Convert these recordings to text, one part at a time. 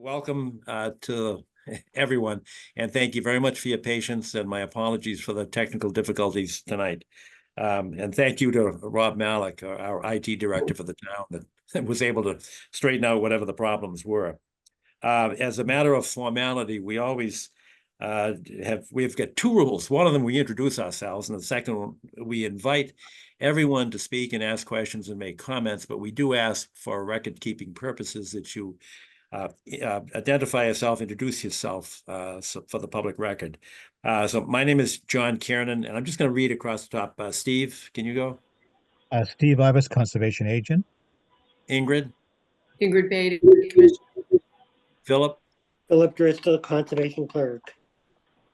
Welcome to everyone, and thank you very much for your patience, and my apologies for the technical difficulties tonight. And thank you to Rob Malik, our IT director for the town, that was able to straighten out whatever the problems were. As a matter of formality, we always we've got two rules. One of them, we introduce ourselves, and the second one, we invite everyone to speak and ask questions and make comments, but we do ask for record-keeping purposes that you identify yourself, introduce yourself for the public record. So my name is John Kiernan, and I'm just going to read across the top. Steve, can you go? Steve Ibis, Conservation Agent. Ingrid? Ingrid Beatty, Commissioner. Philip? Philip Driscoll, Conservation Clerk.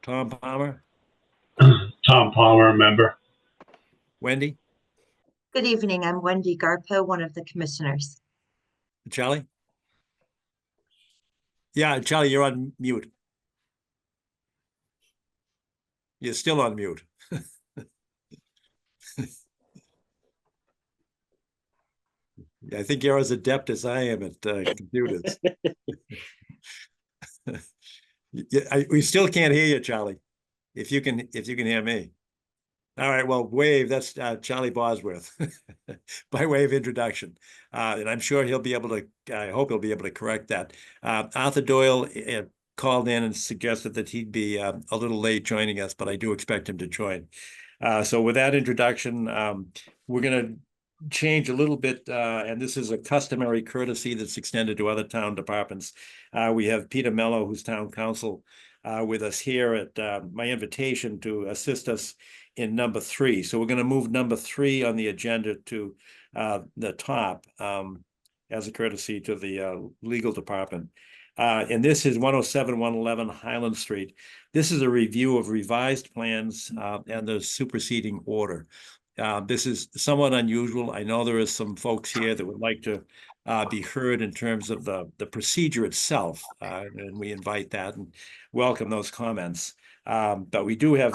Tom Palmer? Tom Palmer, member. Wendy? Good evening. I'm Wendy Garpo, one of the commissioners. Charlie? Yeah, Charlie, you're on mute. You're still on mute. I think you're as adept as I am at computers. We still can't hear you, Charlie. If you can hear me. All right, well, wave. That's Charlie Bosworth by way of introduction. And I'm sure he'll be able to, I hope he'll be able to correct that. Arthur Doyle called in and suggested that he'd be a little late joining us, but I do expect him to join. So with that introduction, we're going to change a little bit, and this is a customary courtesy that's extended to other town departments. We have Peter Mello, who's town council, with us here at my invitation to assist us in number 3. So we're going to move number 3 on the agenda to the top as a courtesy to the legal department. And this is 107-111 Highland Street. This is a review of revised plans and the superseding order. This is somewhat unusual. I know there is some folks here that would like to be heard in terms of the procedure itself, and we invite that and welcome those comments. But we do have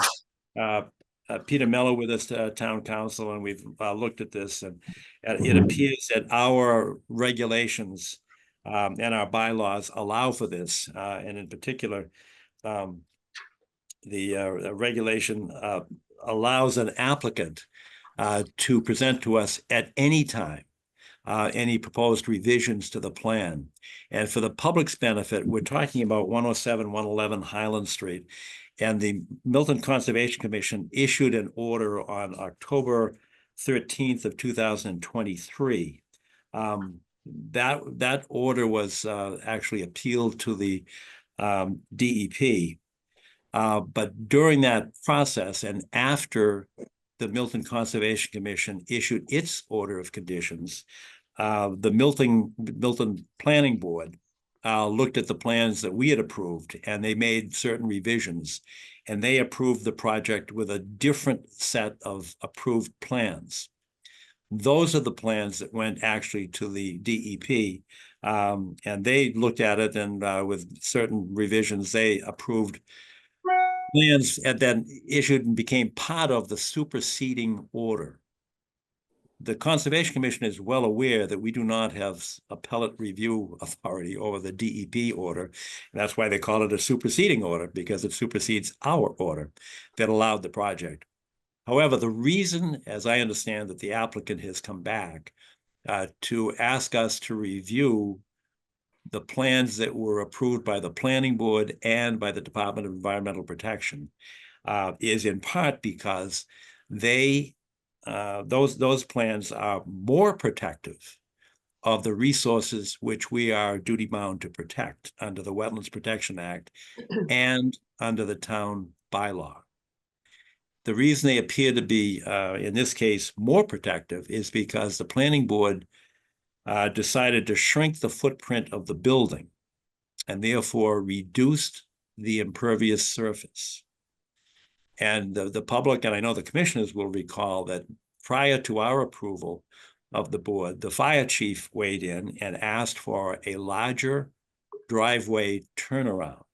Peter Mello with us, town council, and we've looked at this, and it appears that our regulations and our bylaws allow for this, and in particular, the regulation allows an applicant to present to us at any time any proposed revisions to the plan. And for the public's benefit, we're talking about 107-111 Highland Street. And the Milton Conservation Commission issued an order on October 13th of 2023. That order was actually appealed to the DEP. But during that process and after the Milton Conservation Commission issued its order of conditions, the Milton Planning Board looked at the plans that we had approved, and they made certain revisions, and they approved the project with a different set of approved plans. Those are the plans that went actually to the DEP, and they looked at it, and with certain revisions, they approved plans and then issued and became part of the superseding order. The Conservation Commission is well aware that we do not have appellate review authority over the DEP order. And that's why they call it a superseding order, because it supersedes our order that allowed the project. However, the reason, as I understand, that the applicant has come back to ask us to review the plans that were approved by the Planning Board and by the Department of Environmental Protection is in part because those plans are more protective of the resources which we are duty-bound to protect under the Wetlands Protection Act and under the town bylaw. The reason they appear to be, in this case, more protective is because the Planning Board decided to shrink the footprint of the building and therefore reduced the impervious surface. And the public, and I know the commissioners will recall that prior to our approval of the board, the fire chief weighed in and asked for a larger driveway turnaround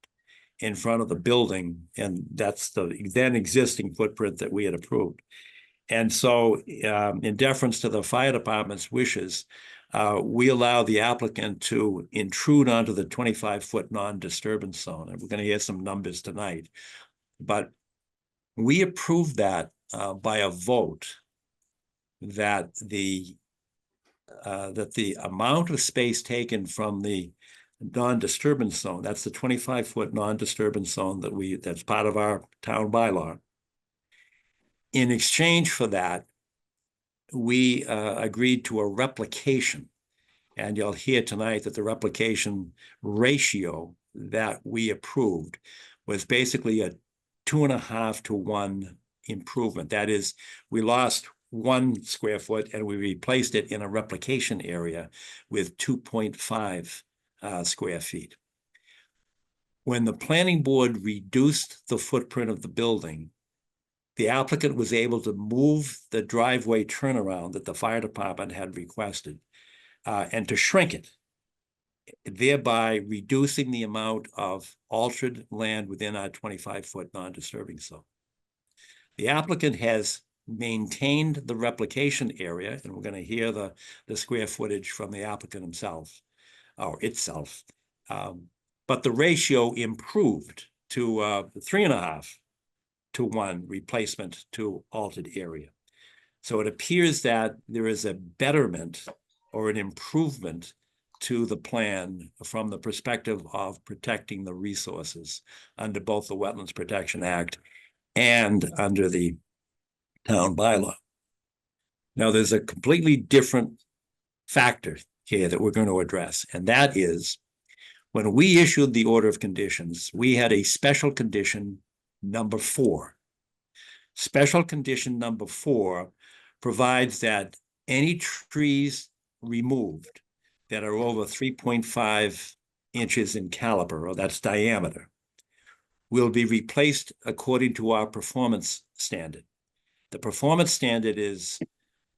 in front of the building. And that's the then existing footprint that we had approved. And so in deference to the fire department's wishes, we allow the applicant to intrude onto the 25-foot non-disturbance zone. And we're going to hear some numbers tonight. But we approved that by a vote that the amount of space taken from the non-disturbance zone, that's the 25-foot non-disturbance zone that's part of our town bylaw. In exchange for that, we agreed to a replication. And you'll hear tonight that the replication ratio that we approved was basically a 2.5 to 1 improvement. That is, we lost 1 square foot and we replaced it in a replication area with 2.5 square feet. When the planning board reduced the footprint of the building, the applicant was able to move the driveway turnaround that the fire department had requested and to shrink it, thereby reducing the amount of altered land within our 25-foot non-disturbing zone. The applicant has maintained the replication area, and we're going to hear the square footage from the applicant himself, or itself. But the ratio improved to 3.5 to 1 replacement to altered area. So it appears that there is a betterment or an improvement to the plan from the perspective of protecting the resources under both the Wetlands Protection Act and under the town bylaw. Now, there's a completely different factor here that we're going to address, and that is when we issued the order of conditions, we had a special condition number 4. Special condition number 4 provides that any trees removed that are over 3.5 inches in caliber, or that's diameter, will be replaced according to our performance standard. The performance standard is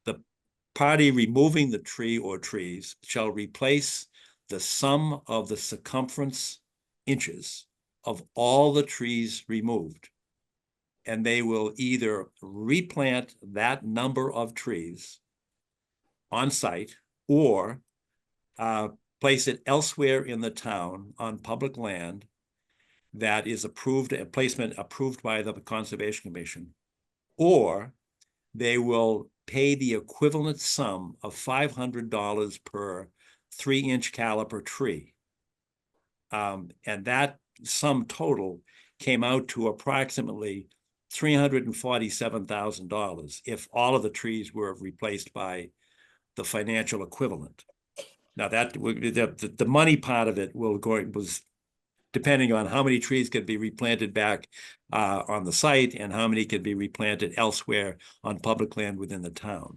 the party removing the tree or trees shall replace the sum of the circumference inches of all the trees removed. And they will either replant that number of trees on site or place it elsewhere in the town on public land that is approved, a placement approved by the Conservation Commission, or they will pay the equivalent sum of $500 per 3-inch caliber tree. And that sum total came out to approximately $347,000 if all of the trees were replaced by the financial equivalent. Now that the money part of it was depending on how many trees could be replanted back on the site and how many could be replanted elsewhere on public land within the town.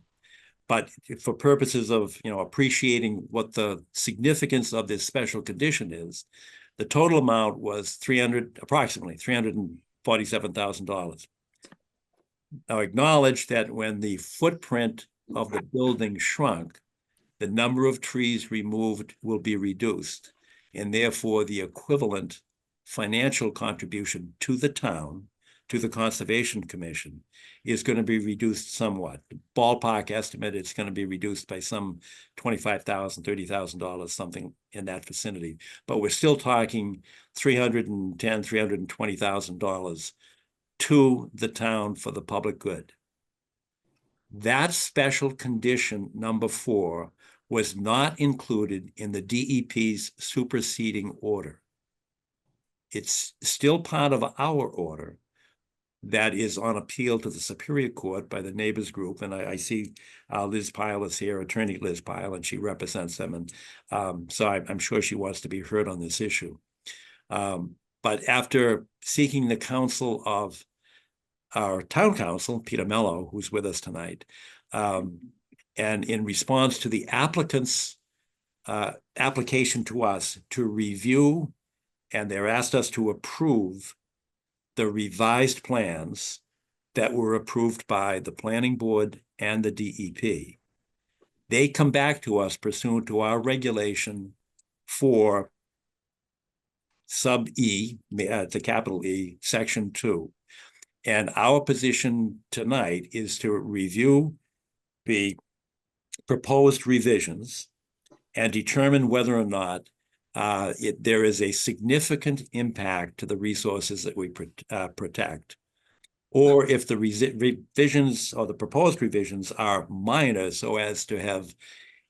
But for purposes of appreciating what the significance of this special condition is, the total amount was approximately $347,000. Now acknowledge that when the footprint of the building shrunk, the number of trees removed will be reduced, and therefore the equivalent financial contribution to the town, to the Conservation Commission, is going to be reduced somewhat. The ballpark estimate, it's going to be reduced by some $25,000, $30,000, something in that vicinity. But we're still talking $310,000, $320,000 to the town for the public good. That special condition number 4 was not included in the DEP's superseding order. It's still part of our order that is on appeal to the Superior Court by the neighbors group. And I see Liz Pyle is here, attorney Liz Pyle, and she represents them. And so I'm sure she wants to be heard on this issue. But after seeking the counsel of our town council, Peter Mello, who's with us tonight, and in response to the applicant's application to us to review, and they're asked us to approve the revised plans that were approved by the planning board and the DEP. They come back to us pursuant to our regulation for sub E, the capital E, section 2. And our position tonight is to review the proposed revisions and determine whether or not there is a significant impact to the resources that we protect, or if the revisions or the proposed revisions are minor so as to have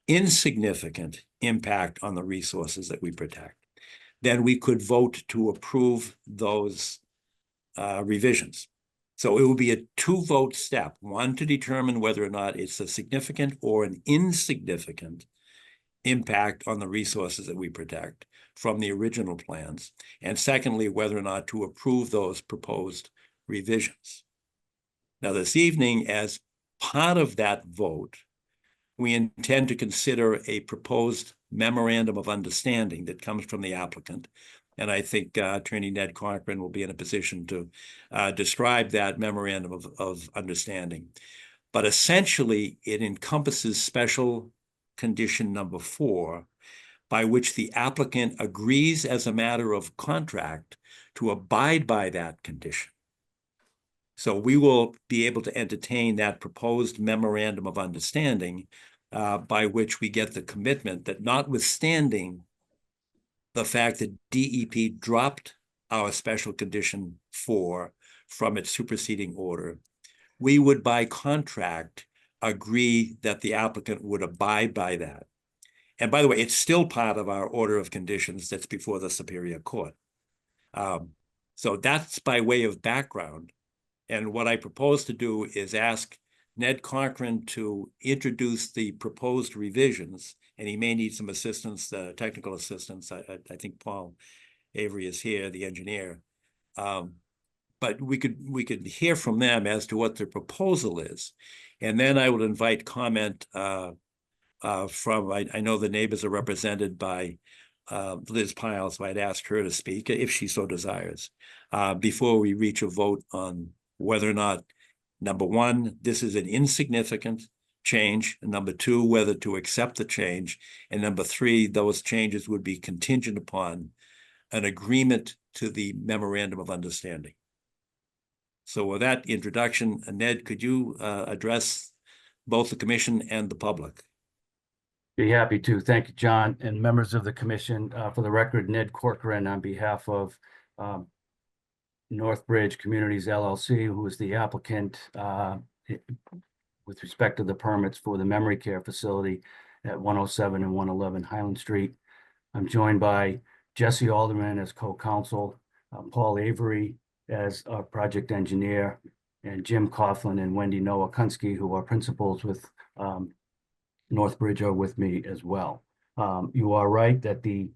insignificant impact on the resources that we protect, then we could vote to approve those revisions. So it will be a two-vote step, one to determine whether or not it's a significant or an insignificant impact on the resources that we protect from the original plans, and secondly, whether or not to approve those proposed revisions. Now, this evening, as part of that vote, we intend to consider a proposed memorandum of understanding that comes from the applicant. And I think Attorney Ned Cochran will be in a position to describe that memorandum of understanding. But essentially, it encompasses special condition number 4, by which the applicant agrees as a matter of contract to abide by that condition. So we will be able to entertain that proposed memorandum of understanding by which we get the commitment that, notwithstanding the fact that DEP dropped our special condition 4 from its superseding order, we would by contract agree that the applicant would abide by that. And by the way, it's still part of our order of conditions that's before the Superior Court. So that's by way of background. And what I propose to do is ask Ned Cochran to introduce the proposed revisions, and he may need some assistance, technical assistance. I think Paul Avery is here, the engineer. But we could hear from them as to what their proposal is. And then I would invite comment from, I know the neighbors are represented by Liz Pyle, so I'd ask her to speak if she so desires, before we reach a vote on whether or not, number 1, this is an insignificant change, and number 2, whether to accept the change, and number 3, those changes would be contingent upon an agreement to the memorandum of understanding. So with that introduction, Ned, could you address both the commission and the public? Be happy to. Thank you, John, and members of the commission. For the record, Ned Corcoran on behalf of Northbridge Communities LLC, who is the applicant with respect to the permits for the memory care facility at 107 and 111 Highland Street. I'm joined by Jesse Alderman as co-counsel, Paul Avery as our project engineer, and Jim Coughlin and Wendy Nowakunski, who are principals with Northbridge, are with me as well. You are right that the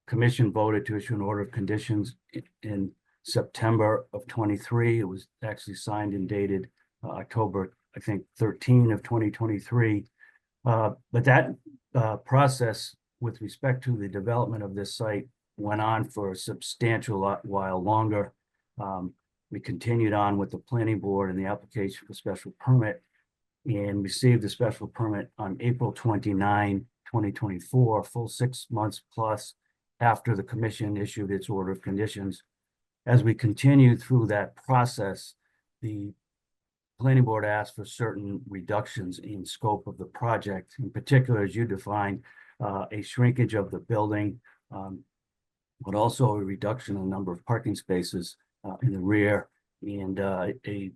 commission voted to issue an order of conditions in September of 23. It was actually signed and dated October, I think, 13 of 2023. But that process with respect to the development of this site went on for a substantial while longer. We continued on with the planning board and the application for special permit, and received the special permit on April 29, 2024, full 6 months plus after the commission issued its order of conditions. As we continued through that process, the planning board asked for certain reductions in scope of the project. In particular, as you defined, a shrinkage of the building, but also a reduction in the number of parking spaces in the rear, and a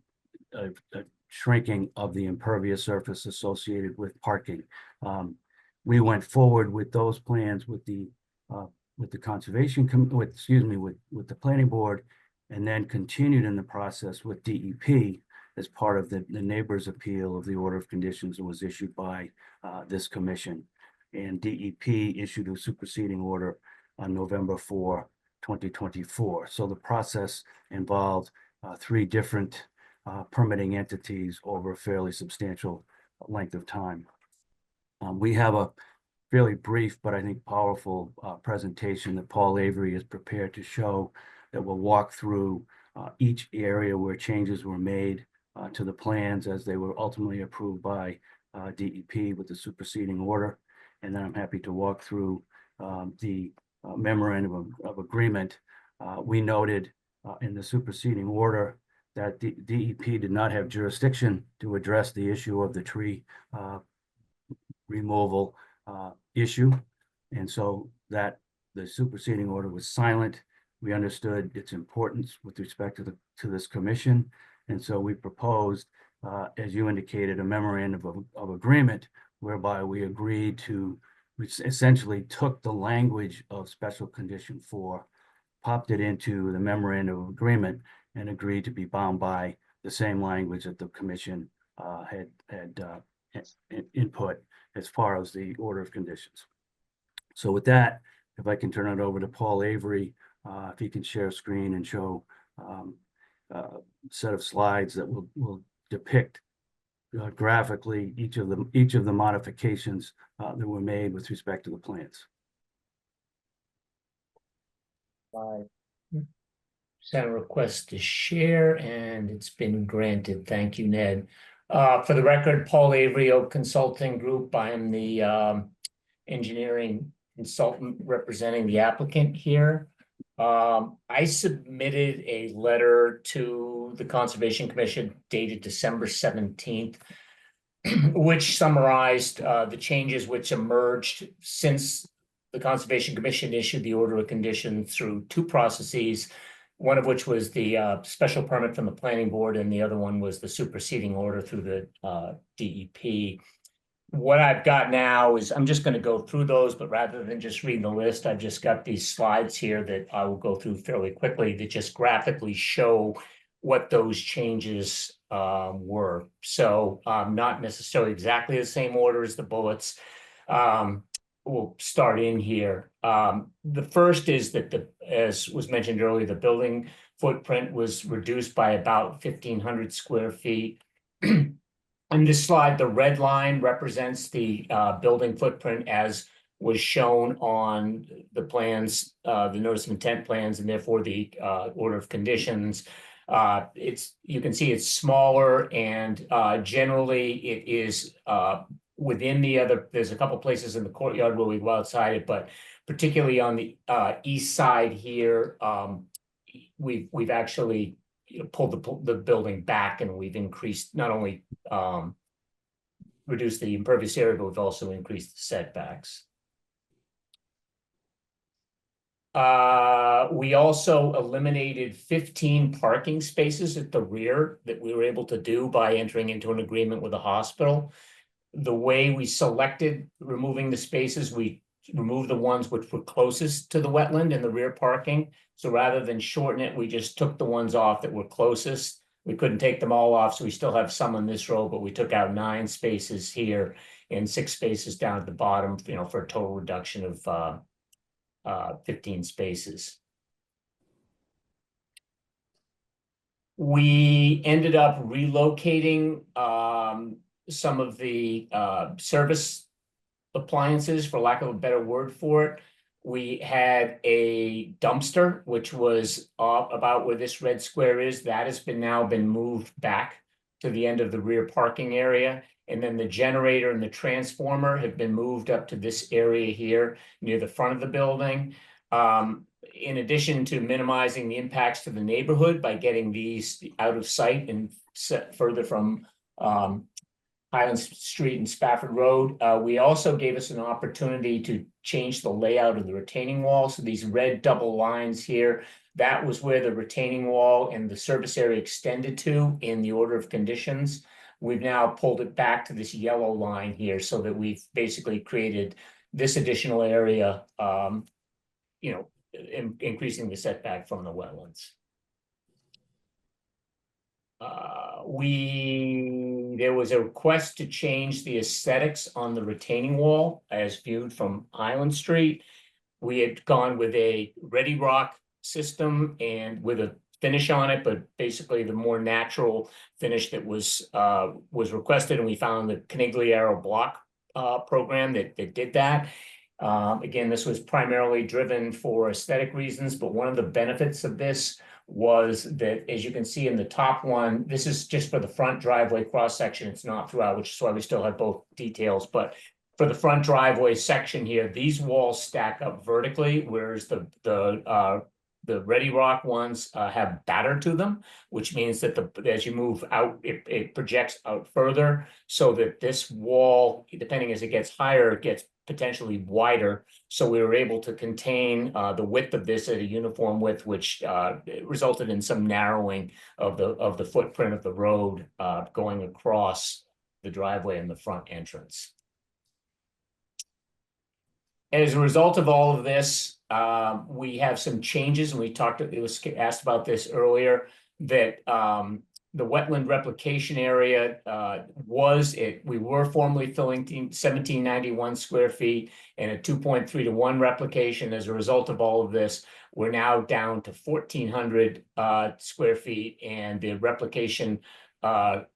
shrinking of the impervious surface associated with parking. We went forward with those plans with the conservation, with the planning board, and then continued in the process with DEP as part of the neighbors' appeal of the order of conditions that was issued by this commission. And DEP issued a superseding order on November 4, 2024. So the process involved 3 different permitting entities over a fairly substantial length of time. We have a fairly brief, but I think powerful presentation that Paul Avery is prepared to show that will walk through each area where changes were made to the plans as they were ultimately approved by DEP with the superseding order. And then I'm happy to walk through the memorandum of agreement. We noted in the superseding order that the DEP did not have jurisdiction to address the issue of the tree removal issue. And so that the superseding order was silent. We understood its importance with respect to this commission. And so we proposed, as you indicated, a memorandum of agreement whereby we agreed to, which essentially took the language of special condition 4, popped it into the memorandum of agreement, and agreed to be bound by the same language that the commission had input as far as the order of conditions. So with that, if I can turn it over to Paul Avery, if he can share screen and show a set of slides that will depict graphically each of the modifications that were made with respect to the plans. I sent a request to share, and it's been granted. Thank you, Ned. For the record, Paul Avery, Oak Consulting Group. I am the engineering consultant representing the applicant here. I submitted a letter to the Conservation Commission dated December 17th, which summarized the changes which emerged since the Conservation Commission issued the order of condition through 2 processes, one of which was the special permit from the planning board, and the other one was the superseding order through the DEP. What I've got now is, I'm just going to go through those, but rather than just reading the list, I've just got these slides here that I will go through fairly quickly that just graphically show what those changes were. So not necessarily exactly the same order as the bullets. We'll start in here. The first is that as was mentioned earlier, the building footprint was reduced by about 1,500 square feet. On this slide, the red line represents the building footprint as was shown on the plans, the notice of intent plans, and therefore the order of conditions. You can see it's smaller, and generally it is within the other. There's a couple places in the courtyard where we go outside it, but particularly on the east side here, we've actually pulled the building back, and we've increased, not only reduced the impervious area, but we've also increased the setbacks. We also eliminated 15 parking spaces at the rear that we were able to do by entering into an agreement with the hospital. The way we selected removing the spaces, we removed the ones which were closest to the wetland and the rear parking. So rather than shorten it, we just took the ones off that were closest. We couldn't take them all off, so we still have some on this row, but we took out 9 spaces here and 6 spaces down at the bottom, for a total reduction of 15 spaces. We ended up relocating some of the service appliances, for lack of a better word for it. We had a dumpster, which was about where this red square is. That has now been moved back to the end of the rear parking area. And then the generator and the transformer have been moved up to this area here near the front of the building. In addition to minimizing the impacts to the neighborhood by getting these out of sight and set further from Highland Street and Spafford Road, we also gave us an opportunity to change the layout of the retaining wall. So these red double lines here, that was where the retaining wall and the service area extended to in the order of conditions. We've now pulled it back to this yellow line here, so that we've basically created this additional area, increasing the setback from the wetlands. There was a request to change the aesthetics on the retaining wall as viewed from Highland Street. We had gone with a ready rock system and with a finish on it, but basically the more natural finish that was requested, and we found the Canigliaro block program that did that. Again, this was primarily driven for aesthetic reasons, but one of the benefits of this was that, as you can see in the top one, this is just for the front driveway cross section. It's not throughout, which is why we still have both details. But for the front driveway section here, these walls stack up vertically, whereas the The Ready Rock ones have batter to them, which means that as you move out, it projects out further, so that this wall, depending as it gets higher, it gets potentially wider. So we were able to contain the width of this at a uniform width, which resulted in some narrowing of the footprint of the road going across the driveway and the front entrance. As a result of all of this, we have some changes, and it was asked about this earlier, that the wetland replication area we were formerly filling 1791 square feet and a 2.3 to 1 replication. As a result of all of this, we're now down to 1,400 square feet, and the replication, the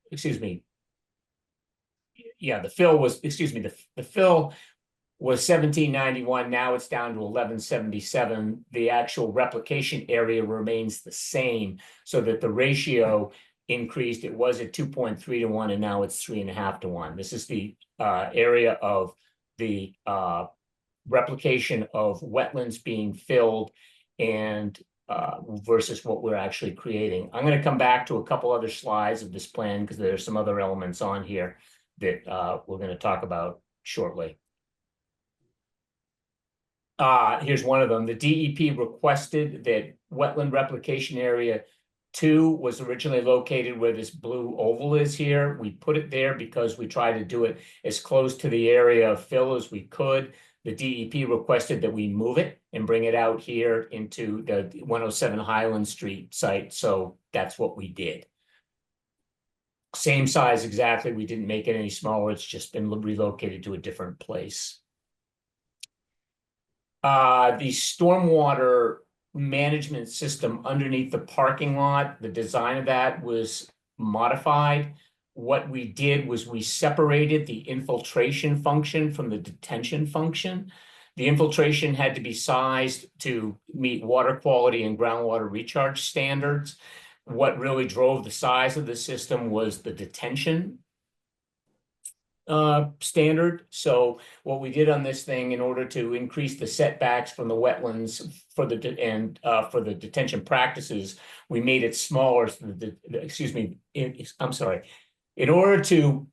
fill was, the fill was 1791. Now it's down to 1177. The actual replication area remains the same, so that the ratio increased. It was at 2.3 to 1, and now it's 3.5 to 1. This is the area of the replication of wetlands being filled and versus what we're actually creating. I'm going to come back to a couple other slides of this plan because there are some other elements on here that we're going to talk about shortly. Here's one of them. The DEP requested that wetland replication area 2 was originally located where this blue oval is here. We put it there because we tried to do it as close to the area of fill as we could. The DEP requested that we move it and bring it out here into the 107 Highland Street site. So that's what we did. Same size exactly. We didn't make it any smaller. It's just been relocated to a different place. The stormwater management system underneath the parking lot, the design of that was modified. What we did was we separated the infiltration function from the detention function. The infiltration had to be sized to meet water quality and groundwater recharge standards. What really drove the size of the system was the detention standard. So what we did on this thing, in order to increase the setbacks from the wetlands for the detention practices, we made it smaller. In order to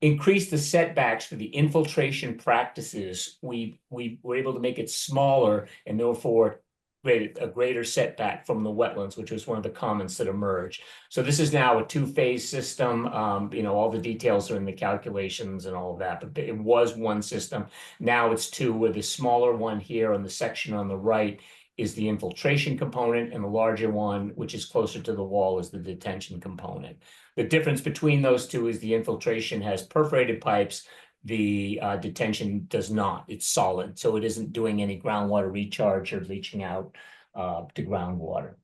increase the setbacks for the infiltration practices, we were able to make it smaller and therefore a greater setback from the wetlands, which was one of the comments that emerged. So this is now a 2-phase system. All the details are in the calculations and all of that, but it was one system. Now it's 2, where the smaller one here on the section on the right is the infiltration component, and the larger one, which is closer to the wall, is the detention component. The difference between those two is the infiltration has perforated pipes. The detention does not. It's solid, so it isn't doing any groundwater recharge or leaching out to groundwater.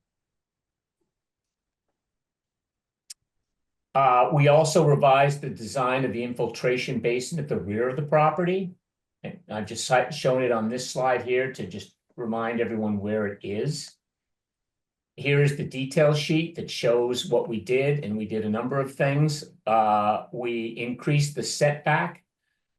We also revised the design of the infiltration basin at the rear of the property. And I've just shown it on this slide here to just remind everyone where it is. Here's the detail sheet that shows what we did, and we did a number of things. We increased the setback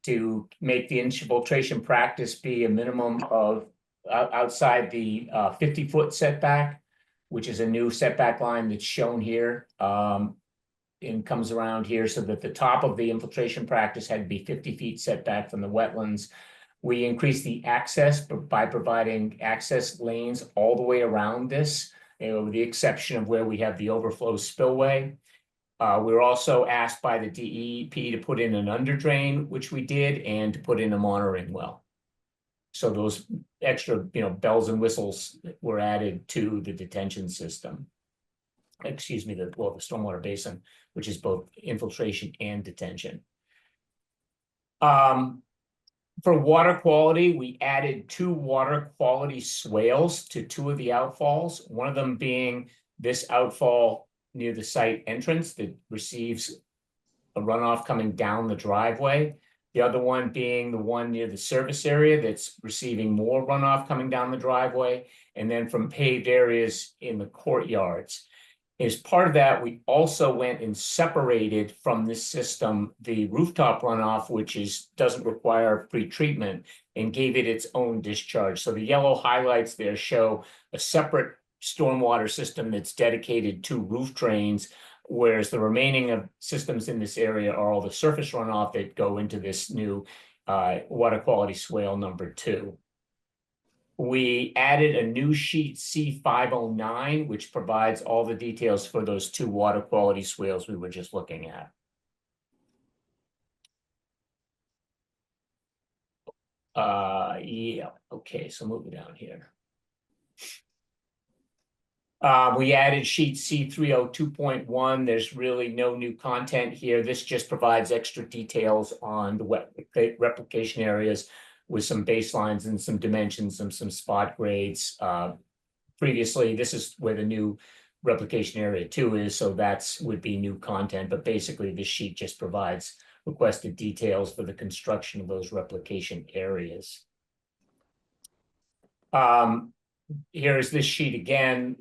to make the infiltration practice be a minimum of outside the 50-foot setback, which is a new setback line that's shown here. And comes around here, so that the top of the infiltration practice had to be 50 feet setback from the wetlands. We increased the access by providing access lanes all the way around this, with the exception of where we have the overflow spillway. We were also asked by the DEP to put in an underdrain, which we did, and to put in a monitoring well. So those extra, bells and whistles were added to the detention system. Excuse me, the stormwater basin, which is both infiltration and detention. For water quality, we added 2 water quality swales to 2 of the outfalls. One of them being this outfall near the site entrance that receives a runoff coming down the driveway. The other one being the one near the service area that's receiving more runoff coming down the driveway, and then from paved areas in the courtyards. As part of that, we also went and separated from this system the rooftop runoff, which doesn't require pretreatment, and gave it its own discharge. So the yellow highlights there show a separate stormwater system that's dedicated to roof drains, whereas the remaining of systems in this area are all the surface runoff that go into this new water quality swale number 2. We added a new sheet C509, which provides all the details for those 2 water quality swales we were just looking at. Yeah, okay, so moving down here. We added sheet C302.1. There's really no new content here. This just provides extra details on the wet replication areas with some baselines and some dimensions and some spot grades. Previously, this is where the new replication area 2 is, so that's would be new content, but basically this sheet just provides requested details for the construction of those replication areas. Here's this sheet again.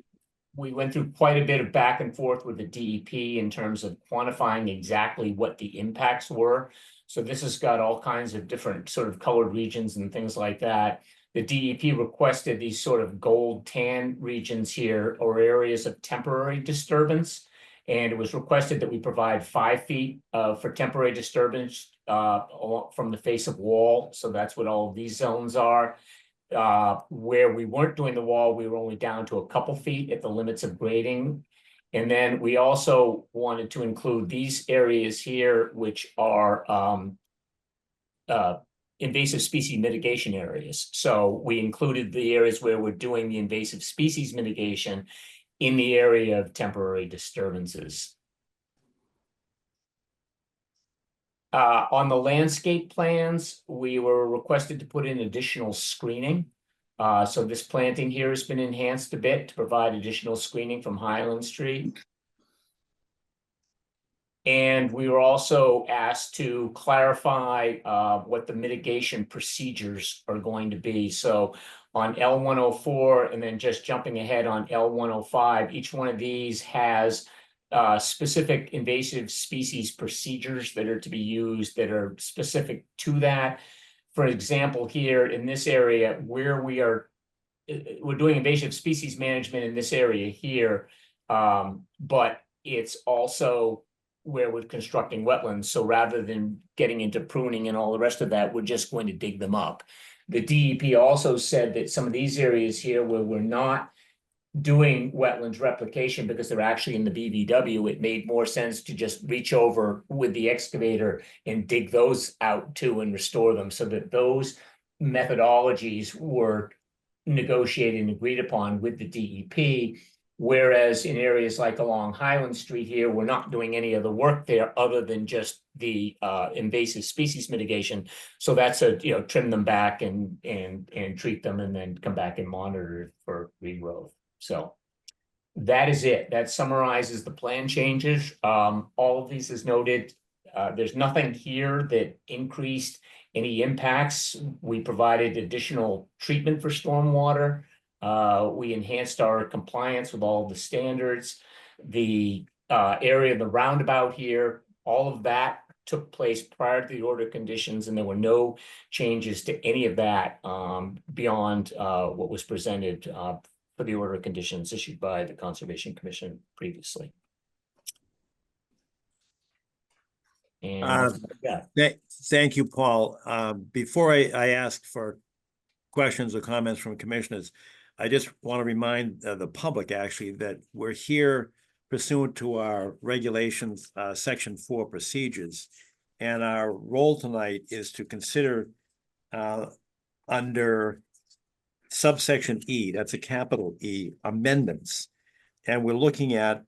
We went through quite a bit of back and forth with the DEP in terms of quantifying exactly what the impacts were. So this has got all kinds of different sort of colored regions and things like that. The DEP requested these sort of gold tan regions here, or areas of temporary disturbance. And it was requested that we provide 5 feet for temporary disturbance from the face of wall. So that's what all of these zones are. Where we weren't doing the wall, we were only down to a couple feet at the limits of grading. And then we also wanted to include these areas here, which are invasive species mitigation areas. So we included the areas where we're doing the invasive species mitigation in the area of temporary disturbances. On the landscape plans, we were requested to put in additional screening. So this planting here has been enhanced a bit to provide additional screening from Highland Street. And we were also asked to clarify what the mitigation procedures are going to be. So on L104, and then just jumping ahead on L105, each one of these has specific invasive species procedures that are to be used that are specific to that. For example, here in this area where we're doing invasive species management in this area here, but it's also where we're constructing wetlands. So rather than getting into pruning and all the rest of that, we're just going to dig them up. The DEP also said that some of these areas here where we're not doing wetlands replication because they're actually in the BVW, it made more sense to just reach over with the excavator and dig those out too and restore them, so that those methodologies were negotiated and agreed upon with the DEP. Whereas in areas like along Highland Street here, we're not doing any other work there other than just the invasive species mitigation. So that's trim them back and treat them and then come back and monitor for regrowth. So that is it. That summarizes the plan changes. All of these is noted. There's nothing here that increased any impacts. We provided additional treatment for stormwater. We enhanced our compliance with all of the standards. The area of the roundabout here, all of that took place prior to the order conditions, and there were no changes to any of that beyond what was presented for the order conditions issued by the Conservation Commission previously. And Thank you, Paul. Before I ask for questions or comments from commissioners, I just want to remind the public actually that we're here pursuant to our regulations, section 4 procedures. And our role tonight is to consider under subsection E, that's a capital E, amendments. And we're looking at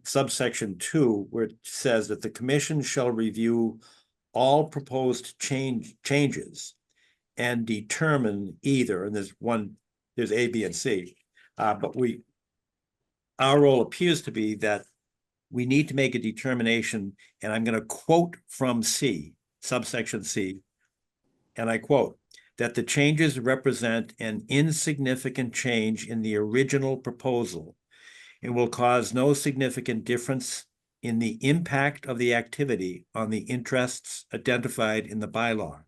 subsection 2, where it says that the commission shall review all proposed changes and determine either, and there's A, B, and C, but our role appears to be that we need to make a determination, and I'm going to quote from C, subsection C, and I quote, that the changes represent an insignificant change in the original proposal and will cause no significant difference in the impact of the activity on the interests identified in the bylaw,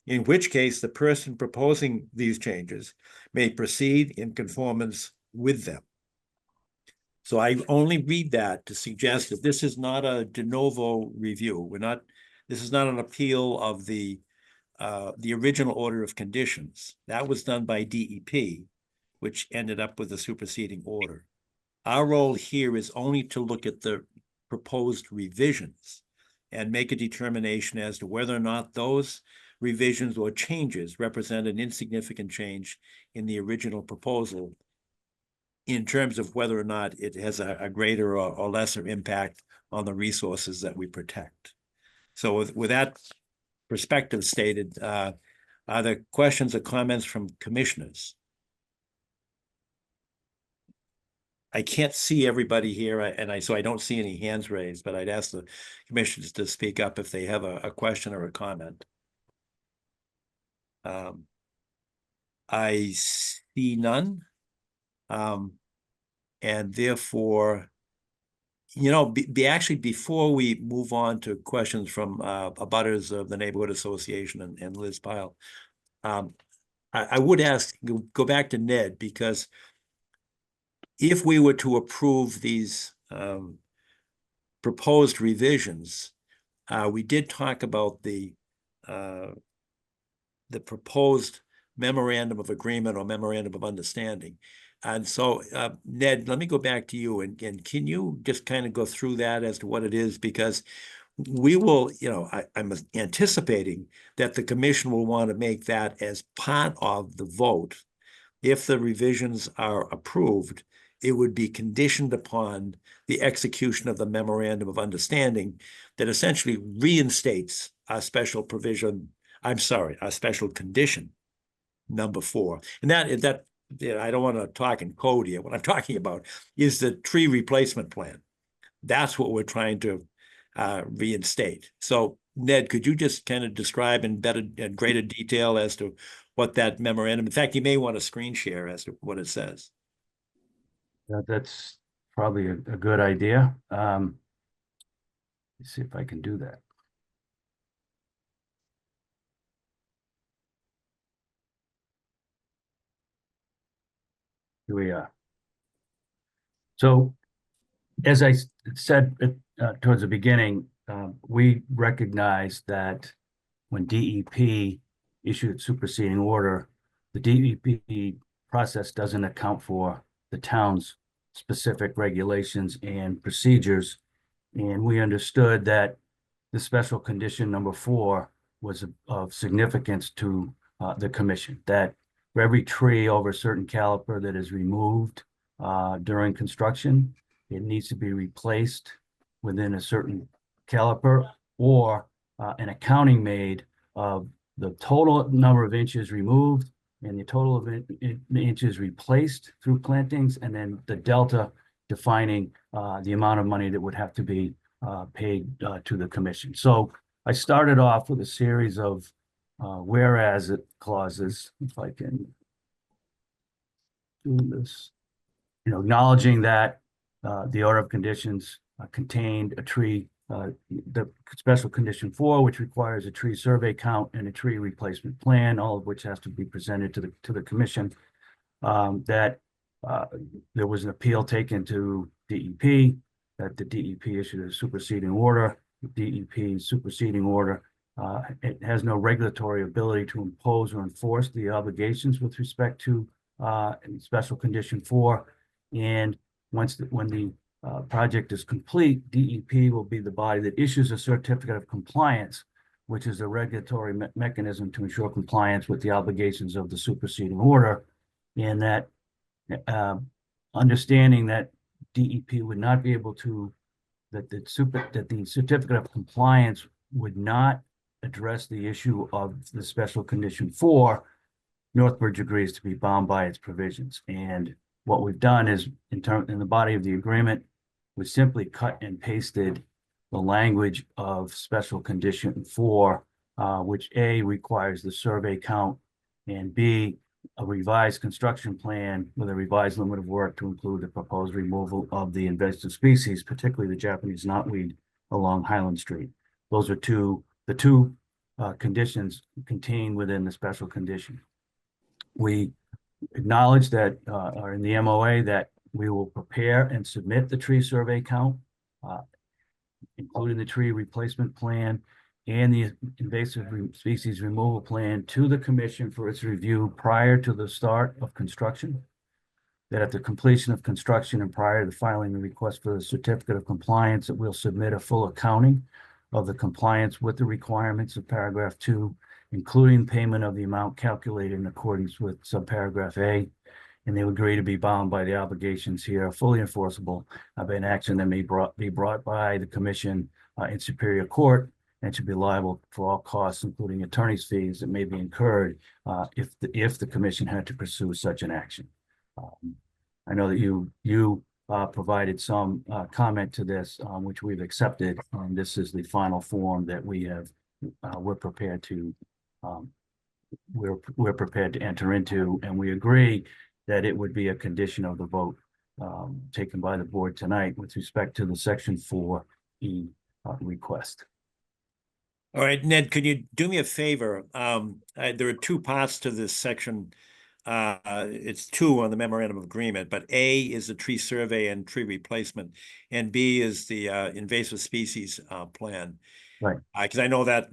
in which case the person proposing these changes may proceed in conformance with them. So I only read that to suggest that this is not a de novo review. This is not an appeal of the original order of conditions. That was done by DEP, which ended up with a superseding order. Our role here is only to look at the proposed revisions and make a determination as to whether or not those revisions or changes represent an insignificant change in the original proposal in terms of whether or not it has a greater or lesser impact on the resources that we protect. So with that perspective stated, are there questions or comments from commissioners? I can't see everybody here, so I don't see any hands raised, but I'd ask the commissioners to speak up if they have a question or a comment. I see none. And therefore, actually, before we move on to questions from abutters of the Neighborhood Association and Liz Pyle, I would go back to Ned, because if we were to approve these proposed revisions, we did talk about the proposed memorandum of agreement or memorandum of understanding. And so, Ned, let me go back to you, and can you just kind of go through that as to what it is? Because we will, I'm anticipating that the commission will want to make that as part of the vote. If the revisions are approved, it would be conditioned upon the execution of the memorandum of understanding that essentially reinstates our special provision, our special condition number 4. And that I don't want to talk in code here. What I'm talking about is the tree replacement plan. That's what we're trying to reinstate. So, Ned, could you just kind of describe in greater detail as to what that memorandum, in fact, you may want to screen share as to what it says. That's probably a good idea. Let's see if I can do that. Here we are. So, as I said towards the beginning, we recognize that when DEP issued its superseding order, the DEP process doesn't account for the town's specific regulations and procedures. And we understood that the special condition number 4 was of significance to the commission, that for every tree over a certain caliper that is removed during construction, it needs to be replaced within a certain caliper, or an accounting made of the total number of inches removed and the total of inches replaced through plantings, and then the delta defining the amount of money that would have to be paid to the commission. So I started off with a series of whereas clauses, if I can do this, acknowledging that the order of conditions contained a tree, the special condition 4, which requires a tree survey count and a tree replacement plan, all of which has to be presented to the commission. That there was an appeal taken to DEP, that the DEP issued a superseding order. The DEP superseding order, it has no regulatory ability to impose or enforce the obligations with respect to special condition 4. And when the project is complete, DEP will be the body that issues a certificate of compliance, which is a regulatory mechanism to ensure compliance with the obligations of the superseding order. And that understanding that DEP would not be able to, that the certificate of compliance would not address the issue of the special condition 4, Northbridge agrees to be bound by its provisions. And what we've done is, in the body of the agreement, we simply cut and pasted the language of special condition 4, which A, requires the survey count, and B, a revised construction plan with a revised limit of work to include the proposed removal of the invasive species, particularly the Japanese knotweed along Highland Street. Those are the two conditions contained within the special condition. We acknowledge that, or in the MOA, that we will prepare and submit the tree survey count, including the tree replacement plan and the invasive species removal plan to the commission for its review prior to the start of construction. That at the completion of construction and prior to filing the request for the certificate of compliance, that we'll submit a full accounting of the compliance with the requirements of paragraph 2, including payment of the amount calculated in accordance with subparagraph A. And they agree to be bound by the obligations here, fully enforceable by an action that may be brought by the commission in Superior Court, and should be liable for all costs, including attorney's fees that may be incurred if the commission had to pursue such an action. I know that you provided some comment to this, which we've accepted, and this is the final form that we're prepared to we're prepared to enter into, and we agree that it would be a condition of the vote taken by the board tonight with respect to the Section 4E request. All right, Ned, could you do me a favor? There are two parts to this section. It's 2 on the memorandum of agreement, but A is the tree survey and tree replacement, and B is the invasive species plan. Right. Because I know that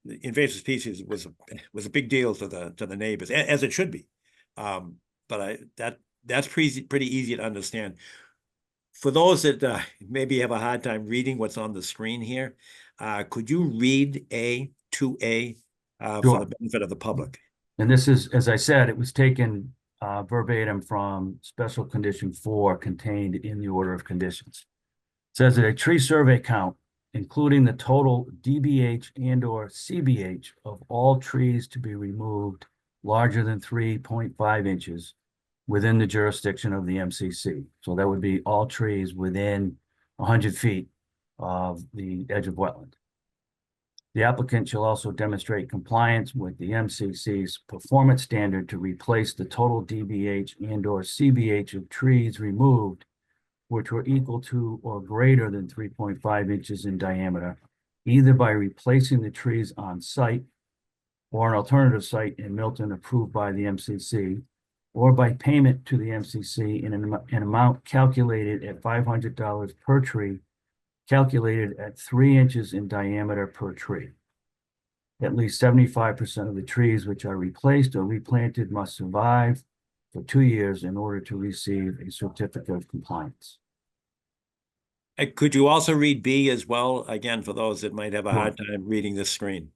invasive species was a big deal to the neighbors, as it should be. But that's pretty easy to understand. For those that maybe have a hard time reading what's on the screen here, could you read A to A Sure. for the benefit of the public? And this is, as I said, it was taken verbatim from Special Condition 4 contained in the order of conditions. It says that a tree survey count, including the total DBH and/or CBH of all trees to be removed larger than 3.5 inches within the jurisdiction of the MCC. So that would be all trees within 100 feet of the edge of wetland. The applicant shall also demonstrate compliance with the MCC's performance standard to replace the total DBH and/or CBH of trees removed, which were equal to or greater than 3.5 inches in diameter, either by replacing the trees on site or an alternative site in Milton approved by the MCC, or by payment to the MCC in an amount calculated at $500 per tree, calculated at 3 inches in diameter per tree. At least 75% of the trees which are replaced or replanted must survive for 2 years in order to receive a certificate of compliance. Could you also read B as well, again, for those that might have a Sure. hard time reading this screen?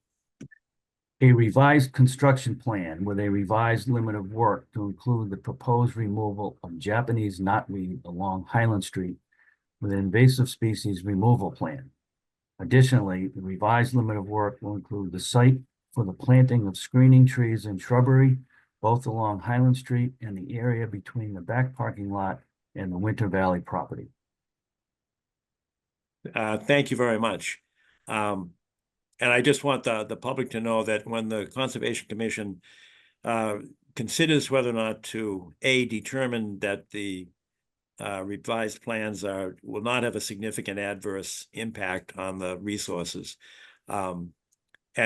A revised construction plan with a revised limit of work to include the proposed removal of Japanese knotweed along Highland Street with an invasive species removal plan. Additionally, the revised limit of work will include the site for the planting of screening trees and shrubbery, both along Highland Street and the area between the back parking lot and the Winter Valley property. Thank you very much. And I just want the public to know that when the Conservation Commission considers whether or not to determine that the revised plans will not have a significant adverse impact on the resources, and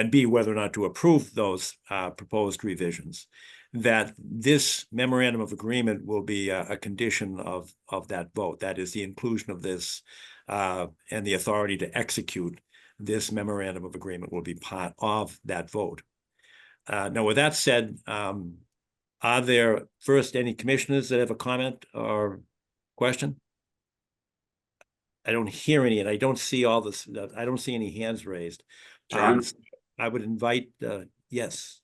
B, whether or not to approve those proposed revisions, that this memorandum of agreement will be a condition of that vote. That is the inclusion of this and the authority to execute this memorandum of agreement will be part of that vote. Now, with that said, are there first any commissioners that have a comment or question? I don't hear any, and I don't see all this. I don't see any hands raised. John? I would invite, yes.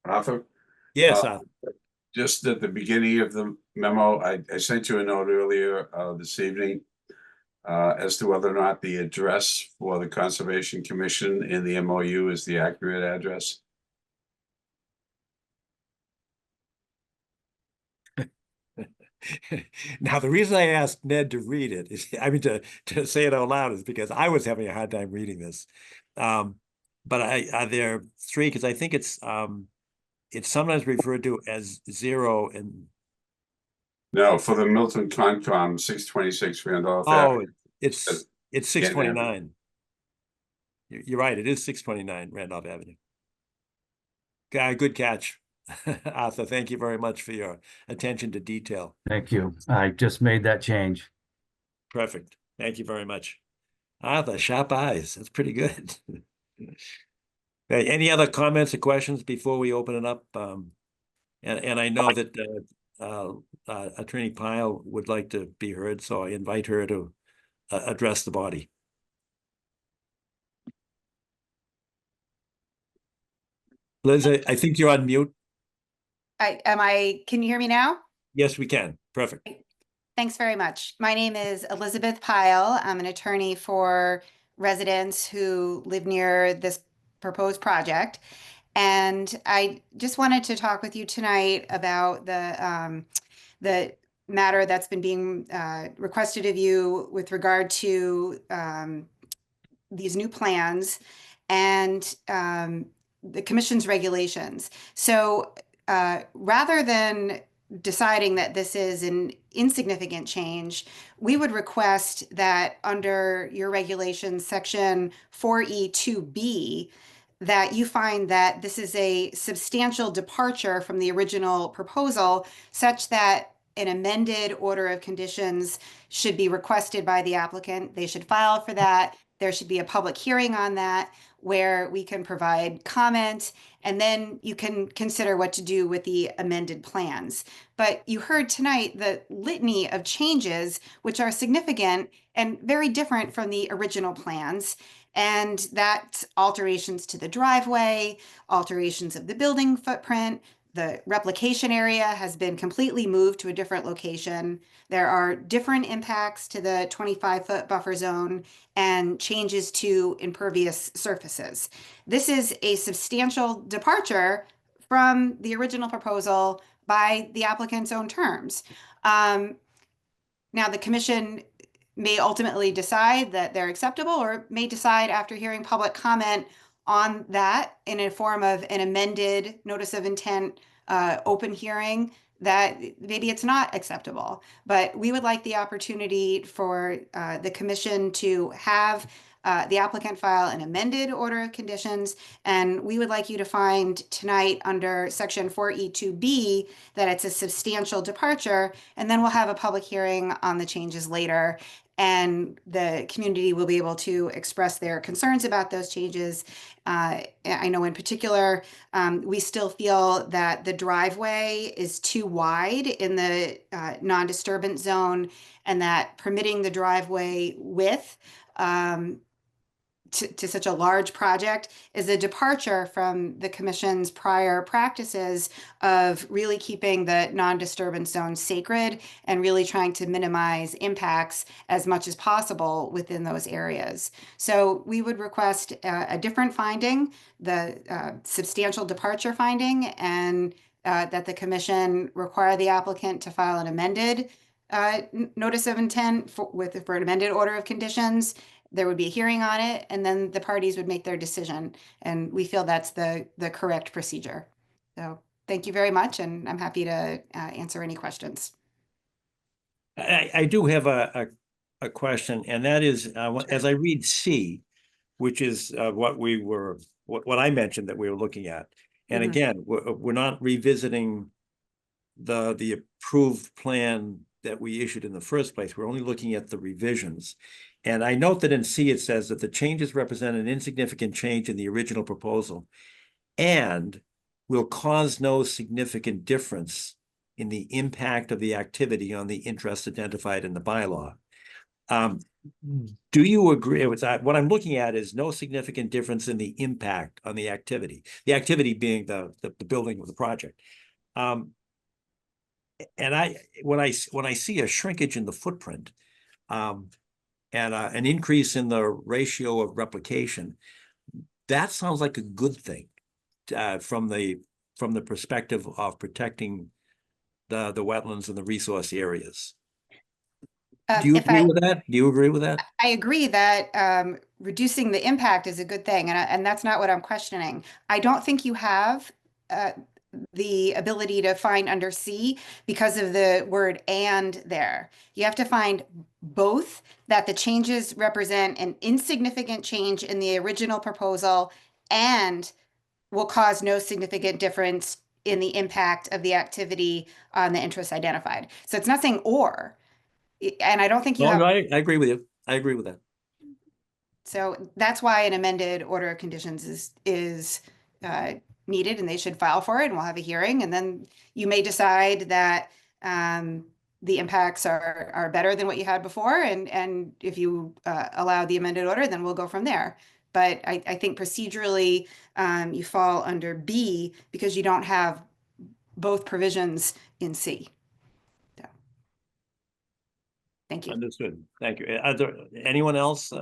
Arthur? Yes, Uh, Just at the beginning of the memo, I sent you a note earlier this evening as to whether or not the address for the Conservation Commission in the MOU is the accurate address. Now, the reason I asked Ned to read it is, I mean, to say it out loud is because I was having a hard time reading this. But are there 3? Because I think it's it's sometimes referred to as 0 and, No, for the Milton Concom, 626 Randolph oh, Avenue. it's 629. You're right, it is 629 Randolph Avenue. Good catch. Arthur, thank you very much for your attention to detail. Thank you. I just made that change. Perfect. Thank you very much. Arthur, sharp eyes. That's pretty good. Any other comments or questions before we open it up? And I know that Attorney Pyle would like to be heard, so I invite her to address the body. Liz, I think you're on mute. Can you hear me now? Yes, we can. Perfect. Thanks very much. My name is Elizabeth Pyle. I'm an attorney for residents who live near this proposed project. And I just wanted to talk with you tonight about the matter that's been being requested of you with regard to these new plans and the commission's regulations. So rather than deciding that this is an insignificant change, we would request that under your regulations, section 4E2B, that you find that this is a substantial departure from the original proposal, such that an amended order of conditions should be requested by the applicant. They should file for that. There should be a public hearing on that where we can provide comment, and then you can consider what to do with the amended plans. But you heard tonight the litany of changes, which are significant and very different from the original plans. And that's alterations to the driveway, alterations of the building footprint. The replication area has been completely moved to a different location. There are different impacts to the 25-foot buffer zone and changes to impervious surfaces. This is a substantial departure from the original proposal by the applicant's own terms. Now, the commission may ultimately decide that they're acceptable, or may decide after hearing public comment on that in a form of an amended notice of intent open hearing that maybe it's not acceptable. But we would like the opportunity for the commission to have the applicant file an amended order of conditions, and we would like you to find tonight under section 4E2B that it's a substantial departure, and then we'll have a public hearing on the changes later, and the community will be able to express their concerns about those changes. I know in particular, we still feel that the driveway is too wide in the non-disturbance zone, and that permitting the driveway width to such a large project is a departure from the commission's prior practices of really keeping the non-disturbance zone sacred and really trying to minimize impacts as much as possible within those areas. So we would request a different finding, the substantial departure finding, and that the commission require the applicant to file an amended notice of intent for an amended order of conditions. There would be a hearing on it, and then the parties would make their decision. And we feel that's the correct procedure. So thank you very much, and I'm happy to answer any questions. I do have a question, and that is, as I read C, which is what I mentioned that we were looking at. And again, we're not revisiting the approved plan that we issued in the first place. We're only looking at the revisions. And I note that in C, it says that the changes represent an insignificant change in the original proposal and will cause no significant difference in the impact of the activity on the interests identified in the bylaw. Do you agree with that? What I'm looking at is no significant difference in the impact on the activity being the building of the project. And when I see a shrinkage in the footprint, and an increase in the ratio of replication, that sounds like a good thing from the perspective of protecting the wetlands and the resource areas. Do you agree with that? Do you agree with that? I agree that reducing the impact is a good thing, and that's not what I'm questioning. I don't think you have the ability to find under C because of the word "and" there. You have to find both, that the changes represent an insignificant change in the original proposal and will cause no significant difference in the impact of the activity on the interests identified. So it's not saying or, and I don't think you No, have. no, I agree with you. I agree with that. So that's why an amended order of conditions is needed, and they should file for it, and we'll have a hearing, and then you may decide that the impacts are better than what you had before, and if you allow the amended order, then we'll go from there. But I think procedurally, you fall under B because you don't have both provisions in C. So, thank you. Understood. Thank you. Are there anyone else?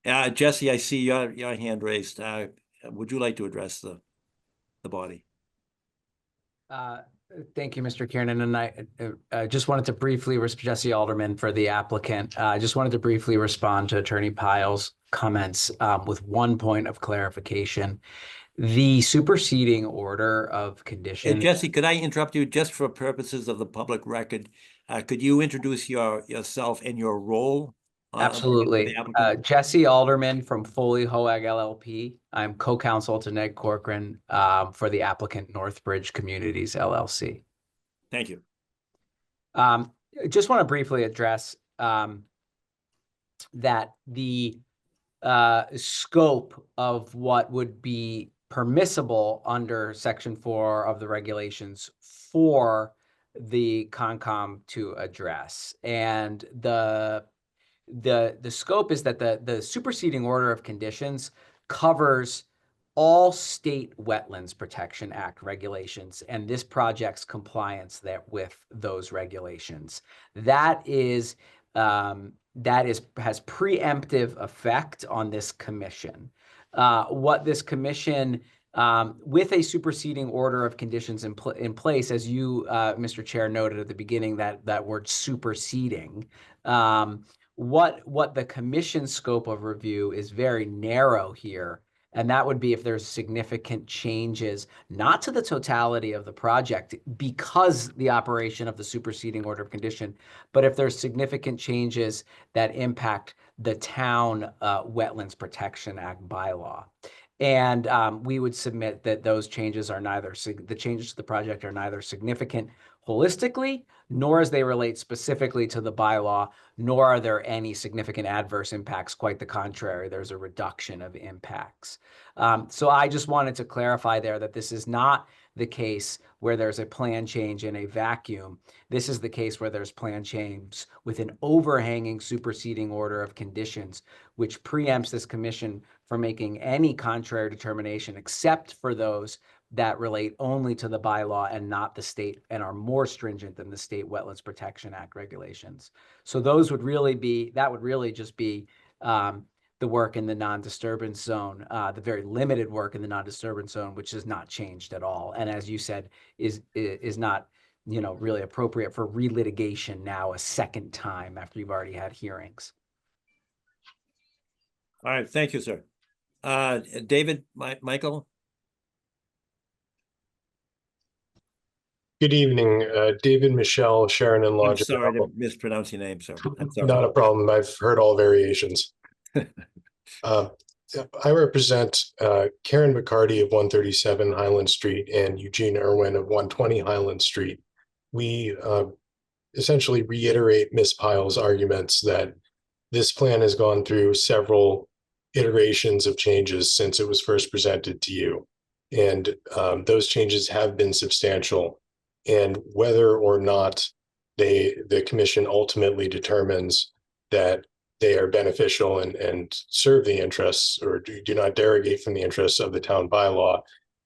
Jesse, I see your hand raised. Would you like to address the body? Thank you, Mr. Kiernan. And I just wanted to briefly, Jesse Alderman for the applicant, I just wanted to briefly respond to Attorney Pyle's comments with one point of clarification. The superseding order of condition. Jesse, could I interrupt you just for purposes of the public record? Could you introduce yourself and your role? Absolutely. Jesse Alderman from Foley Hoag LLP. I'm co-counsel to Ned Corcoran for the applicant Northbridge Communities LLC. Thank you. Just want to briefly address that the scope of what would be permissible under Section 4 of the regulations for the Concom to address, and the scope is that the superseding order of conditions covers all state Wetlands Protection Act regulations and this project's compliance with those regulations. That has preemptive effect on this commission. What this commission, with a superseding order of conditions in place, as you, Mr. Chair, noted at the beginning, that word superseding, what the commission's scope of review is very narrow here. And that would be if there's significant changes, not to the totality of the project because the operation of the superseding order of condition, but if there's significant changes that impact the town Wetlands Protection Act bylaw. And we would submit that those changes are the changes to the project are neither significant holistically, nor as they relate specifically to the bylaw, nor are there any significant adverse impacts. Quite the contrary, there's a reduction of impacts. So I just wanted to clarify there that this is not the case where there's a plan change in a vacuum. This is the case where there's plan change with an overhanging superseding order of conditions, which preempts this commission from making any contrary determination except for those that relate only to the bylaw and not the state, and are more stringent than the state Wetlands Protection Act regulations. So those would really be, that would really just be the work in the non-disturbance zone, the very limited work in the non-disturbance zone, which has not changed at all. And as you said, is not, really appropriate for relitigation now a second time after you've already had hearings. All right, thank you, sir. David, Michael? Good evening, David, Michelle, Sharon, and I'm Lodge. sorry to mispronounce your name, sir. I'm sorry. Not a problem. I've heard all variations. I represent Karen McCarty of 137 Highland Street and Eugene Irwin of 120 Highland Street. We essentially reiterate Ms. Pyle's arguments that this plan has gone through several iterations of changes since it was first presented to you. And those changes have been substantial. And whether or not the commission ultimately determines that they are beneficial and serve the interests or do not derogate from the interests of the town bylaw,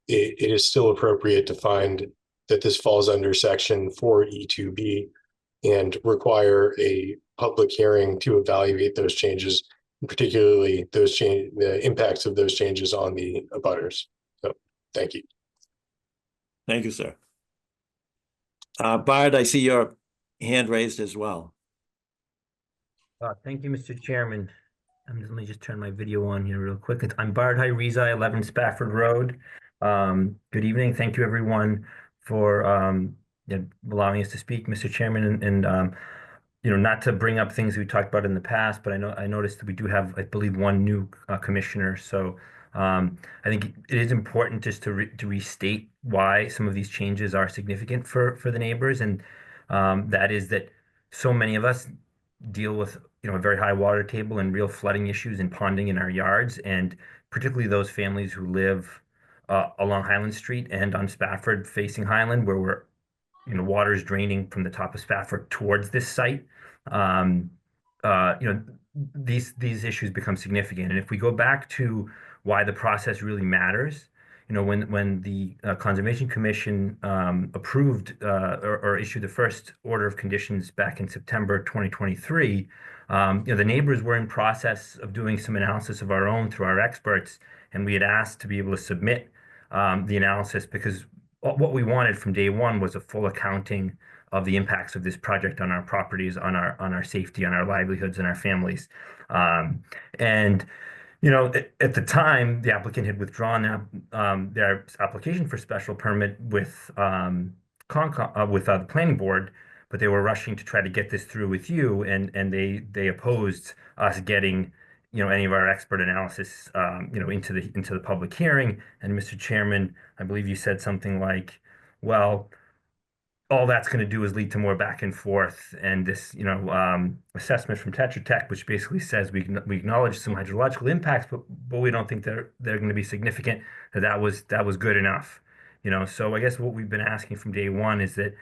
it is still appropriate to find that this falls under section 4E2B and require a public hearing to evaluate those changes, and particularly the impacts of those changes on the abutters. So thank you. Thank you, sir. Bard, I see your hand raised as well. Thank you, Mr. Chairman. Let me just turn my video on here real quick. I'm Bard Hyreza, 11 Spafford Road. Good evening. Thank you, everyone, for allowing us to speak, Mr. Chairman, and not to bring up things we talked about in the past, but I noticed that we do have, I believe, one new commissioner. So I think it is important just to restate why some of these changes are significant for the neighbors, and that is that so many of us deal with a very high water table and real flooding issues and ponding in our yards, and particularly those families who live along Highland Street and on Spafford facing Highland, where water is draining from the top of Spafford towards this site. Um, these issues become significant, and if we go back to why the process really matters, when the Conservation Commission approved or issued the first order of conditions back in September 2023, the neighbors were in process of doing some analysis of our own through our experts, and we had asked to be able to submit the analysis because what we wanted from day one was a full accounting of the impacts of this project on our properties, on our safety, on our livelihoods, and our families. And at the time, the applicant had withdrawn their application for special permit with the planning board, but they were rushing to try to get this through with you, and they opposed us getting any of our expert analysis into the public hearing. And Mr. Chairman, I believe you said something like, well, all that's going to do is lead to more back and forth, and this assessment from Tetra Tech, which basically says we acknowledge some hydrological impacts, but we don't think they're going to be significant. That was good enough. So I guess what we've been asking from day one is that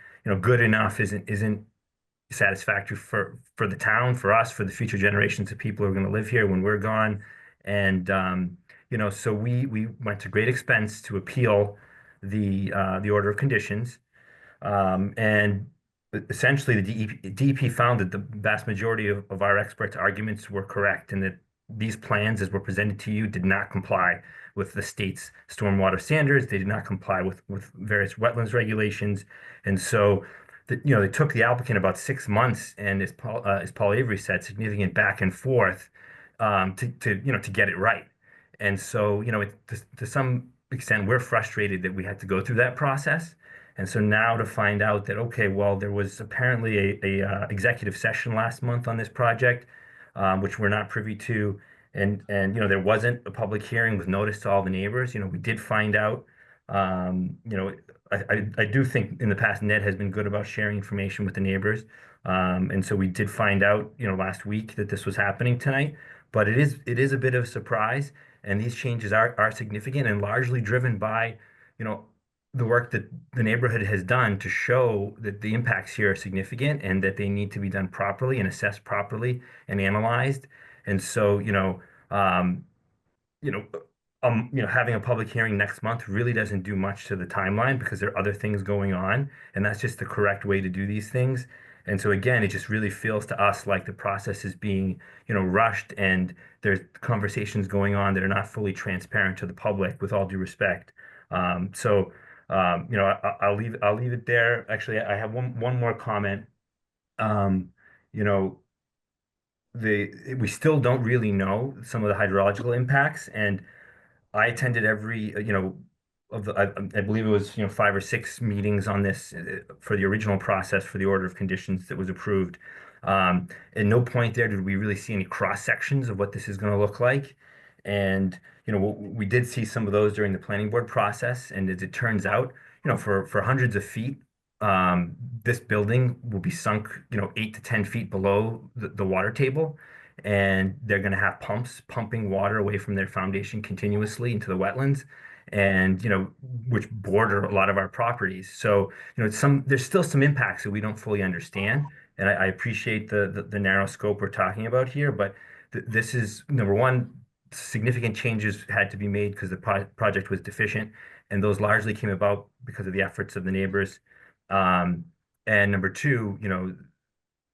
good enough isn't satisfactory for the town, for us, for the future generations of people who are going to live here when we're gone. And so we went to great expense to appeal the order of conditions. And essentially, the DEP found that the vast majority of our experts' arguments were correct, and that these plans, as were presented to you, did not comply with the state's stormwater standards. They did not comply with various wetlands regulations, and so they took the applicant about 6 months, and as Paul Avery said, significant back and forth to get it right. And so to some extent, we're frustrated that we had to go through that process. And so now to find out that, okay, well, there was apparently a executive session last month on this project, which we're not privy to, and there wasn't a public hearing with notice to all the neighbors. We did find out. I do think in the past Ned has been good about sharing information with the neighbors, and so we did find out last week that this was happening tonight. But it is a bit of a surprise, and these changes are significant and largely driven by the work that the neighborhood has done to show that the impacts here are significant and that they need to be done properly and assessed properly and analyzed. And so, having a public hearing next month really doesn't do much to the timeline because there are other things going on, and that's just the correct way to do these things. And so again, it just really feels to us like the process is being, rushed, and there's conversations going on that are not fully transparent to the public, with all due respect. I'll leave it there. Actually, I have one more comment. We still don't really know some of the hydrological impacts, and I attended every, I believe it was, 5 or 6 meetings on this for the original process for the order of conditions that was approved. At no point there did we really see any cross sections of what this is going to look like. And, we did see some of those during the planning board process. And as it turns out, for hundreds of feet, this building will be sunk, 8 to 10 feet below the water table. And they're going to have pumps pumping water away from their foundation continuously into the wetlands, and which border a lot of our properties. So there's still some impacts that we don't fully understand, and I appreciate the narrow scope we're talking about here. But this is number one, significant changes had to be made because the project was deficient, and those largely came about because of the efforts of the neighbors. And number two,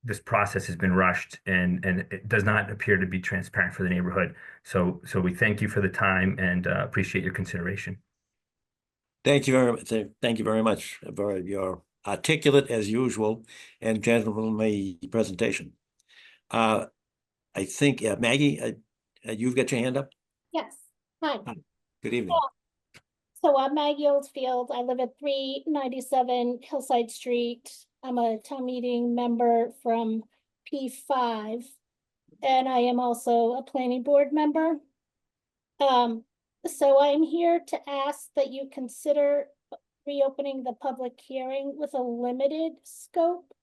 this process has been rushed, and it does not appear to be transparent for the neighborhood. So we thank you for the time and appreciate your consideration. Thank you very much. Thank you very much for your articulate, as usual, and gentlemanly presentation. I think, Maggie, you've got your hand up? Yes. Hi. Good evening. So I'm Maggie Oldfield. I live at 397 Hillside Street. I'm a town meeting member from P5, and I am also a planning board member. So I'm here to ask that you consider reopening the public hearing with a limited scope.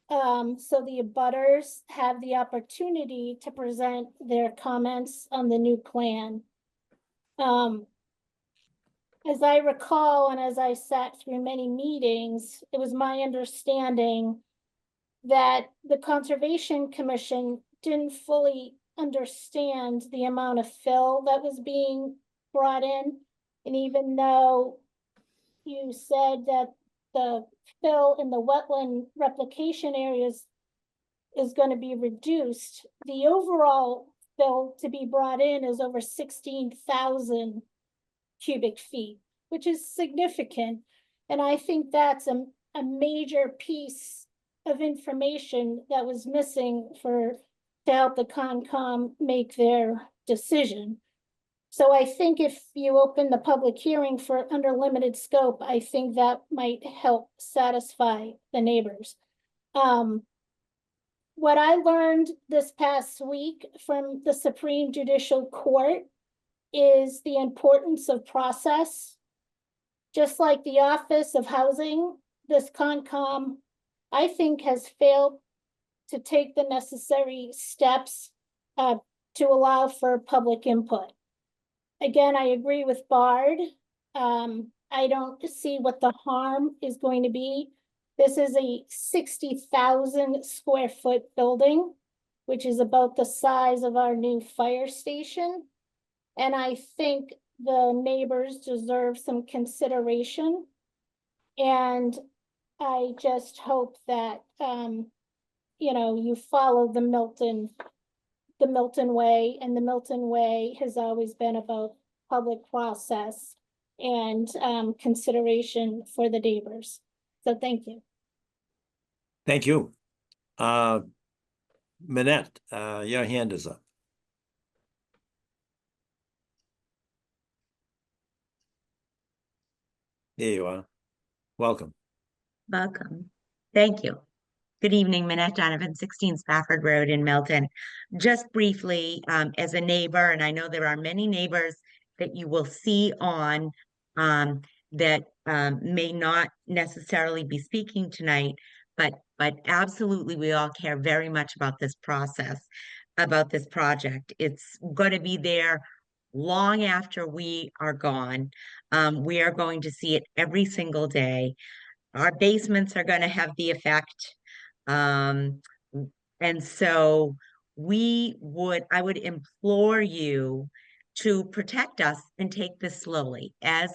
So the abutters have the opportunity to present their comments on the new plan. As I recall, and as I sat through many meetings, it was my understanding that the Conservation Commission didn't fully understand the amount of fill that was being brought in. And even though you said that the fill in the wetland replication areas is going to be reduced, the overall fill to be brought in is over 16,000 cubic feet, which is significant. And I think that's a major piece of information that was missing to help the Concom make their decision. So I think if you open the public hearing for under limited scope, I think that might help satisfy the neighbors. What I learned this past week from the Supreme Judicial Court is the importance of process. Just like the Office of Housing, this Concom, I think, has failed to take the necessary steps to allow for public input. Again, I agree with Bard. I don't see what the harm is going to be. This is a 60,000 square foot building, which is about the size of our new fire station. And I think the neighbors deserve some consideration. And I just hope that, you follow the Milton way, and the Milton way has always been about public process and consideration for the neighbors. So thank you. Thank you. Minette, your hand is up. There you are. Welcome. Welcome. Thank you. Good evening, Minette Donovan, 16 Spafford Road in Milton. Just briefly, as a neighbor, and I know there are many neighbors that you will see on that may not necessarily be speaking tonight, but absolutely we all care very much about this process, about this project. It's going to be there long after we are gone. We are going to see it every single day. Our basements are going to have the effect. And so I would implore you to protect us and take this slowly. As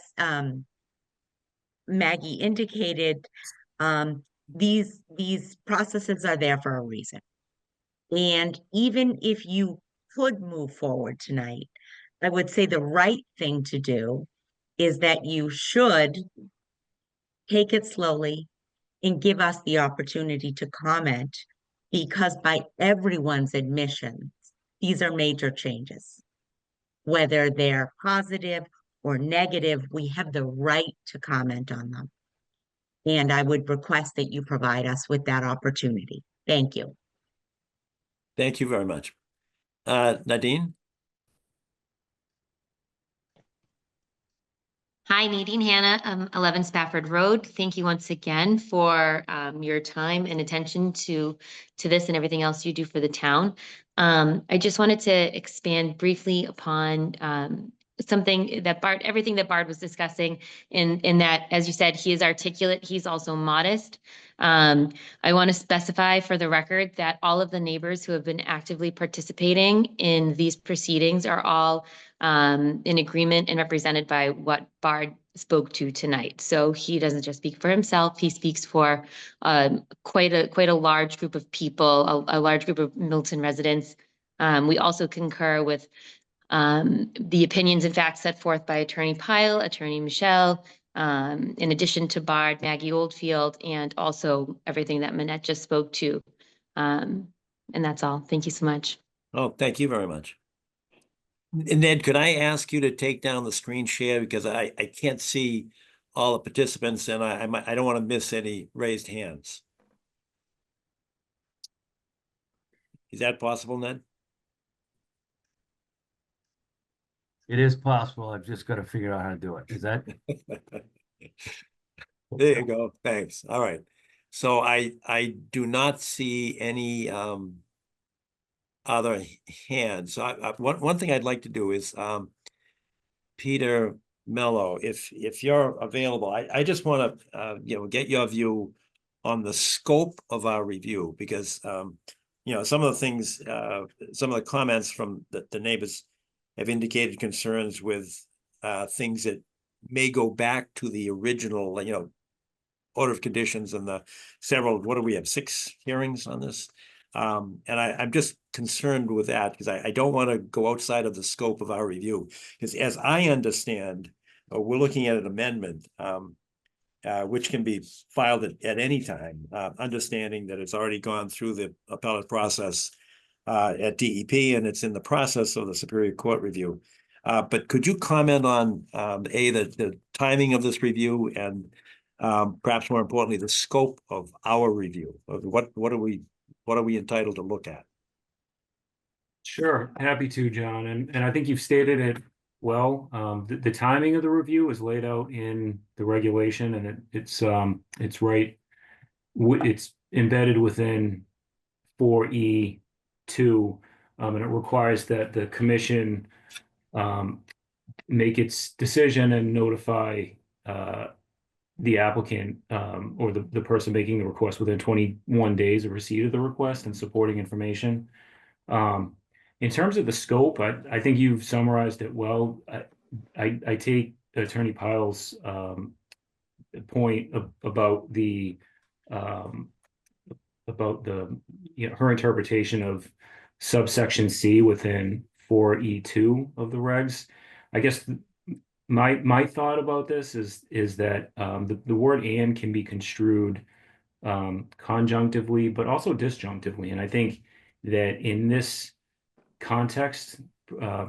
Maggie indicated, these processes are there for a reason. And even if you could move forward tonight, I would say the right thing to do is that you should take it slowly and give us the opportunity to comment, because by everyone's admission, these are major changes. Whether they're positive or negative, we have the right to comment on them. And I would request that you provide us with that opportunity. Thank you. Thank you very much. Nadine? Hi, Nadine Hanna, 11 Spafford Road. Thank you once again for your time and attention to this and everything else you do for the town. I just wanted to expand briefly upon something that everything that Bard was discussing in that, as you said, he is articulate, he's also modest. I want to specify for the record that all of the neighbors who have been actively participating in these proceedings are all in agreement and represented by what Bard spoke to tonight. So he doesn't just speak for himself, he speaks for quite a large group of people, a large group of Milton residents. We also concur with the opinions and facts set forth by Attorney Pyle, Attorney Michelle, in addition to Bard, Maggie Oldfield, and also everything that Minette just spoke to. And that's all. Thank you so much. Oh, thank you very much. Ned, could I ask you to take down the screen share because I can't see all the participants and I don't want to miss any raised hands. Is that possible, Ned? It is possible. I've just got to figure out how to do it. Is that? There you go. Thanks. All right. So I do not see any other hands. So one thing I'd like to do is Peter Mello, if you're available, I just want to get your view on the scope of our review because some of the things, some of the comments from the neighbors have indicated concerns with things that may go back to the original, order of conditions and the several, what do we have, 6 hearings on this? And I'm just concerned with that because I don't want to go outside of the scope of our review. Because as I understand, we're looking at an amendment which can be filed at any time, understanding that it's already gone through the appellate process at DEP and it's in the process of the Superior Court review. But could you comment on the timing of this review and perhaps more importantly, the scope of our review of what are we entitled to look at? Sure, happy to, John. And I think you've stated it well. The timing of the review is laid out in the regulation, and it's right. It's embedded within 4E2, and it requires that the commission make its decision and notify the applicant or the person making the request within 21 days of receipt of the request and supporting information. In terms of the scope, I think you've summarized it well. I take Attorney Pyle's point about the her interpretation of subsection C within 4E2 of the regs. I guess my thought about this is that the word "and" can be construed conjunctively, but also disjunctively. And I think that in this context,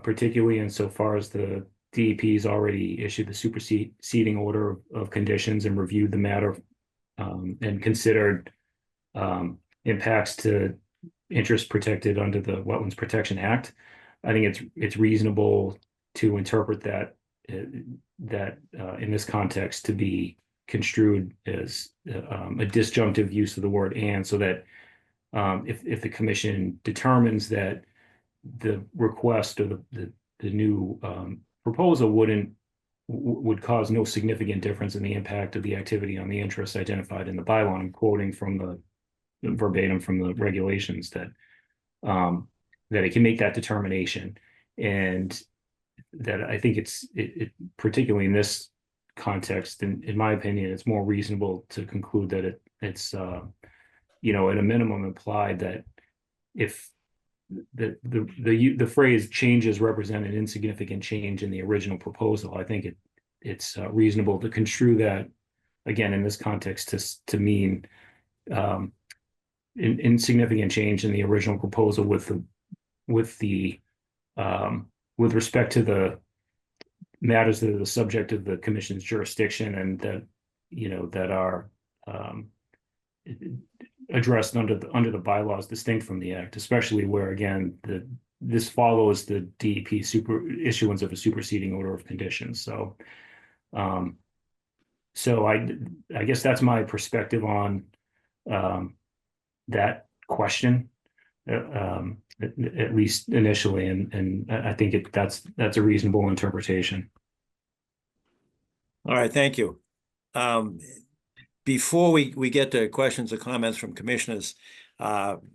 particularly insofar as the DEP's already issued the superseding order of conditions and reviewed the matter and considered impacts to interests protected under the Wetlands Protection Act, I think it's reasonable to interpret that in this context to be construed as a disjunctive use of the word "and," so that if the commission determines that the request or the new proposal would cause no significant difference in the impact of the activity on the interests identified in the bylaw. I'm quoting from the verbatim from the regulations that it can make that determination, and that I think it particularly in this context, in my opinion, it's more reasonable to conclude that it's at a minimum implied that if the phrase "changes represent an insignificant change in the original proposal," I think it's reasonable to construe that again in this context to mean insignificant change in the original proposal with respect to the matters that are the subject of the commission's jurisdiction and that are addressed under the bylaws distinct from the act, especially where again this follows the DEP issuance of a superseding order of conditions. So I guess that's my perspective on that question, at least initially, and I think that's a reasonable interpretation. All right, thank you. Before we get to questions or comments from commissioners,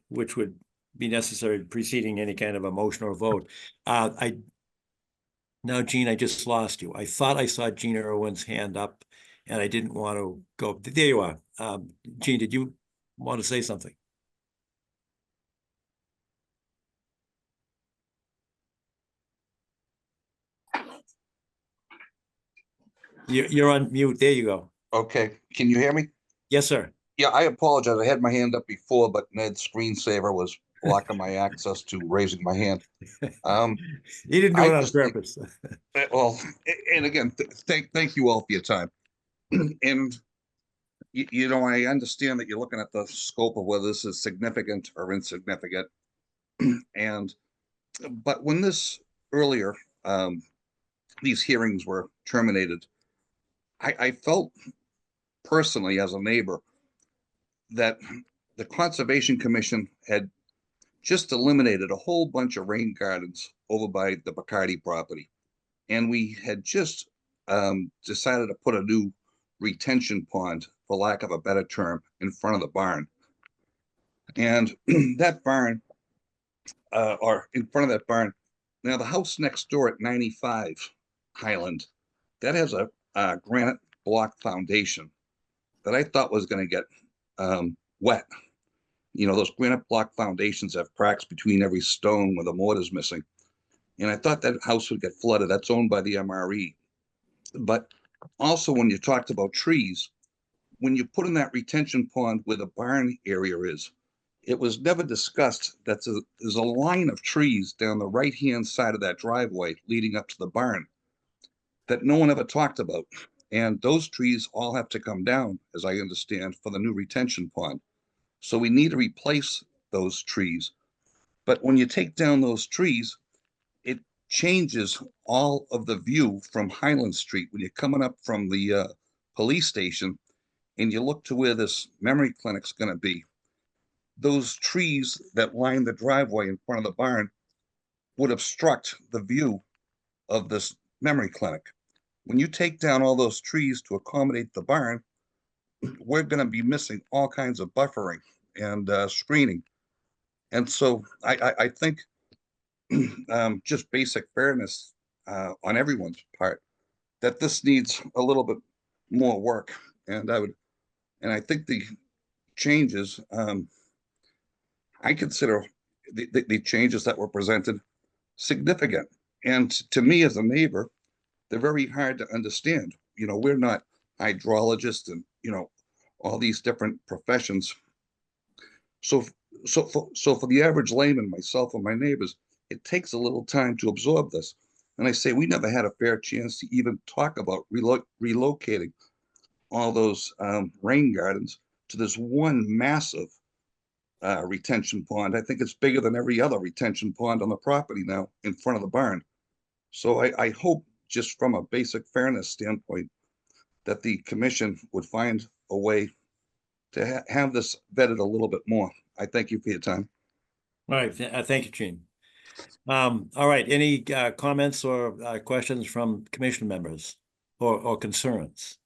which would be necessary preceding any kind of a motion or vote, now, Gene, I just lost you. I thought I saw Gene Irwin's hand up, and I didn't want to go. There you are. Gene, did you want to say something? You're on mute. There you go. Okay, can you hear me? Yes, sir. Yeah, I apologize. I had my hand up before, but Ned's screensaver was blocking my access to raising my hand. He didn't do I it on just think- purpose. Well, and again, thank you all for your time. And you know, I understand that you're looking at the scope of whether this is significant or insignificant. And but when this earlier these hearings were terminated, I felt personally as a neighbor that the Conservation Commission had just eliminated a whole bunch of rain gardens over by the Bacardi property. And we had just decided to put a new retention pond, for lack of a better term, in front of the barn. And that barn, or in front of that barn, now the house next door at 95 Highland, that has a granite block foundation that I thought was going to get wet. You know, those granite block foundations have cracks between every stone where the mortar's missing. And I thought that house would get flooded. That's owned by the MRE. But also, when you talked about trees, when you put in that retention pond where the barn area is, it was never discussed that there's a line of trees down the right-hand side of that driveway leading up to the barn that no one ever talked about. And those trees all have to come down, as I understand, for the new retention pond. So we need to replace those trees. But when you take down those trees, it changes all of the view from Highland Street. When you're coming up from the police station and you look to where this memory clinic's going to be, those trees that line the driveway in front of the barn would obstruct the view of this memory clinic. When you take down all those trees to accommodate the barn, we're going to be missing all kinds of buffering and screening. And so I think just basic fairness on everyone's part, that this needs a little bit more work. And I think the changes, I consider the changes that were presented significant. And to me as a neighbor, they're very hard to understand. You know, we're not hydrologists and, you know, all these different professions. So for the average layman, myself and my neighbors, it takes a little time to absorb this. And I say we never had a fair chance to even talk about relocating all those rain gardens to this one massive retention pond. I think it's bigger than every other retention pond on the property now in front of the barn. So I hope, just from a basic fairness standpoint, that the commission would find a way to have this vetted a little bit more. I thank you for your time. All right, thank you, Gene. All right, any comments or questions from commission members or concerns?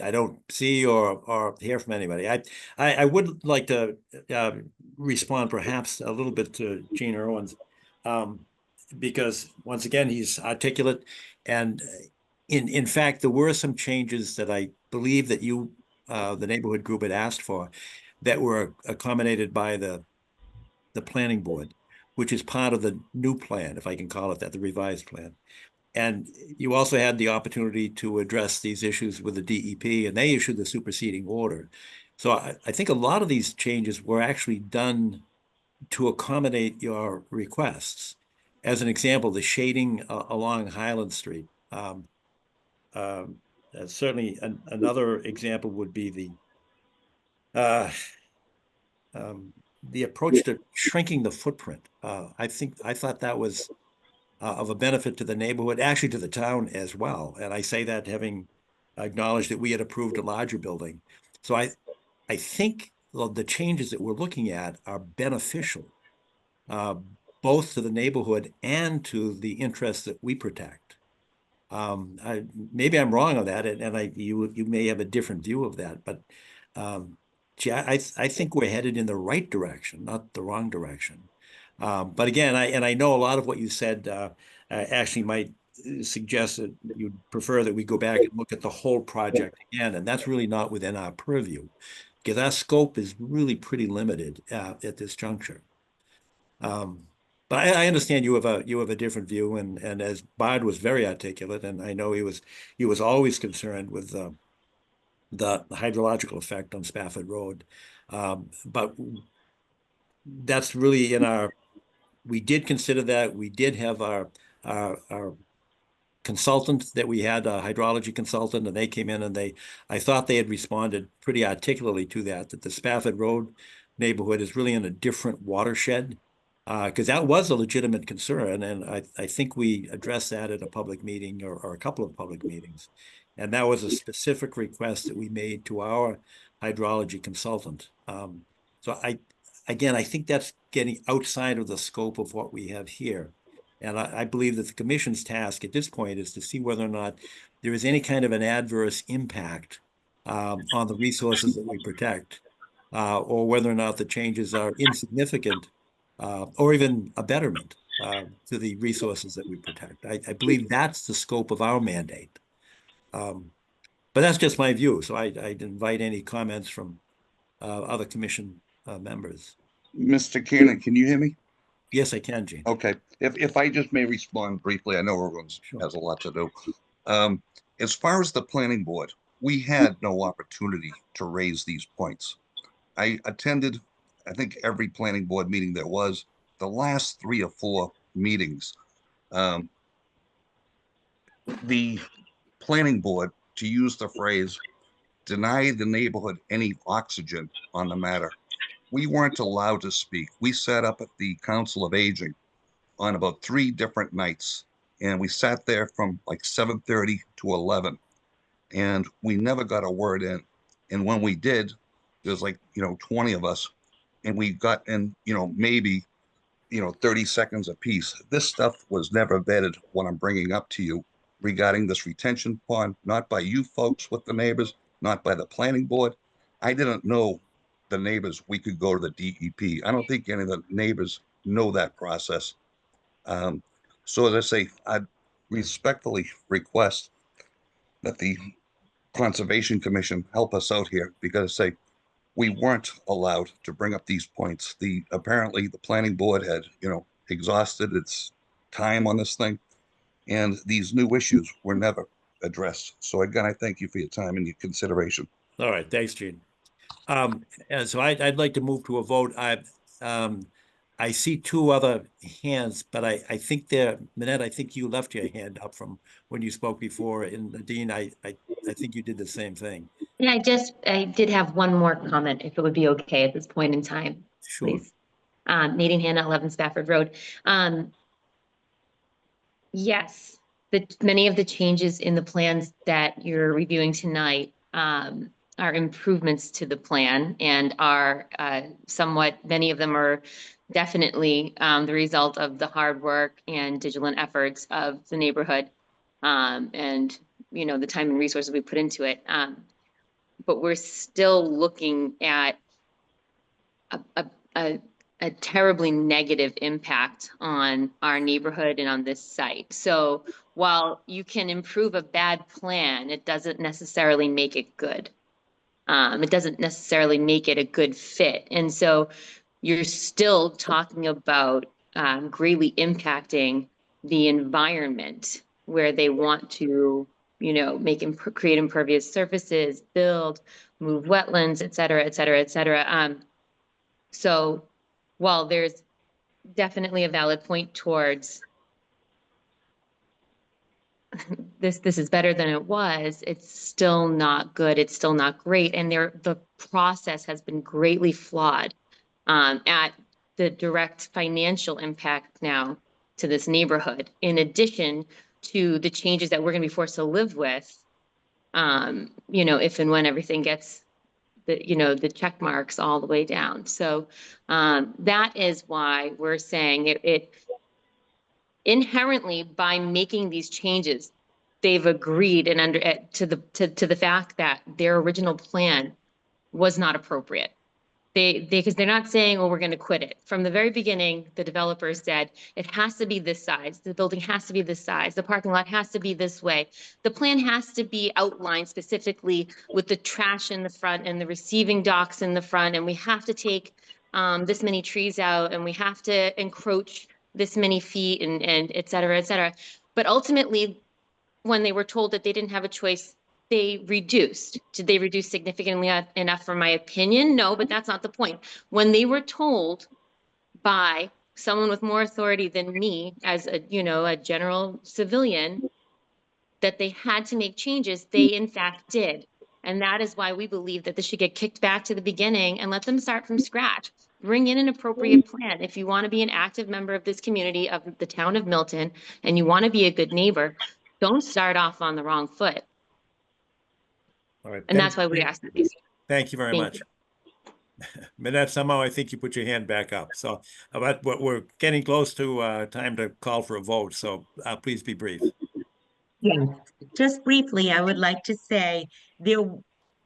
I don't see or hear from anybody. I would like to respond perhaps a little bit to Gene Irwin's, because once again, he's articulate. And in fact, there were some changes that I believe that you, the neighborhood group, had asked for that were accommodated by the planning board, which is part of the new plan, if I can call it that, the revised plan. And you also had the opportunity to address these issues with the DEP, and they issued the superseding order. So I think a lot of these changes were actually done to accommodate your requests. As an example, the shading along Highland Street. Certainly another example would be the approach to shrinking the footprint. I thought that was of a benefit to the neighborhood, actually to the town as well. And I say that having acknowledged that we had approved a larger building. So I think the changes that we're looking at are beneficial, both to the neighborhood and to the interests that we protect. Maybe I'm wrong on that, and you may have a different view of that, but I think we're headed in the right direction, not the wrong direction. But again, I know a lot of what you said actually might suggest that you'd prefer that we go back and look at the whole project again, and that's really not within our purview, because our scope is really pretty limited at this juncture. But I understand you have a different view, and as Bard was very articulate, and I know he was always concerned with the hydrological effect on Spafford Road. But that's really in our, we did consider that. We did have our consultant that we had, a hydrology consultant, and they came in and I thought they had responded pretty articulately to that the Spafford Road neighborhood is really in a different watershed. Because that was a legitimate concern, and I think we addressed that at a public meeting or a couple of public meetings. And that was a specific request that we made to our hydrology consultant. So again, I think that's getting outside of the scope of what we have here. And I believe that the commission's task at this point is to see whether or not there is any kind of an adverse impact on the resources that we protect, or whether or not the changes are insignificant, or even a betterment to the resources that we protect. I believe that's the scope of our mandate. But that's just my view. So I'd invite any comments from other commission members. Mr. Kiernan, can you hear me? Yes, I can, Gene. Okay, if I just may respond briefly, I know everyone has a lot to do. As far as the planning board, we had no opportunity to raise these points. I attended, I think, every planning board meeting there was. The last 3 or 4 meetings, the planning board, to use the phrase, denied the neighborhood any oxygen on the matter. We weren't allowed to speak. We sat up at the Council of Aging on about 3 different nights, and we sat there from like 7:30 to 11, and we never got a word in. And when we did, there's like 20 of us, and we got in maybe 30 seconds apiece. This stuff was never vetted. What I'm bringing up to you regarding this retention pond, not by you folks with the neighbors, not by the planning board. I didn't know the neighbors. We could go to the DEP. I don't think any of the neighbors know that process. So as I say, I respectfully request that the Conservation Commission help us out here, because say we weren't allowed to bring up these points. Apparently the planning board had exhausted its time on this thing, and these new issues were never addressed. So again, I thank you for your time and your consideration. All right, thanks, Gene. And so I'd like to move to a vote. I see 2 other hands, but I think Minette, I think you left your hand up from when you spoke before, and Nadine, I think you did the same thing. Yeah, I did have one more comment, if it would be okay at this point in time, Sure. please. Nadine Hanna, 11 Spafford Road. Yes, many of the changes in the plans that you're reviewing tonight are improvements to the plan, and are many of them are definitely the result of the hard work and vigilant efforts of the neighborhood, and the time and resources we put into it. But we're still looking at a terribly negative impact on our neighborhood and on this site. So while you can improve a bad plan, it doesn't necessarily make it good. It doesn't necessarily make it a good fit. And so you're still talking about greatly impacting the environment where they want to, create impervious surfaces, build, move wetlands, et cetera, et cetera, et cetera. So while there's definitely a valid point towards this is better than it was, it's still not good, it's still not great, and the process has been greatly flawed at the direct financial impact now to this neighborhood, in addition to the changes that we're going to be forced to live with, if and when everything gets the check marks all the way down. So that is why we're saying it inherently, by making these changes, they've agreed and to the fact that their original plan was not appropriate. Because they're not saying, oh, we're going to quit it. From the very beginning, the developers said it has to be this size. The building has to be this size. The parking lot has to be this way. The plan has to be outlined specifically with the trash in the front and the receiving docks in the front. And we have to take this many trees out, and we have to encroach this many feet, and et cetera, et cetera. But ultimately, when they were told that they didn't have a choice they reduced. Did they reduce significantly enough for my opinion? No, but that's not the point. When they were told by someone with more authority than me as a, a general civilian, that they had to make changes, they in fact did. And that is why we believe that this should get kicked back to the beginning and let them start from scratch. Bring in an appropriate plan. If you want to be an active member of this community of the town of Milton and you want to be a good neighbor, don't start off on the wrong foot. All right. And that's why we asked these. Thank you very much. Minette, somehow I think you put your hand back up. So but we're getting close to time to call for a vote. So please be brief. Yes, just briefly, I would like to say there,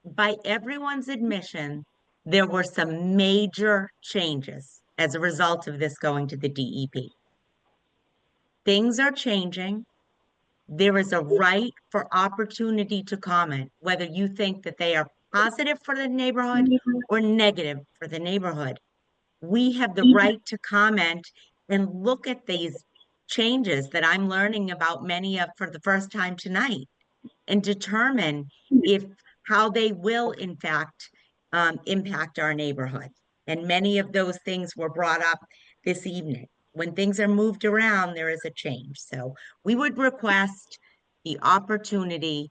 by everyone's admission, there were some major changes as a result of this going to the DEP. Things are changing. There is a right for opportunity to comment, whether you think that they are positive for the neighborhood or negative for the neighborhood. We have the right to comment and look at these changes that I'm learning about many of for the first time tonight and determine how they will in fact impact our neighborhood. And many of those things were brought up this evening. When things are moved around, there is a change. So we would request the opportunity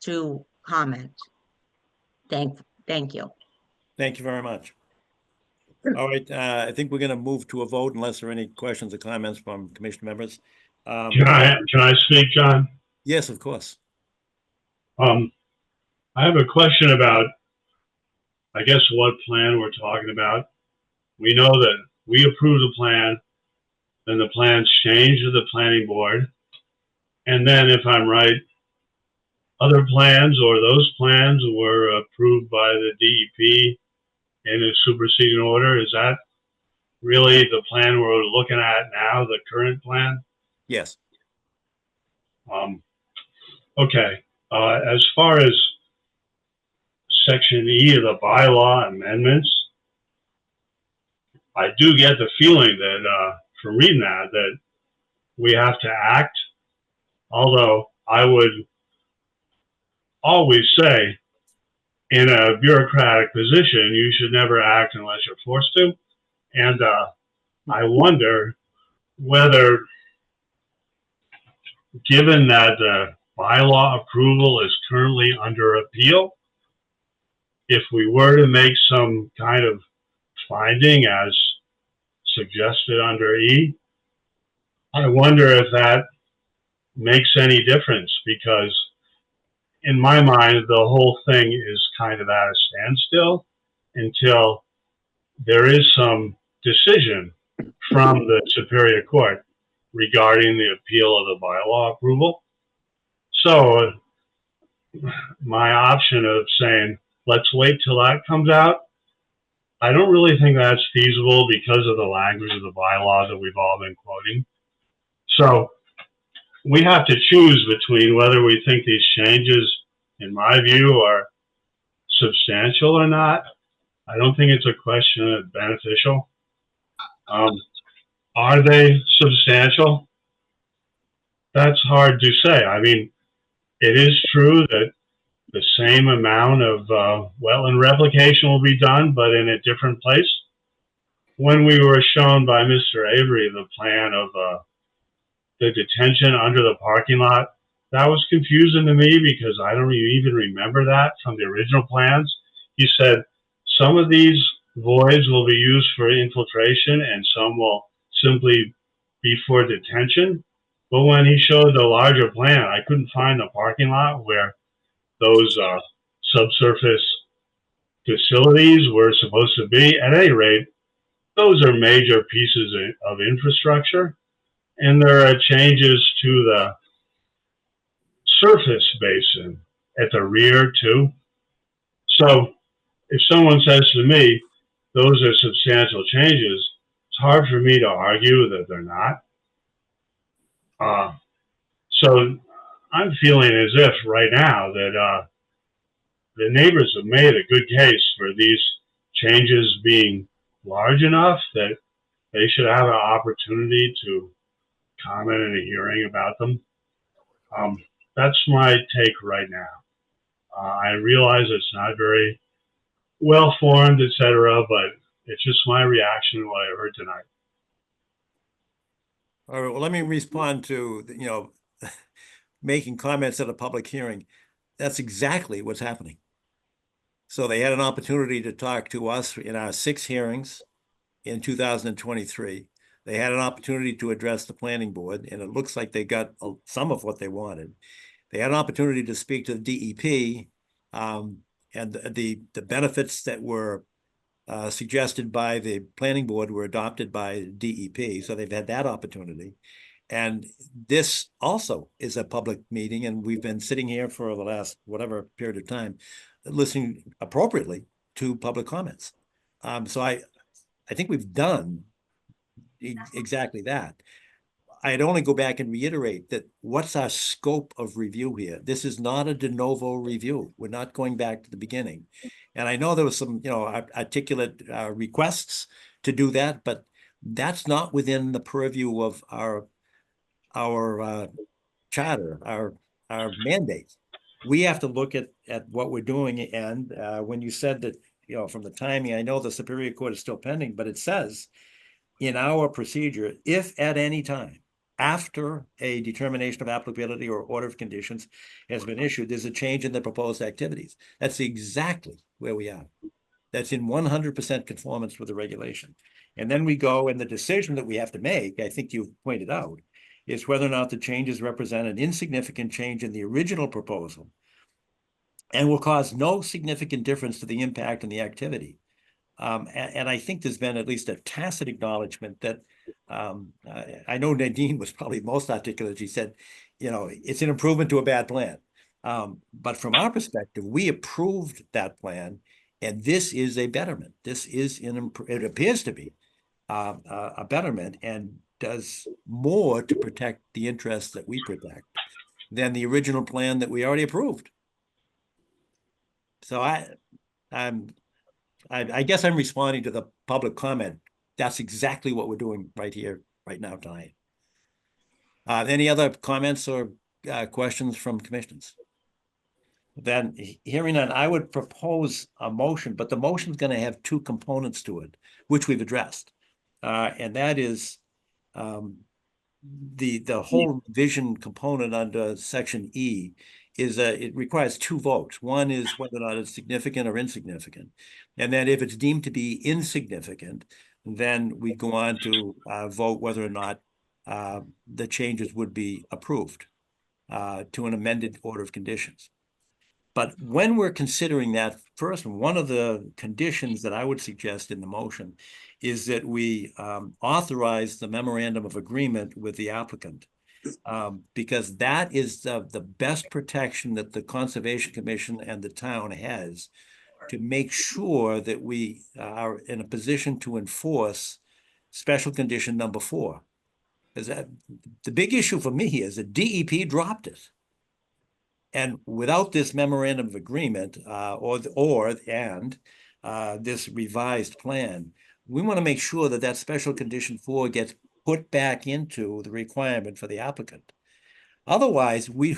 to comment. Thank you. Thank you very much. All right, I think we're going to move to a vote unless there are any questions or comments from commission members. Can I speak, John? Yes, of course. I have a question about, I guess, what plan we're talking about. We know that we approve the plan, then the plan's changed to the planning board. And then if I'm right, other plans or those plans were approved by the DEP in a superseding order. Is that really the plan we're looking at now, the current plan? Yes. Okay. As far as Section E of the bylaw amendments, I do get the feeling that from reading that we have to act. Although I would always say, in a bureaucratic position, you should never act unless you're forced to. And I wonder whether, given that the bylaw approval is currently under appeal, if we were to make some kind of finding as suggested under E, I wonder if that makes any difference, because in my mind, the whole thing is kind of at a standstill until there is some decision from the Superior Court regarding the appeal of the bylaw approval. So my option of saying, let's wait till that comes out, I don't really think that's feasible because of the language of the bylaw that we've all been quoting. So we have to choose between whether we think these changes, in my view, are substantial or not. I don't think it's a question of beneficial. Are they substantial? That's hard to say. I mean, it is true that the same amount of wetland replication will be done, but in a different place. When we were shown by Mr. Avery the plan of the detention under the parking lot, that was confusing to me because I don't even remember that from the original plans. He said some of these voids will be used for infiltration and some will simply be for detention. But when he showed the larger plan, I couldn't find the parking lot where those subsurface facilities were supposed to be. At any rate, those are major pieces of infrastructure, and there are changes to the surface basin at the rear too. So if someone says to me, those are substantial changes, it's hard for me to argue that they're not. So I'm feeling as if right now that the neighbors have made a good case for these changes being large enough that they should have an opportunity to comment in a hearing about them. That's my take right now. I realize it's not very well formed, etc., but it's just my reaction to what I heard tonight. All right, well, let me respond to, making comments at a public hearing. That's exactly what's happening. So they had an opportunity to talk to us in our 6 hearings in 2023. They had an opportunity to address the planning board, and it looks like they got some of what they wanted. They had an opportunity to speak to the DEP, and the benefits that were suggested by the planning board were adopted by DEP. So they've had that opportunity. And this also is a public meeting, and we've been sitting here for the last whatever period of time, listening appropriately to public comments. So I think we've done exactly that. I'd only go back and reiterate that what's our scope of review here? This is not a de novo review. We're not going back to the beginning. And I know there was some, articulate requests to do that, but that's not within the purview of our charter, our mandate. We have to look at what we're doing. And when you said that, from the timing, I know the Superior Court is still pending, but it says in our procedure, if at any time after a determination of applicability or order of conditions has been issued, there's a change in the proposed activities. That's exactly where we are. That's in 100% conformance with the regulation. And then we go, and the decision that we have to make, I think you've pointed out, is whether or not the changes represent an insignificant change in the original proposal and will cause no significant difference to the impact and the activity. And I think there's been at least a tacit acknowledgement that I know Nadine was probably most articulate. She said, it's an improvement to a bad plan. But from our perspective, we approved that plan, and this is a betterment. This is it appears to be a betterment, and does more to protect the interests that we protect than the original plan that we already approved. So I guess I'm responding to the public comment. That's exactly what we're doing right here, right now, tonight. Any other comments or questions from commissioners? Then hearing none, I would propose a motion, but the motion is going to have 2 components to it, which we've addressed. And that is the whole vision component under section E is it requires 2 votes. One is whether or not it's significant or insignificant. And then if it's deemed to be insignificant, then we go on to vote whether or not the changes would be approved to an amended order of conditions. But when we're considering that, first, one of the conditions that I would suggest in the motion is that we authorize the memorandum of agreement with the applicant, because that is the best protection that the Conservation Commission and the town has to make sure that we are in a position to enforce special condition number 4. Because the big issue for me is that DEP dropped it. And without this memorandum of agreement this revised plan, we want to make sure that special condition 4 gets put back into the requirement for the applicant. Otherwise, we'd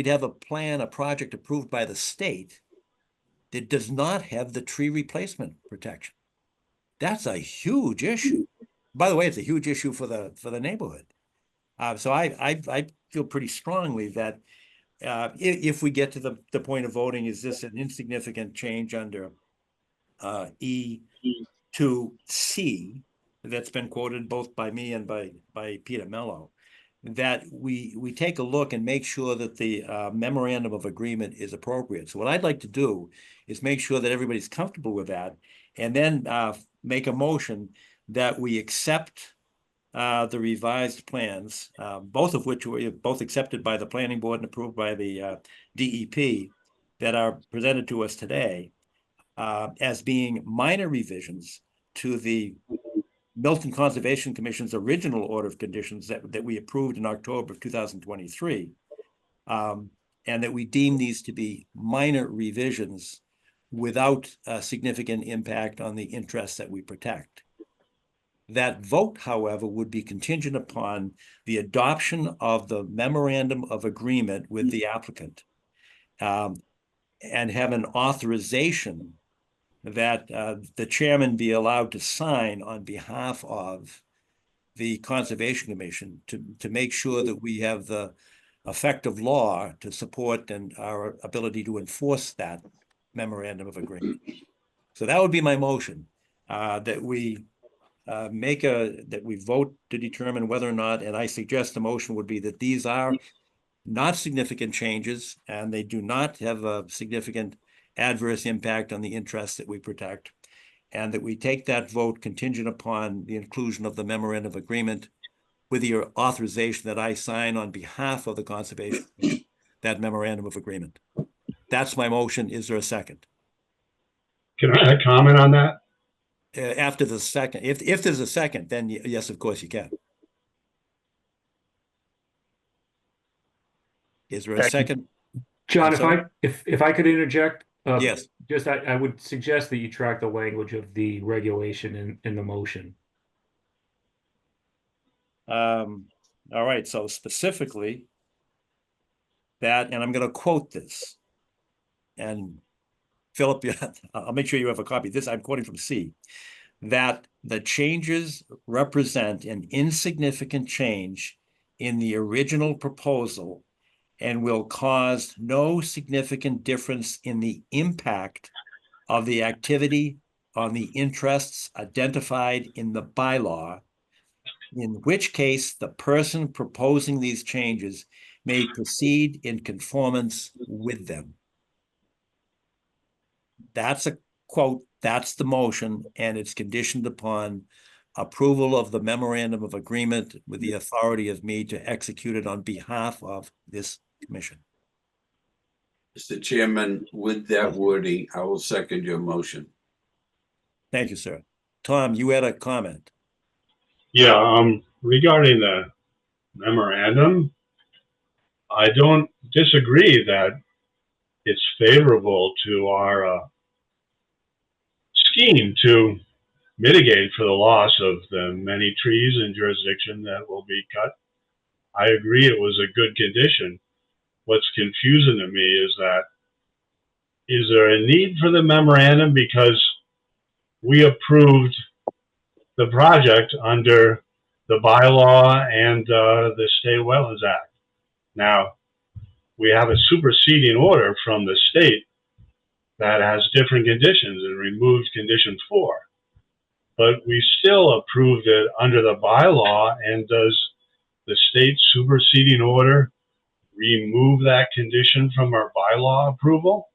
have a project approved by the state that does not have the tree replacement protection. That's a huge issue. By the way, it's a huge issue for the neighborhood. So I feel pretty strongly that if we get to the point of voting, is this an insignificant change under E to C that's been quoted both by me and by Peter Mello, that we take a look and make sure that the memorandum of agreement is appropriate. So what I'd like to do is make sure that everybody's comfortable with that, and then make a motion that we accept the revised plans, both of which were both accepted by the planning board and approved by the DEP, that are presented to us today as being minor revisions to the Milton Conservation Commission's original order of conditions that we approved in October of 2023, and that we deem these to be minor revisions without a significant impact on the interests that we protect. That vote, however, would be contingent upon the adoption of the memorandum of agreement with the applicant. and have an authorization that the chairman be allowed to sign on behalf of the Conservation Commission to make sure that we have the effective law to support and our ability to enforce that memorandum of agreement. So that would be my motion, that we that we vote to determine whether or not, and I suggest the motion would be that these are not significant changes and they do not have a significant adverse impact on the interests that we protect, and that we take that vote contingent upon the inclusion of the memorandum of agreement with your authorization that I sign on behalf of the Conservation Commission, that memorandum of agreement. That's my motion. Is there a second? Can I comment on that? After the second, if there's a second, then yes, of course you can. Is there a second? John, I'm if I could interject, Yes. just I would suggest that you track the language of the regulation in the motion. All right, so specifically that, and I'm going to quote this, and Philip, I'll make sure you have a copy of this. I'm quoting from C, that the changes represent an insignificant change in the original proposal and will cause no significant difference in the impact of the activity on the interests identified in the bylaw, in which case the person proposing these changes may proceed in conformance with them. That's a quote, that's the motion, and it's conditioned upon approval of the memorandum of agreement with the authority of me to execute it on behalf of this commission. Mr. Chairman, with that wording, I will second your motion. Thank you, sir. Tom, you had a comment. Yeah, regarding the memorandum, I don't disagree that it's favorable to our scheme to mitigate for the loss of the many trees in jurisdiction that will be cut. I agree it was a good condition. What's confusing to me is there a need for the memorandum because we approved the project under the bylaw and the State Wetlands Act. Now, we have a superseding order from the state that has different conditions and removed condition 4. But we still approved it under the bylaw, and does the state superseding order remove that condition from our bylaw approval?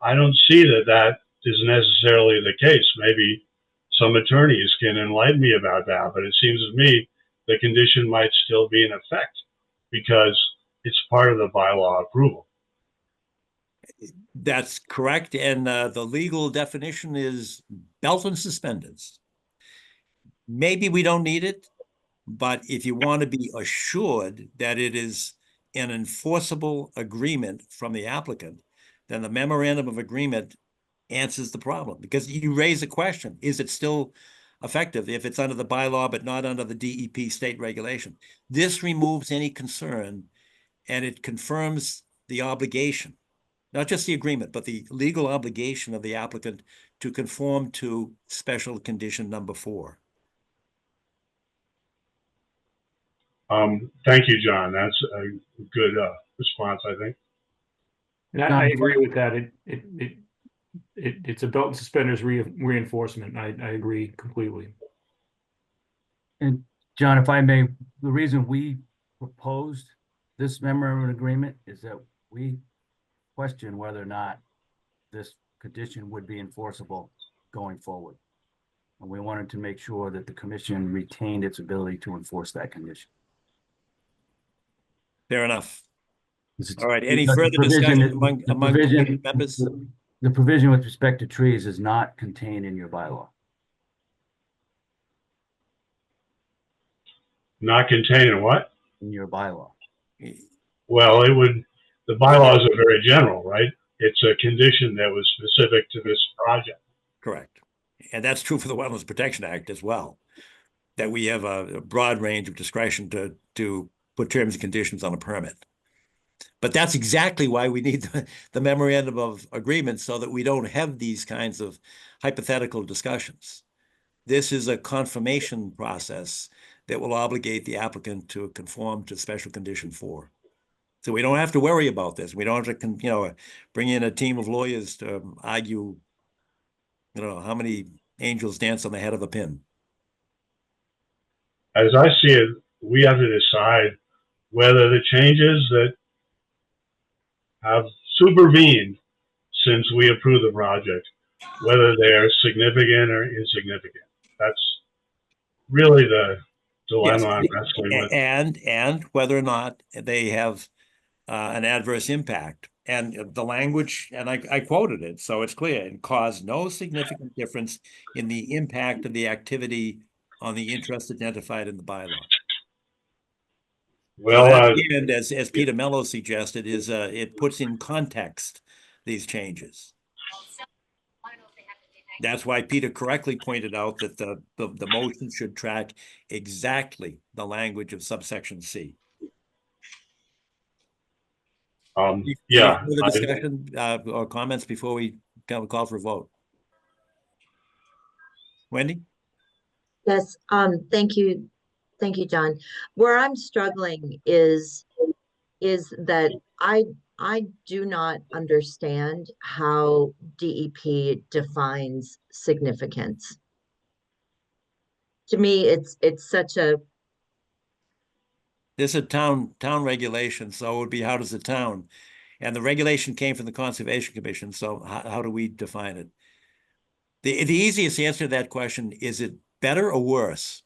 I don't see that is necessarily the case. Maybe some attorneys can enlighten me about that, but it seems to me the condition might still be in effect because it's part of the bylaw approval. That's correct, and the legal definition is belt and suspenders. Maybe we don't need it, but if you want to be assured that it is an enforceable agreement from the applicant, then the memorandum of agreement answers the problem, because you raise a question, is it still effective if it's under the bylaw but not under the DEP state regulation? This removes any concern, and it confirms the obligation, not just the agreement, but the legal obligation of the applicant to conform to special condition number 4. Thank you, John. That's a good response, I think. And I agree with that. It's a belt and suspenders reinforcement. I agree completely. And John, if I may, the reason we proposed this memorandum of agreement is that we question whether or not this condition would be enforceable going forward. And we wanted to make sure that the commission retained its ability to enforce that condition. Fair enough. All right, any further discussion among committee members? The provision with respect to trees is not contained in your bylaw. Not contained in what? In your bylaw. Well, the bylaws are very general, right? It's a condition that was specific to this project. Correct. And that's true for the Wetlands Protection Act as well, that we have a broad range of discretion to put terms and conditions on a permit. But that's exactly why we need the memorandum of agreement, so that we don't have these kinds of hypothetical discussions. This is a confirmation process that will obligate the applicant to conform to special condition 4. So we don't have to worry about this. We don't have to, bring in a team of lawyers to argue, how many angels dance on the head of a pin. As I see it, we have to decide whether the changes that have supervened since we approved the project, whether they're significant or insignificant. That's really the dilemma I'm wrestling with. And whether or not they have an adverse impact. And the language, and I quoted it, so it's clear, and cause no significant difference in the impact of the activity on the interest identified in the bylaw. Well, so that, and as Peter Mello suggested, is it puts in context these changes. That's why Peter correctly pointed out that the motion should track exactly the language of subsection C. Yeah. Any further discussion or comments before we call for a vote? Wendy? Yes, thank you. Thank you, John. Where I'm struggling is that I do not understand how DEP defines significance. To me, it's such a This is a town regulation, so it would be how does the town? And the regulation came from the Conservation Commission, so how do we define it? The easiest answer to that question, is it better or worse?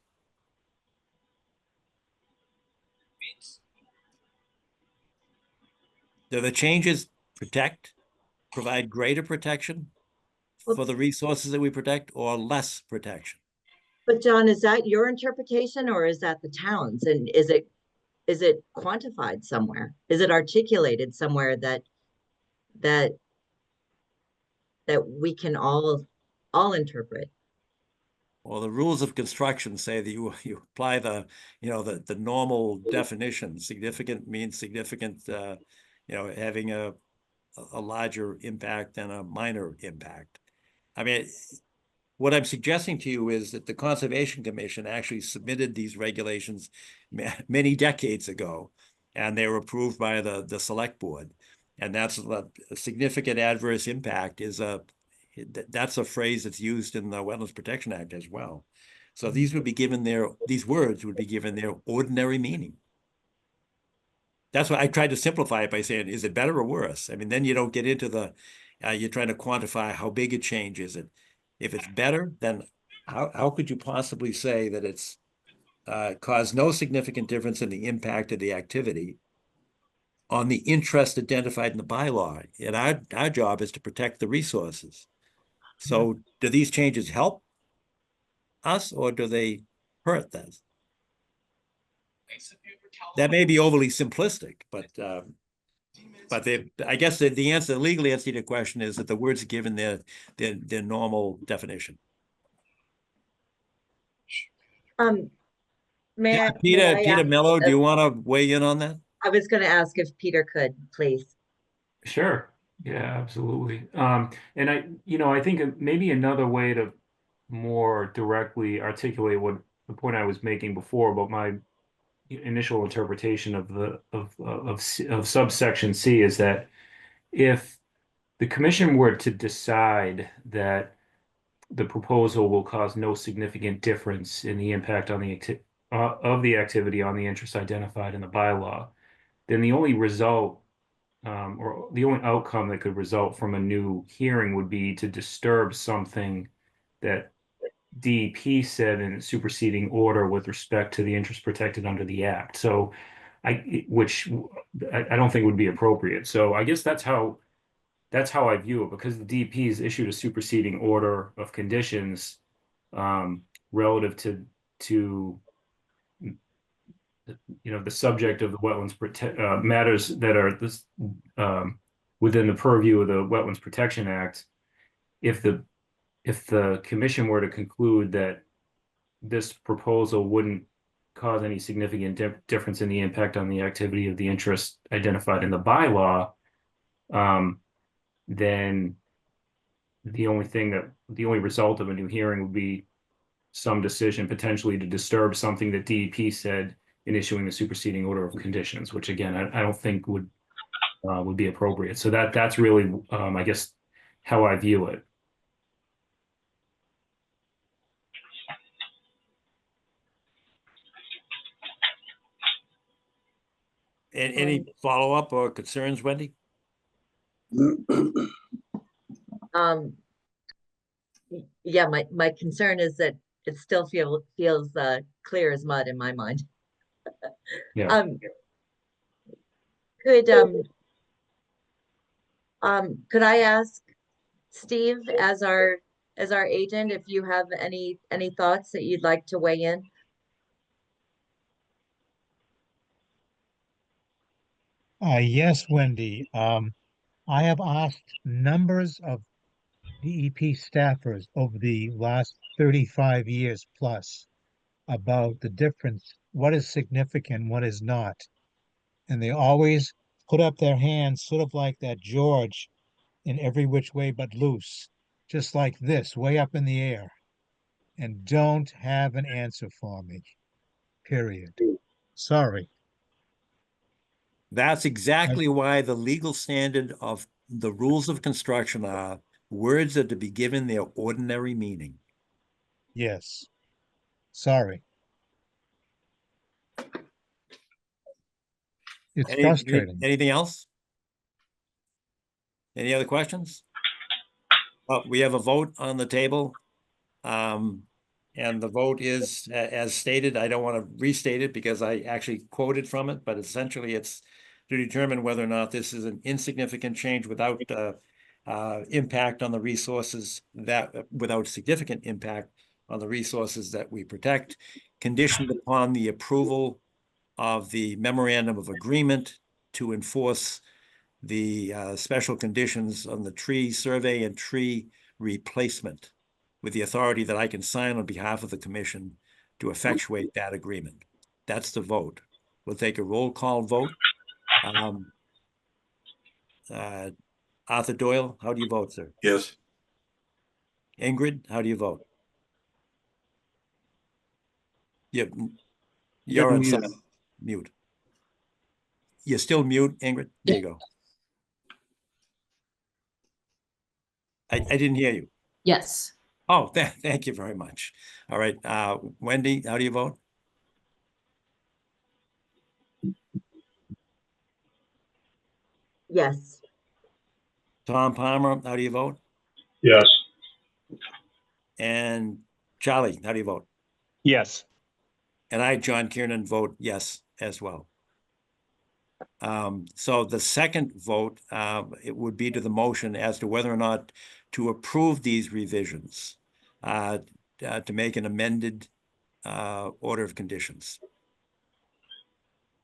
Do the changes provide greater protection for the resources that we protect, or less protection? But John, is that your interpretation or is that the town's? And is it quantified somewhere? Is it articulated somewhere that we can all interpret? Well, the rules of construction say that you apply the normal definition. Significant means significant, having a larger impact than a minor impact. I mean, what I'm suggesting to you is that the Conservation Commission actually submitted these regulations many decades ago, and they were approved by the select board. And that's a significant adverse impact that's a phrase that's used in the Wetlands Protection Act as well. So these words would be given their ordinary meaning. That's why I tried to simplify it by saying, is it better or worse? I mean, then you don't get into you're trying to quantify how big a change is it. If it's better, then how could you possibly say that it's caused no significant difference in the impact of the activity on the interest identified in the bylaw? And our job is to protect the resources. So do these changes help us, or do they hurt us? That may be overly simplistic, but I guess the answer, the legal answer to your question is that the words are given their normal definition. Peter Mello, do you want to weigh in on that? I was going to ask if Peter could, please. Sure. Yeah, absolutely. And I think maybe another way to more directly articulate what the point I was making before about my initial interpretation of subsection C is that if the commission were to decide that the proposal will cause no significant difference in the impact on the activity on the interest identified in the bylaw, then the only result or the only outcome that could result from a new hearing would be to disturb something that DEP said in superseding order with respect to the interest protected under the act. So which I don't think would be appropriate. So I guess that's how I view it, because the DEP has issued a superseding order of conditions relative to the subject of the wetlands matters that are within the purview of the Wetlands Protection Act. If the commission were to conclude that this proposal wouldn't cause any significant difference in the impact on the activity of the interest identified in the bylaw, then the only result of a new hearing would be some decision potentially to disturb something that DEP said in issuing the superseding order of conditions, which again, I don't think would be appropriate. So that's really, I guess, how I view it. Any follow-up or concerns, Wendy? Yeah, my concern is that it still feels clear as mud in my mind. Yeah. Could I ask Steve as our agent if you have any thoughts that you'd like to weigh in? Yes, Wendy. I have asked numbers of DEP staffers over the last 35 years plus about the difference, what is significant, what is not. And they always put up their hands, sort of like that George in Every Which Way But Loose, just like this, way up in the air, and don't have an answer for me, period. Sorry. That's exactly why the legal standard of the rules of construction are words are to be given their ordinary meaning. Yes. Sorry. It's frustrating. Anything else? Any other questions? We have a vote on the table. And the vote is as stated. I don't want to restate it because I actually quoted from it, but essentially it's to determine whether or not this is an insignificant change without impact on the resources without significant impact on the resources that we protect, conditioned upon the approval of the memorandum of agreement to enforce the special conditions on the tree survey and tree replacement, with the authority that I can sign on behalf of the commission to effectuate that agreement. That's the vote. We'll take a roll call vote. Arthur Doyle, how do you vote, sir? Yes. Ingrid, how do you vote? You're on mute. You're still mute, Ingrid? There you go. I didn't hear you. Yes. Oh, thank you very much. All right. Wendy, how do you vote? Yes. Tom Palmer, how do you vote? Yes. And Charlie, how do you vote? Yes. And I, John Kiernan, vote yes as well. So the second vote, it would be to the motion as to whether or not to approve these revisions, to make an amended order of conditions.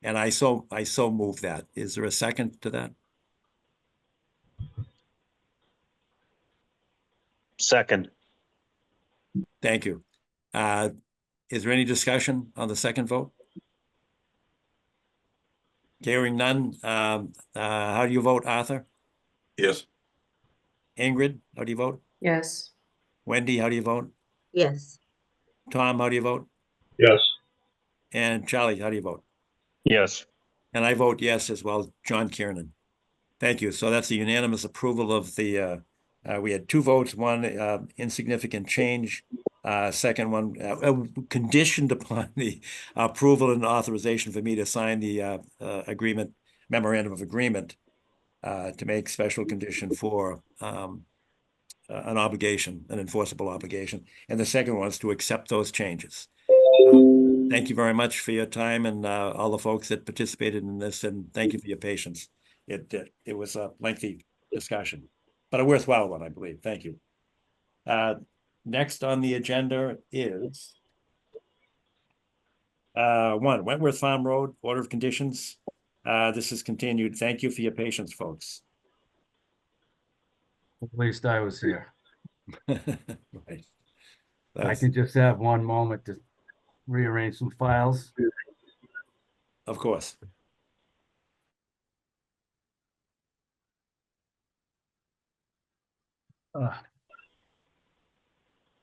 And I so move that. Is there a second to that? Second. Thank you. Is there any discussion on the second vote? Hearing none. How do you vote, Arthur? Yes. Ingrid, how do you vote? Yes. Wendy, how do you vote? Yes. Tom, how do you vote? Yes. And Charlie, how do you vote? Yes. And I vote yes as well, John Kiernan. Thank you. So that's a unanimous approval of the, we had two votes, one insignificant change, second one conditioned upon the approval and authorization for me to sign the agreement, memorandum of agreement to make special condition for an obligation, an enforceable obligation. And the second one is to accept those changes. Thank you very much for your time and all the folks that participated in this, and thank you for your patience. It was a lengthy discussion, but a worthwhile one, I believe. Thank you. Next on the agenda is 1 Wentworth Farm Road, order of conditions. This is continued. Thank you for your patience, folks. At least I was here. Right. I could just have one moment to rearrange some files. Of course.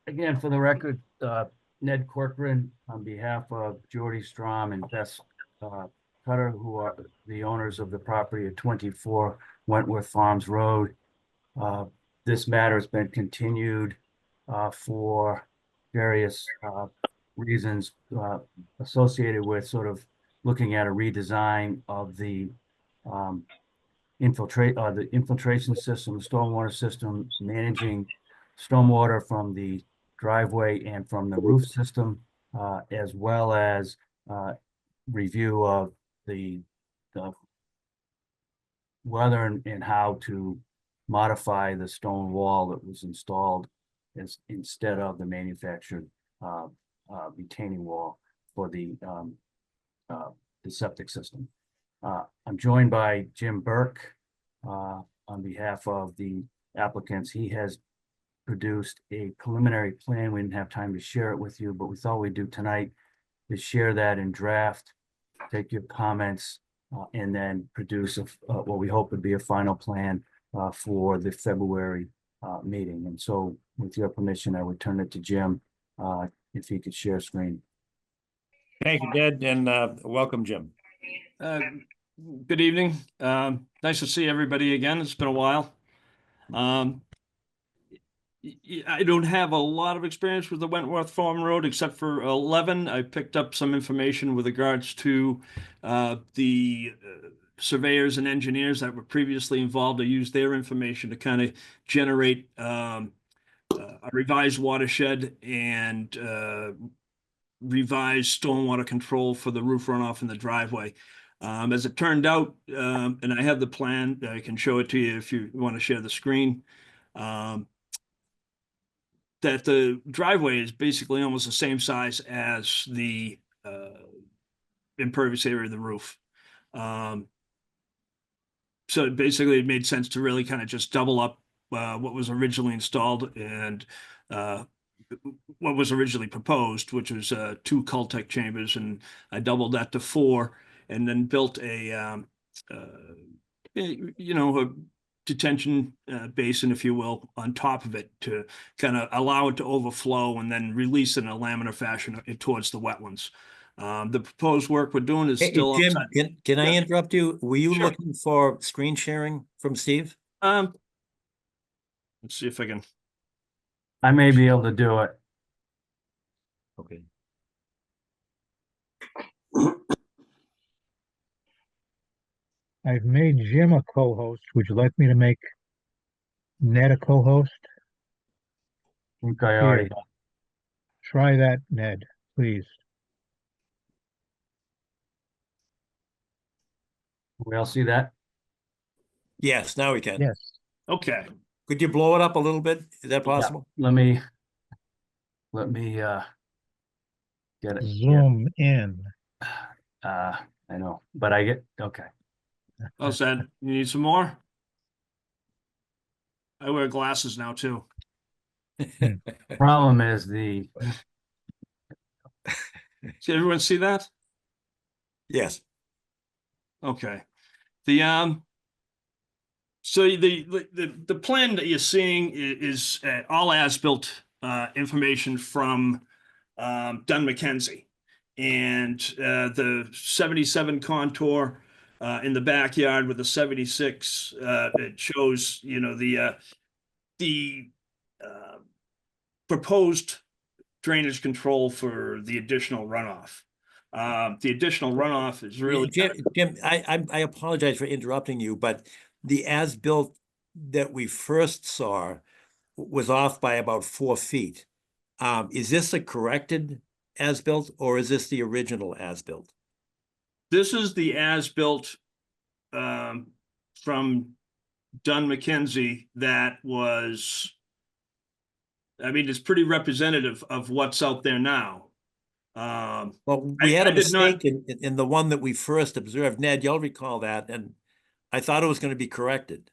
Again, for the record, Ned Corcoran, on behalf of Jordy Strom and Bess Cutter, who are the owners of the property at 24 Wentworth Farms Road. This matter has been continued for various reasons associated with sort of looking at a redesign of the infiltration system, the stormwater system, managing stormwater from the driveway and from the roof system, as well as review of the whether and how to modify the stone wall that was installed instead of the manufactured retaining wall for the septic system. I'm joined by Jim Burke on behalf of the applicants. He has produced a preliminary plan. We didn't have time to share it with you, but we thought we'd do tonight is share that in draft, take your comments, and then produce what we hope would be a final plan for the February meeting. And so with your permission, I would turn it to Jim if he could share screen. Thank you, Ned, and welcome, Jim. Good evening. Nice to see everybody again. It's been a while. I don't have a lot of experience with the Wentworth Farm Road except for 11. I picked up some information with regards to the surveyors and engineers that were previously involved. I used their information to kind of generate a revised watershed and revised stormwater control for the roof runoff in the driveway. As it turned out, and I have the plan, I can show it to you if you want to share the screen, that the driveway is basically almost the same size as the impervious area of the roof. So basically it made sense to really kind of just double up what was originally installed and what was originally proposed, which was 2 Cultec chambers, and I doubled that to 4, and then built a detention basin, if you will, on top of it to kind of allow it to overflow and then release it in a laminar fashion towards the wetlands. The proposed work we're doing is still Jim, outside. can I Yeah. interrupt you? Were you Sure. looking for screen sharing from Steve? Let's see if I can. I may be able to do it. Okay. I've made Jim a co-host. Would you like me to make Ned a co-host? I think I Here. already. Try that, Ned, please. We all see that? Yes, now we can. Yes. Okay. Could you blow it up a little bit? Is that possible? Let me get it. Zoom in. I know, but I get, okay. Oh, said you need some more? I wear glasses now too. Problem is the, See, everyone see that? Yes. Okay. The so the plan that you're seeing is all as-built information from Dunn McKenzie, and the 77 contour in the backyard with the 76. It shows, you know, the proposed drainage control for the additional runoff. The additional runoff is really Jim, I apologize for interrupting you, but the as-built that we first saw was off by about 4 feet. Is this a corrected as-built or is this the original as-built? This is the as-built from Dunn McKenzie that was, I mean, it's pretty representative of what's out there now. Well, we had a mistake in the one that we first observed. Ned, you'll recall that, and I thought it was going to be corrected.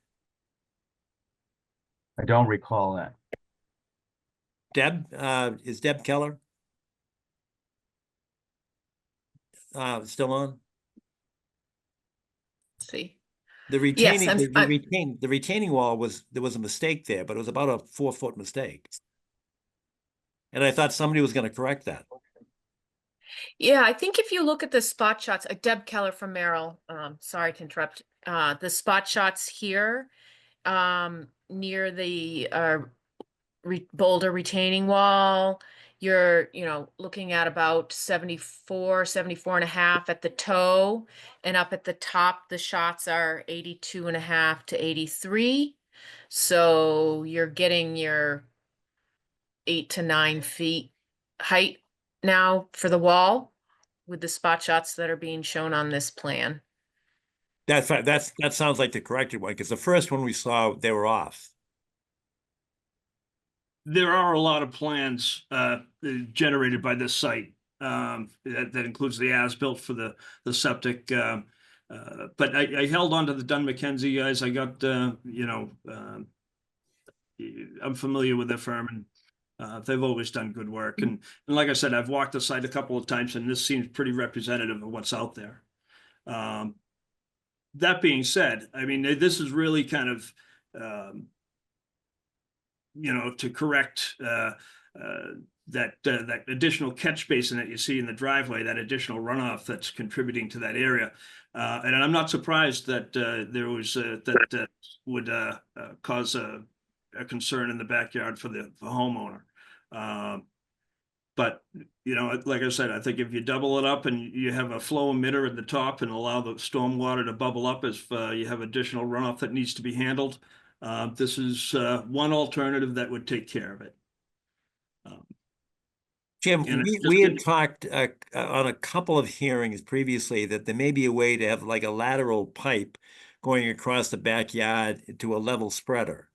I don't recall that. Deb, is Deb Keller? still on? Let's see. The Yes, retaining, I'm- the retaining wall there was a mistake there, but it was about a 4-foot mistake. And I thought somebody was gonna correct that. Yeah, I think if you look at the spot shots, Deb Keller from Merrill, sorry to interrupt, the spot shots here, near the, boulder retaining wall, you're, looking at about 74 and a half at the toe, and up at the top, the shots are 82 and a half to 83. So you're getting your 8 to 9 feet height now for the wall with the spot shots that are being shown on this plan. That sounds like the corrected one, because the first one we saw, they were off. There are a lot of plans generated by this site. That includes the as-built for the septic. But I held on to the Dunn McKenzie guys. I got, I'm familiar with their firm, and they've always done good work. And like I said, I've walked the site a couple of times, and this seems pretty representative of what's out there. That being said, I mean, this is really kind of, to correct that additional catch basin that you see in the driveway, that additional runoff that's contributing to that area. And I'm not surprised that there was that would cause a concern in the backyard for the homeowner. But, like I said, I think if you double it up and you have a flow emitter at the top and allow the storm water to bubble up as you have additional runoff that needs to be handled, this is one alternative that would take care of it. Jim, And it's just we had talked on a couple of hearings previously that there may be a way to have like a lateral pipe going across the backyard to a level spreader.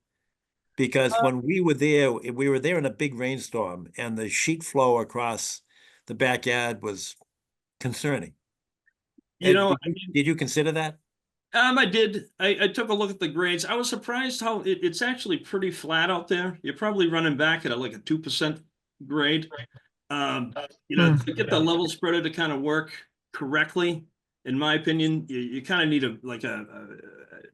Because when we were there in a big rainstorm, and the sheet flow across the backyard was concerning. Did you consider that? I did. I took a look at the grades. I was surprised how it's actually pretty flat out there. You're probably running back at like a 2% grade. To get the level spreader to kind of work correctly, in my opinion, you kind of need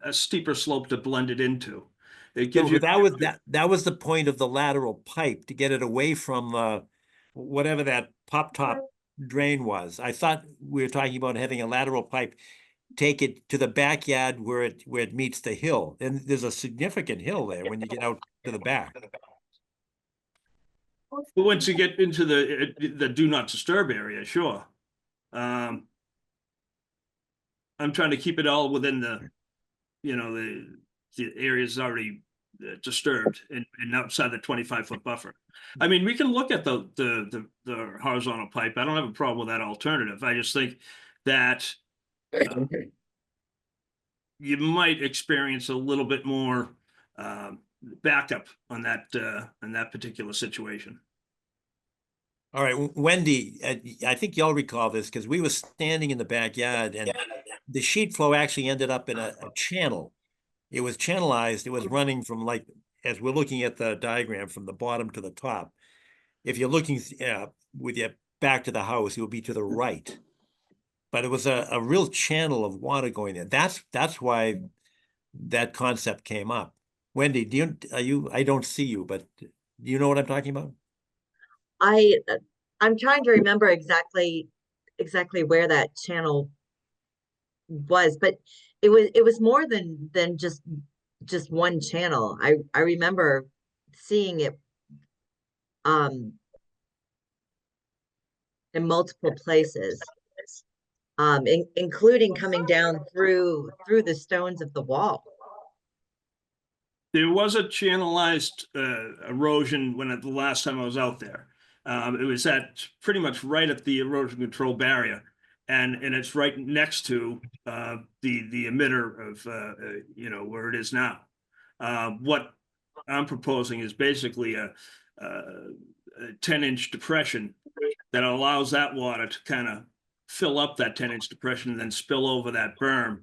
a steeper slope to blend it into. It gives you that was the point of the lateral pipe, to get it away from whatever that pop top drain was. I thought we were talking about having a lateral pipe take it to the backyard where it meets the hill. And there's a significant hill there when you get out to the back. But once you get into the do not disturb area, sure. I'm trying to keep it all within the areas already disturbed and outside the 25-foot buffer. I mean, we can look at the horizontal pipe. I don't have a problem with that alternative. I just think that you might experience a little bit more backup on that particular situation. All right, Wendy, I think y'all recall this because we were standing in the backyard, and the sheet flow actually ended up in a channel. It was channelized. It was running from, like, as we're looking at the diagram, from the bottom to the top. If you're looking with your back to the house, it would be to the right. But it was a real channel of water going there. That's why that concept came up. Wendy, I don't see you, but do you know what I'm talking about? I'm trying to remember exactly where that channel was, but it was more than just one channel. I remember seeing it in multiple places, including coming down through the stones of the wall. There was a channelized erosion the last time I was out there. It was pretty much right at the erosion control barrier, and it's right next to the emitter of where it is now. What I'm proposing is basically a 10-inch depression that allows that water to kind of fill up that 10-inch depression and then spill over that berm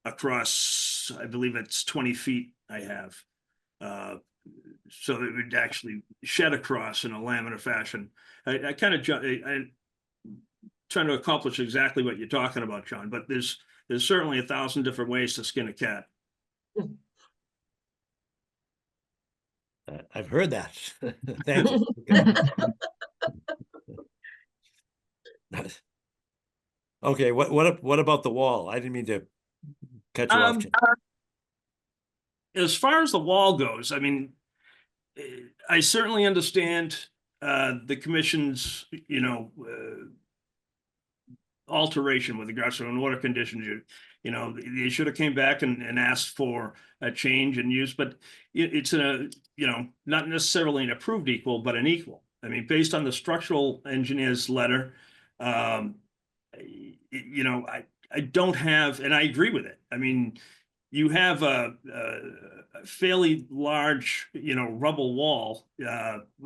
across, I believe it's 20 feet I have. So it would actually shed across in a laminar fashion. I kind of trying to accomplish exactly what you're talking about, John, but there's certainly 1,000 different ways to skin a cat. I've heard that. Thank you. Okay, what about the wall? I didn't mean to cut you off, Jim. As far as the wall goes, I mean, I certainly understand the commission's, alteration with regards to an order conditions. They should have came back and asked for a change in use, but it's not necessarily an approved equal, but an equal. I mean, based on the structural engineer's letter, I don't have, and I agree with it. I mean, you have a fairly large, rubble wall,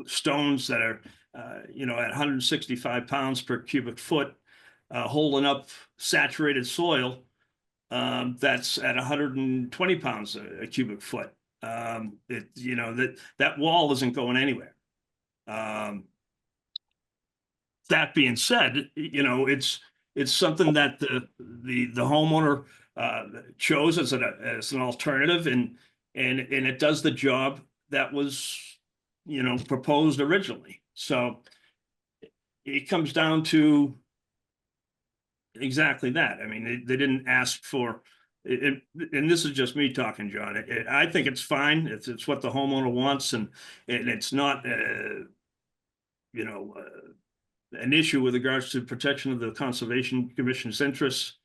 stones that are, at 165 pounds per cubic foot, holding up saturated soil that's at 120 pounds a cubic foot. That wall isn't going anywhere. That being said, it's something that the homeowner chose as an alternative, and it does the job that was proposed originally. So it comes down to exactly that. I mean, they didn't ask for it, and this is just me talking, John. I think it's fine. It's what the homeowner wants, and it's not an issue with regards to protection of the Conservation Commission's interests.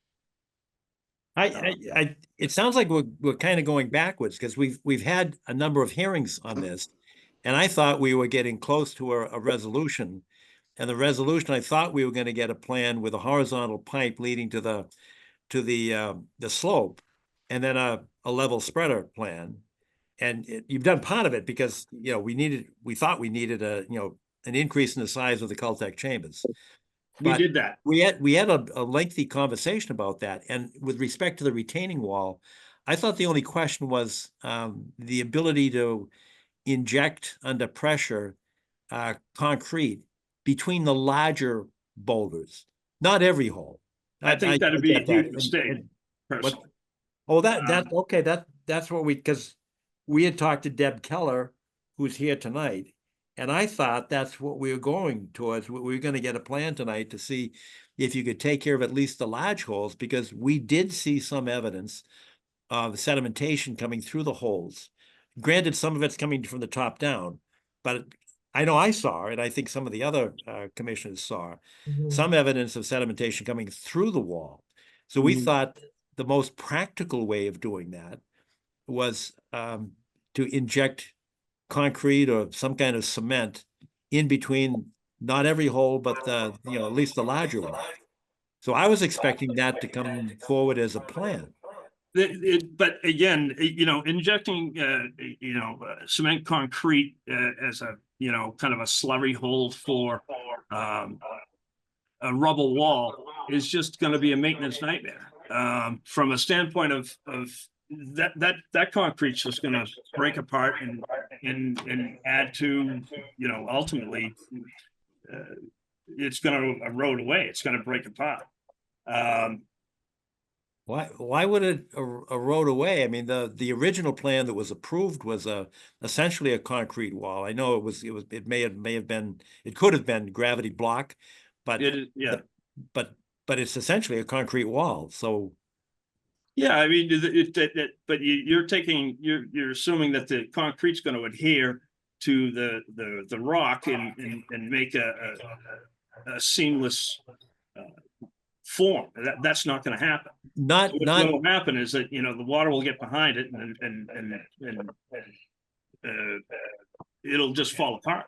It sounds like we're kind of going backwards, because we've had a number of hearings on this, and I thought we were getting close to a resolution. And the resolution, I thought we were going to get a plan with a horizontal pipe leading to the slope, and then a level spreader plan. And you've done part of it, because we thought we needed an increase in the size of the Caltech chambers. We did that. We had a lengthy conversation about that. And with respect to the retaining wall, I thought the only question was the ability to inject under pressure concrete between the larger boulders, not every hole. I think that'd be a get that. huge mistake, personally. Oh, okay. That's what because we had talked to Deb Keller, who's here tonight, and I thought that's what we were going towards. We were going to get a plan tonight to see if you could take care of at least the large holes, because we did see some evidence of sedimentation coming through the holes. Granted, some of it's coming from the top down, but I know I saw it. I think some of the other commissioners saw some evidence of sedimentation coming through the wall. So we thought the most practical way of doing that was to inject concrete or some kind of cement in between, not every hole, but at least the larger one. So I was expecting that to come forward as a plan. But again, injecting, cement concrete as a, kind of a slurry hole for a rubble wall is just going to be a maintenance nightmare. From a standpoint of that concrete's just going to break apart and add to, ultimately, it's going to erode away. It's going to break apart. Why would it erode away? I mean, the original plan that was approved was essentially a concrete wall. I know it may have been, it could have been gravity block, but but it's essentially a concrete wall. So yeah, I mean, but you're assuming that the concrete's going to adhere to the rock and make a seamless form. That's not going to happen. What will happen is that the water will get behind it and it'll just fall apart.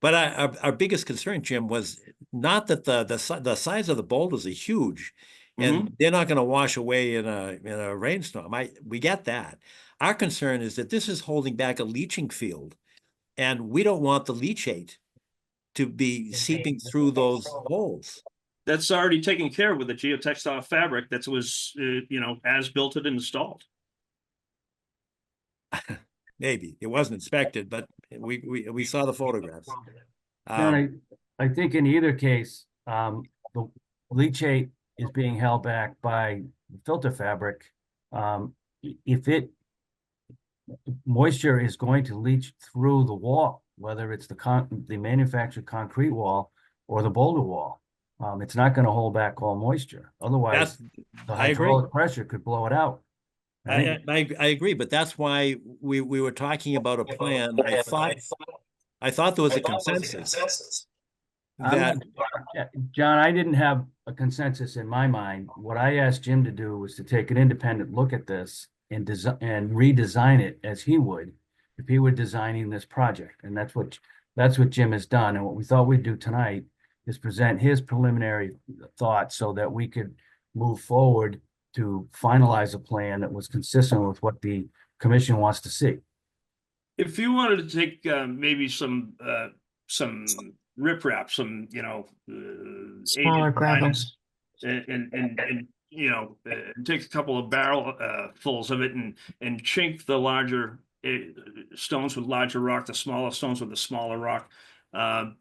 But our biggest concern, Jim, was not that the size of the boulders are huge, and they're not going to wash away in a rainstorm. We get that. Our concern is that this is holding back a leaching field, and we don't want the leachate to be seeping through those holes. That's already taken care of with the geotextile fabric that was, as built and installed. Maybe it wasn't inspected, but we saw the photographs. I think in either case, leachate is being held back by filter fabric. If moisture is going to leach through the wall, whether it's the manufactured concrete wall or the boulder wall, it's not going to hold back all moisture. Otherwise, the I agree. hydraulic pressure could blow it out. Right? I agree, but that's why we were talking about a plan. I thought there was a consensus that John, I didn't have a consensus in my mind. What I asked Jim to do was to take an independent look at this and redesign it as he would if he were designing this project. And that's what Jim has done. And what we thought we'd do tonight is present his preliminary thoughts so that we could move forward to finalize a plan that was consistent with what the commission wants to see. If you wanted to take maybe some riprap, some Smaller gravels. and take a couple of barrel fulls of it and chink the larger stones with larger rock, the smaller stones with the smaller rock, and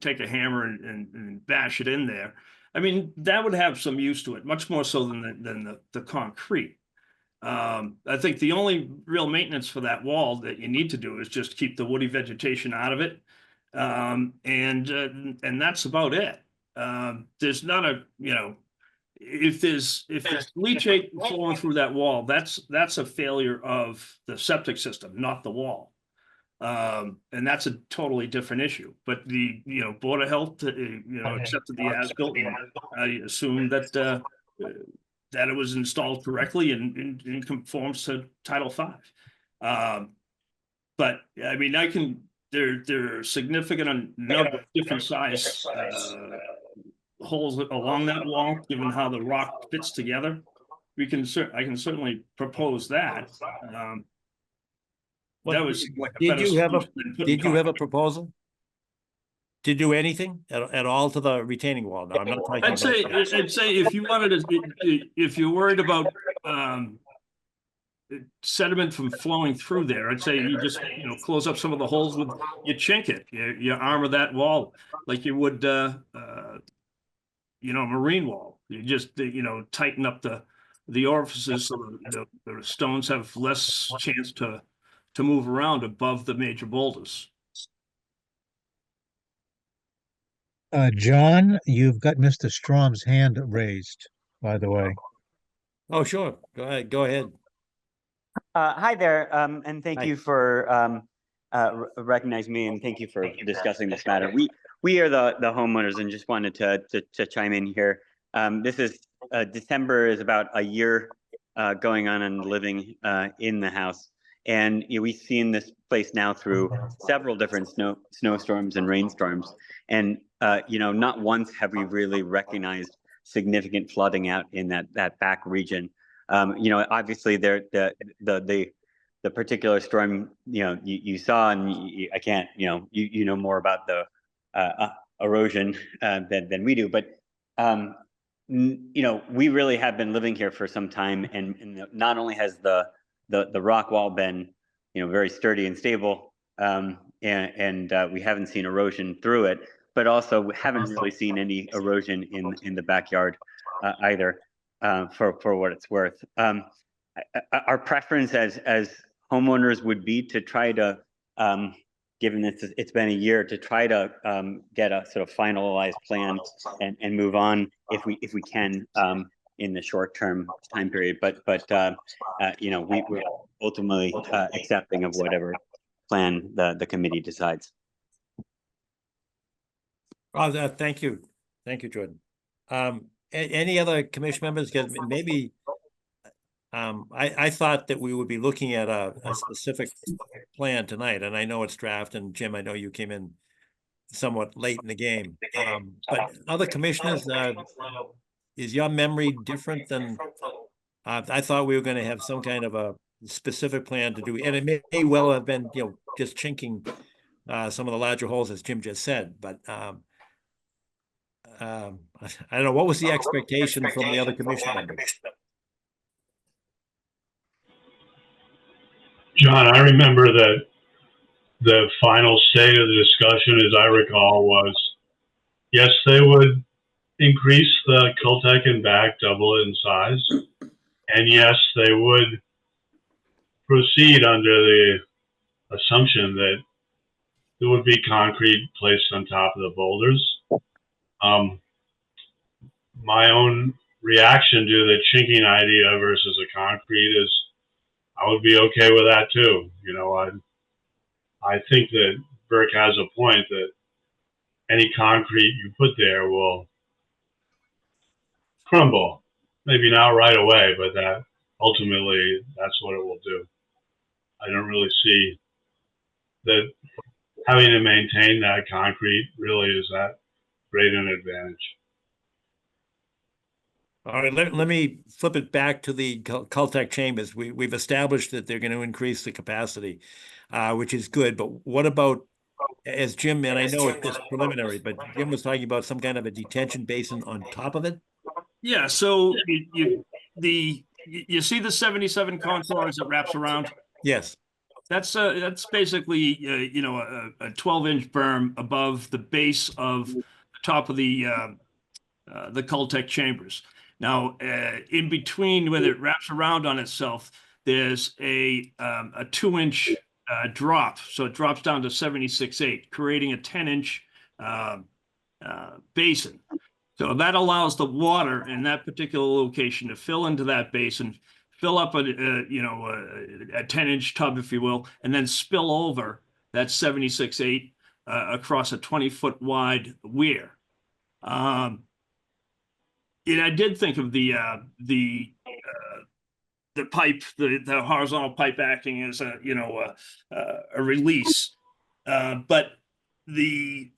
take a hammer and bash it in there. I mean, that would have some use to it, much more so than the concrete. I think the only real maintenance for that wall that you need to do is just keep the woody vegetation out of it. And that's about it. There's not if there's leachate flowing through that wall, that's a failure of the septic system, not the wall. And that's a totally different issue. But the Board of Health accepted the as-built, and I assume that it was installed correctly and conforms to Title V. But I mean, there are significant number of different size holes along that wall, given how the rock fits together. I can certainly propose that. That was like did you have a proposal to do anything at all to the retaining wall? No, I'm not talking I'd say if you wanted to, if you're worried about sediment from flowing through there, I'd say you just close up some of the holes with you chink it, you armor that wall like you would a marine wall. You just tighten up the orifices so the stones have less chance to move around above the major boulders. John, you've got Mr. Strom's hand raised, by the way. Oh, sure. Go ahead. Hi there, and thank you for recognizing me, and thank you for discussing this matter. We are the homeowners, and just wanted to chime in here. This is December is about a year going on and living in the house. And we've seen this place now through several different snowstorms and rainstorms. And not once have we really recognized significant flooding out in that back region. Obviously the particular storm you saw, and I can't you know more about the erosion than we do, but we really have been living here for some time, and not only has the rock wall been very sturdy and stable, and we haven't seen erosion through it, but also we haven't really seen any erosion in the backyard either, for what it's worth. Our preference as homeowners would be to try to, given it's been a year, to try to get a sort of finalized plan and move on if we can in the short term time period. But we're ultimately accepting of whatever plan the committee decides. Oh, thank you, Jordan. Any other commission members? Because maybe I thought that we would be looking at a specific plan tonight, and I know it's draft, and Jim, I know you came in somewhat late in the game. But other commissioners, is your memory different than I thought we were going to have some kind of a specific plan to do, and it may well have been just chinking some of the larger holes, as Jim just said, but I don't know, what was the expectation from the other commission members? John, I remember that the final say of the discussion, as I recall, was yes, they would increase the Cultec and back, double it in size. And yes, they would proceed under the assumption that there would be concrete placed on top of the boulders. My own reaction to the chinking idea versus a concrete is I would be okay with that too. You know, I think that Burke has a point that any concrete you put there will crumble. Maybe not right away, but that ultimately that's what it will do. I don't really see that having to maintain that concrete really is that great an advantage. All right, let me flip it back to the Cultec chambers. We've established that they're going to increase the capacity, which is good. But what about, as Jim, and I know it's preliminary, but Jim was talking about some kind of a detention basin on top of it? Yeah, so you see the 77 contours that wraps around? Yes. That's basically a 12-inch berm above the base of the top of the Cultec chambers. Now, in between, where it wraps around on itself, there's a 2-inch drop, so it drops down to 76.8, creating a 10-inch basin. So that allows the water in that particular location to fill into that basin, fill up a 10-inch tub, if you will, and then spill over that 76.8 across a 20-foot wide weir. And I did think of the pipe, the horizontal pipe acting as a release, but the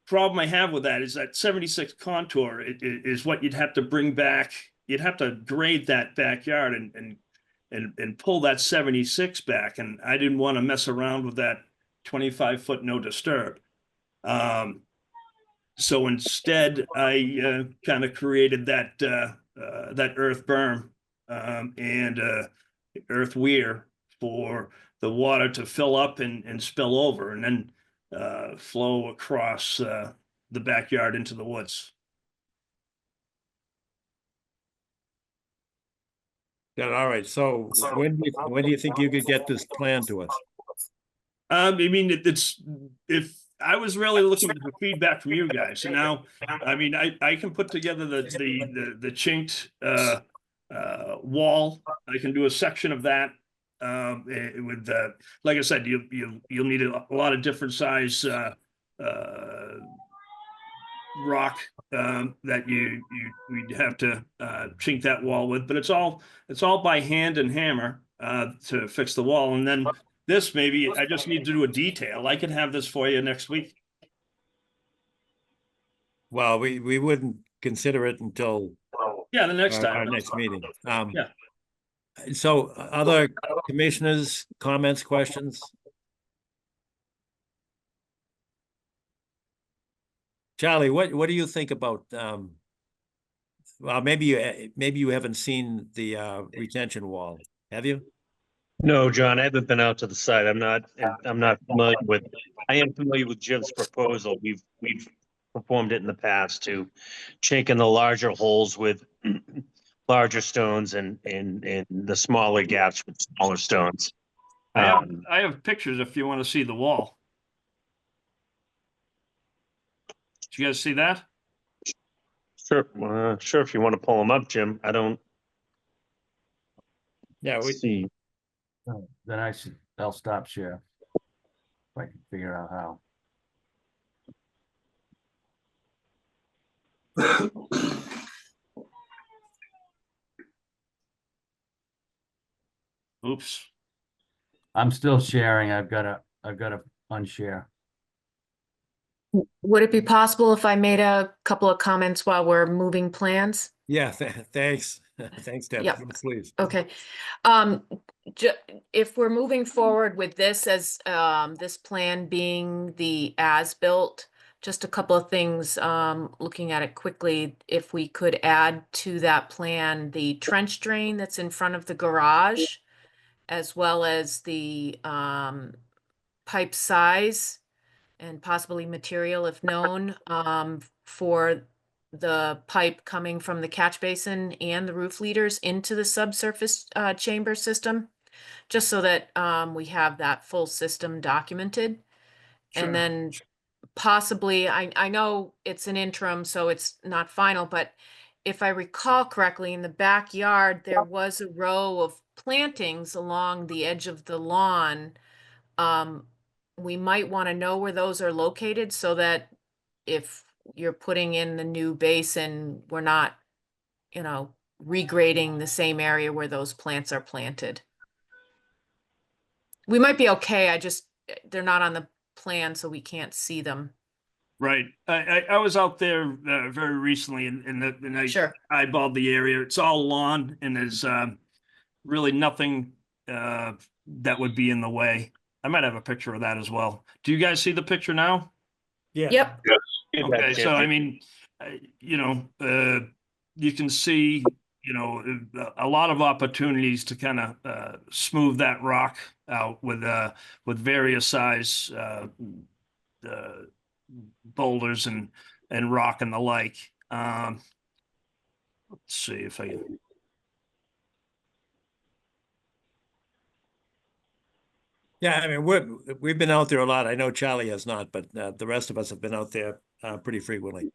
problem I have with that is that 76 contour is what you'd have to bring back. You'd have to grade that backyard and pull that 76 back, and I didn't want to mess around with that 25-foot no disturb. So instead, I kind of created that earth berm and earth weir for the water to fill up and spill over, and then flow across the backyard into the woods. Yeah, all right. So when do you think you could get this plan to us? I mean, if I was really looking for feedback from you guys, and now, I mean, I can put together the chinked wall. I can do a section of that with like I said, you'll need a lot of different size rock that we'd have to chink that wall with, but it's all by hand and hammer to fix the wall, and then this maybe I just need to do a detail. I can have this for you next week. Well, we wouldn't consider it until the next time, our next meeting. Yeah. So other commissioners, comments, questions? Charlie, what do you think about well, maybe you haven't seen the retention wall, have you? No, John, I haven't been out to the site. I'm not familiar with. I am familiar with Jim's proposal. We've performed it in the past to chink in the larger holes with larger stones and the smaller gaps with smaller stones. I have pictures if you want to see the wall. Did you guys see that? Sure, sure. If you want to pull them up, Jim. I don't. Yeah, we see. Then I'll stop share. If I can figure out how. Oops. I'm still sharing. I've got to unshare. Would it be possible if I made a couple of comments while we're moving plans? Yeah, thanks. Thanks, Deb. Yeah. Please. Okay. If we're moving forward with this as this plan being the as-built, just a couple of things, looking at it quickly, if we could add to that plan the trench drain that's in front of the garage, as well as the pipe size and possibly material if known, for the pipe coming from the catch basin and the roof leaders into the subsurface chamber system, just so that we have that full system documented. Sure. And then possibly, I know it's an interim, so it's not final, but if I recall correctly, in the backyard, there was a row of plantings along the edge of the lawn. We might want to know where those are located so that if you're putting in the new basin, we're not, you know, regrading the same area where those plants are planted. We might be okay. They're not on the plan, so we can't see them. Right. I was out there very recently, and I Sure. eyeballed the area. It's all lawn, and there's really nothing that would be in the way. I might have a picture of that as well. Do you guys see the picture now? Yeah. Yep. Yes. Okay, so I mean, you know, you can see, you know, a lot of opportunities to kind of smooth that rock out with various size boulders and rock and the like. Let's see if I can. Yeah, I mean, we've been out there a lot. I know Charlie has not, but the rest of us have been out there pretty frequently.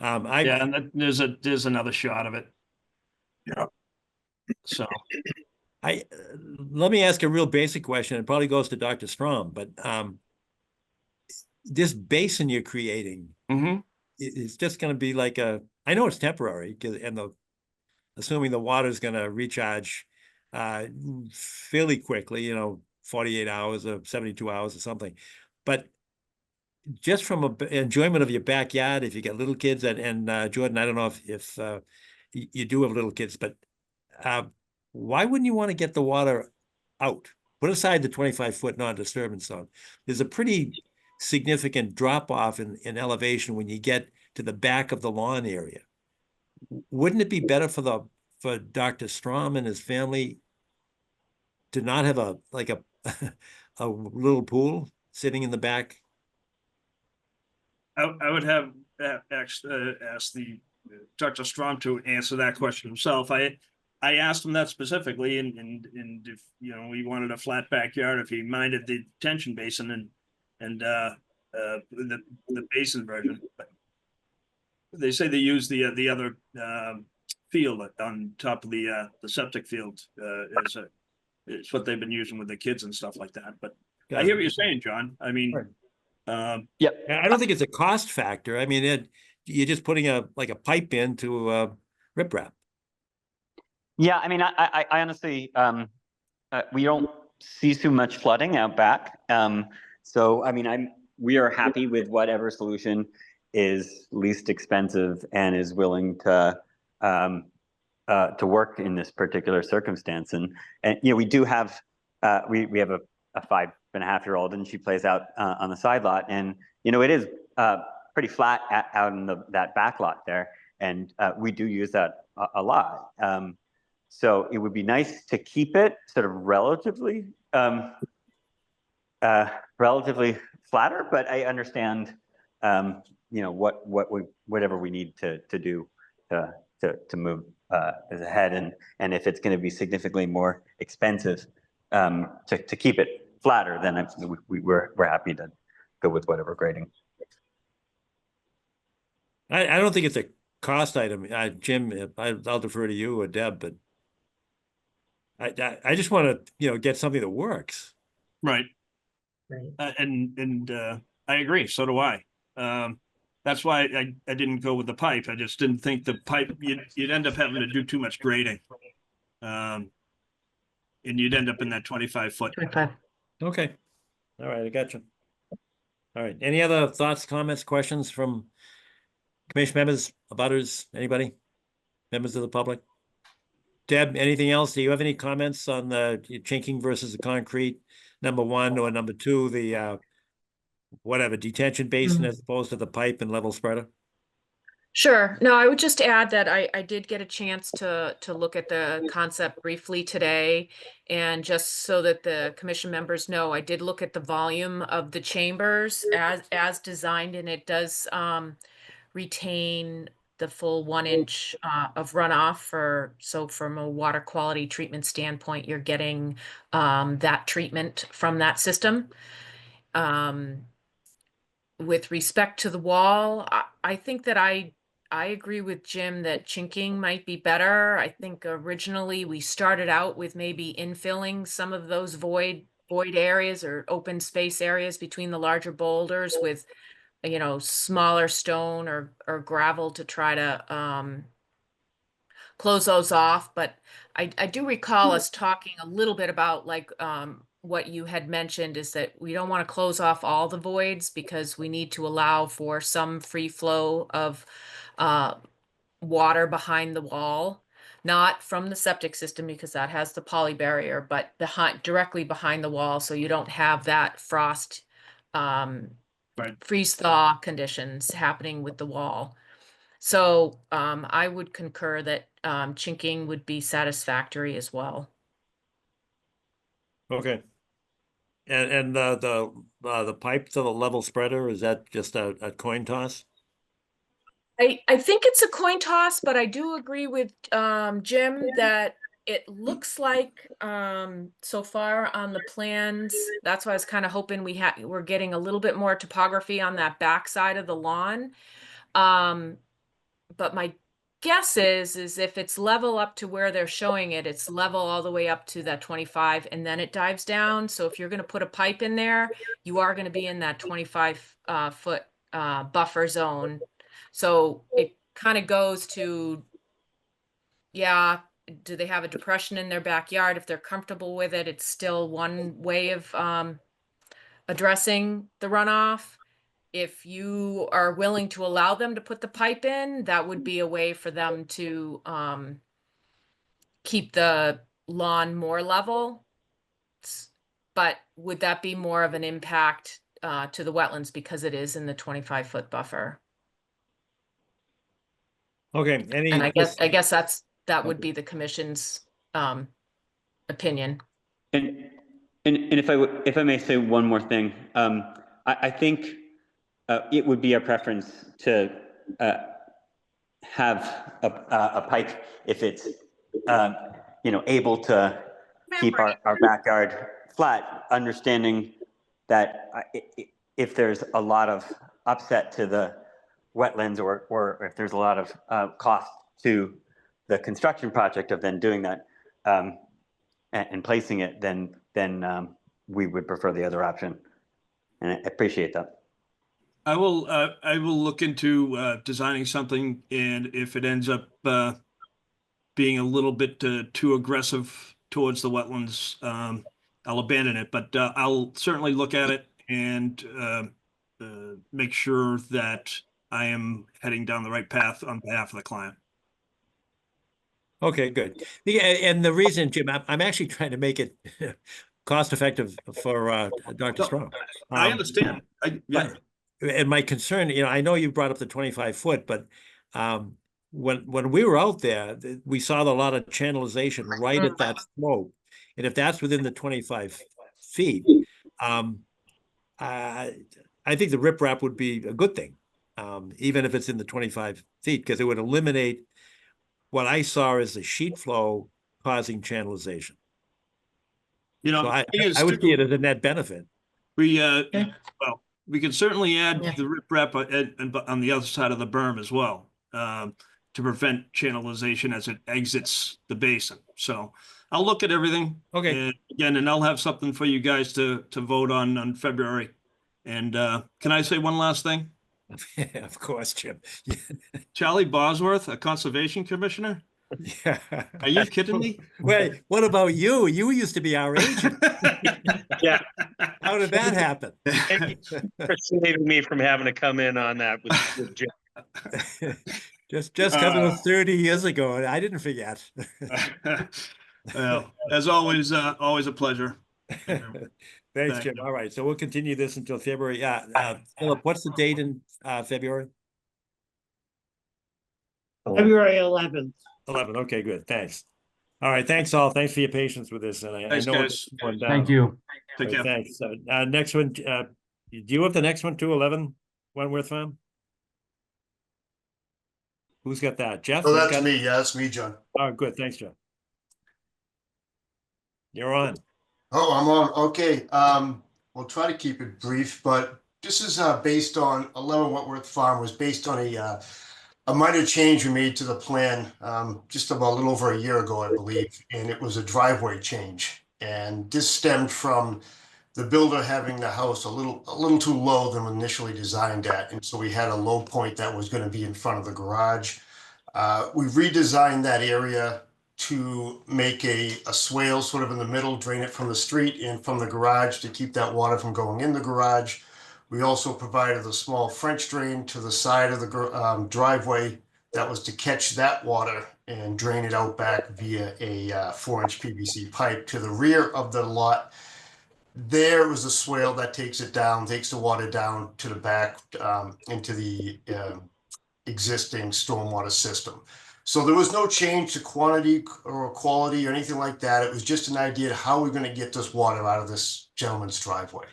Yeah, and there's another shot of it. Yeah. So let me ask a real basic question. It probably goes to Dr. Strom, but this basin you're creating, it's just going to be like I know it's temporary, and assuming the water is going to recharge fairly quickly, you know, 48 hours or 72 hours or something. But just from a enjoyment of your backyard, if you get little kids, and Jordan, I don't know if you do have little kids, but why wouldn't you want to get the water out? Put aside the 25-foot non-disturbance zone. There's a pretty significant drop off in elevation when you get to the back of the lawn area. Wouldn't it be better for Dr. Strom and his family to not have a little pool sitting in the back? I would have asked the Dr. Strom to answer that question himself. I asked him that specifically, and if you know he wanted a flat backyard, if he minded the detention basin and the basin version. But they say they use the other field on top of the septic field it's what they've been using with the kids and stuff like that. But I hear what you're saying, John. I mean, I don't think it's a cost factor. I mean, you're just putting a pipe into riprap. Yeah, I mean, I honestly, we don't see too much flooding out back. So, I mean, we are happy with whatever solution is least expensive and is willing to work in this particular circumstance. And you know, we do have, we have a 5.5-year-old, and she plays out on the side lot, and you know, it is pretty flat out in that back lot there, and we do use that a lot. So it would be nice to keep it sort of relatively flatter, but I understand, you know, whatever we need to do to move ahead, and if it's going to be significantly more expensive to keep it flatter, then we're happy to go with whatever grading. I don't think it's a cost item, Jim. I'll defer to you or Deb, but I just want to get something that works. Right. Right. And I agree. So do I. That's why I didn't go with the pipe. I just didn't think the pipe, you'd end up having to do too much grading. And you'd end up in that 25-foot. 25. Okay. All right. I got you. All right. Any other thoughts, comments, questions from commission members, abutters, anybody? Members of the public? Deb, anything else? Do you have any comments on the chinking versus the concrete, number one, or number two, the whatever, detention basin as opposed to the pipe and level spreader? Sure. No, I would just add that I did get a chance to look at the concept briefly today, and just so that the commission members know, I did look at the volume of the chambers as designed, and it does retain the full 1 inch of runoff so from a water quality treatment standpoint, you're getting that treatment from that system. With respect to the wall, I think that I agree with Jim that chinking might be better. I think originally we started out with maybe infilling some of those void areas or open space areas between the larger boulders with, you know, smaller stone or gravel to try to close those off. But I do recall us talking a little bit about like what you had mentioned is that we don't want to close off all the voids because we need to allow for some free flow of water behind the wall, not from the septic system because that has the poly barrier, but directly behind the wall, so you don't have that frost freeze thaw conditions happening with the wall. So I would concur that chinking would be satisfactory as well. Okay. And the pipe to the level spreader, is that just a coin toss? I think it's a coin toss, but I do agree with Jim that it looks like so far on the plans, that's why I was kind of hoping we're getting a little bit more topography on that back side of the lawn. But my guess is if it's level up to where they're showing it, it's level all the way up to that 25 and then it dives down. So if you're going to put a pipe in there, you are going to be in that 25 foot buffer zone. So it kind of goes to, yeah, do they have a depression in their backyard? If they're comfortable with it, it's still one way of addressing the runoff. If you are willing to allow them to put the pipe in, that would be a way for them to keep the lawn more level. But would that be more of an impact to the wetlands because it is in the 25-foot buffer? Okay. And I guess that would be the commission's opinion. And if I may say one more thing, I think it would be our preference to have a pipe if it's able to keep our backyard flat, understanding that if there's a lot of upset to the wetlands or if there's a lot of cost to the construction project of then doing that and placing it, then we would prefer the other option. And I appreciate that. I will look into designing something, and if it ends up being a little bit too aggressive towards the wetlands, I'll abandon it. But I'll certainly look at it and make sure that I am heading down the right path on behalf of the client. Okay, good. Yeah, and the reason, Jim, I'm actually trying to make it cost effective for Dr. Strong. I understand. And my concern, I know you brought up the 25 foot, but when we were out there, we saw a lot of channelization right at that slope. And if that's within the 25 feet, I think the riprap would be a good thing, even if it's in the 25 feet, because it would eliminate what I saw as the sheet flow causing channelization. So I would see it as a net benefit. We can certainly add the riprap on the other side of the berm as well, to prevent channelization as it exits the basin. So I'll look at everything. Okay. And I'll have something for you guys to vote on February. And can I say one last thing? Of course, Jim. Charlie Bosworth, a conservation commissioner? Yeah. Are you kidding me? Wait, what about you? You used to be our agent. Yeah. How did that happen? Thank you for saving me from having to come in on that with Jim. just because it was 30 years ago, I didn't forget. Well, as always, always a pleasure. Thanks, Jim. All right, so we'll continue this until February. Philip, what's the date in February? February 11th. 11. Okay, good. Thanks. All right, thanks all. Thanks for your patience with this. And I know guys. it's going down. Thank you. Take care. Thanks. Next one. Do you have the next one too? 11 Wentworth Farm? Who's got that? Jeff? Oh, Who's that's got- me. Yeah, that's me, John. Oh, good. Thanks, Jeff. You're on. Oh, I'm on. Okay. We'll try to keep it brief, but this is based on 11 Wentworth Farm was based on a minor change we made to the plan just about a little over a year ago, I believe, and it was a driveway change. And this stemmed from the builder having the house a little too low than initially designed at, and so we had a low point that was going to be in front of the garage. We redesigned that area to make a swale sort of in the middle, drain it from the street and from the garage to keep that water from going in the garage. We also provided a small French drain to the side of the driveway that was to catch that water and drain it out back via a 4-inch PVC pipe to the rear of the lot. There was a swale that takes it down, takes the water down to the back into the existing stormwater system. So there was no change to quantity or quality or anything like that. It was just an idea of how we're going to get this water out of this gentleman's driveway.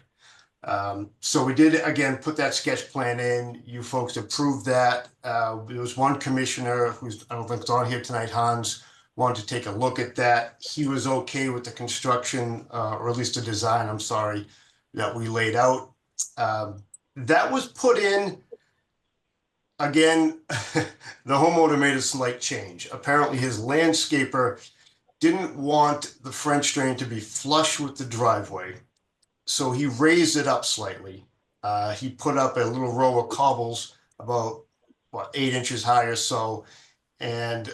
So we did, again, put that sketch plan in. You folks approved that. There was one commissioner who's, I don't think is on here tonight, Hans, wanted to take a look at that. He was okay with the construction, or at least the design, I'm sorry, that we laid out. That was put in. Again, the homeowner made a slight change. Apparently his landscaper didn't want the French drain to be flush with the driveway, so he raised it up slightly. He put up a little row of cobbles about, 8 inches high or so, and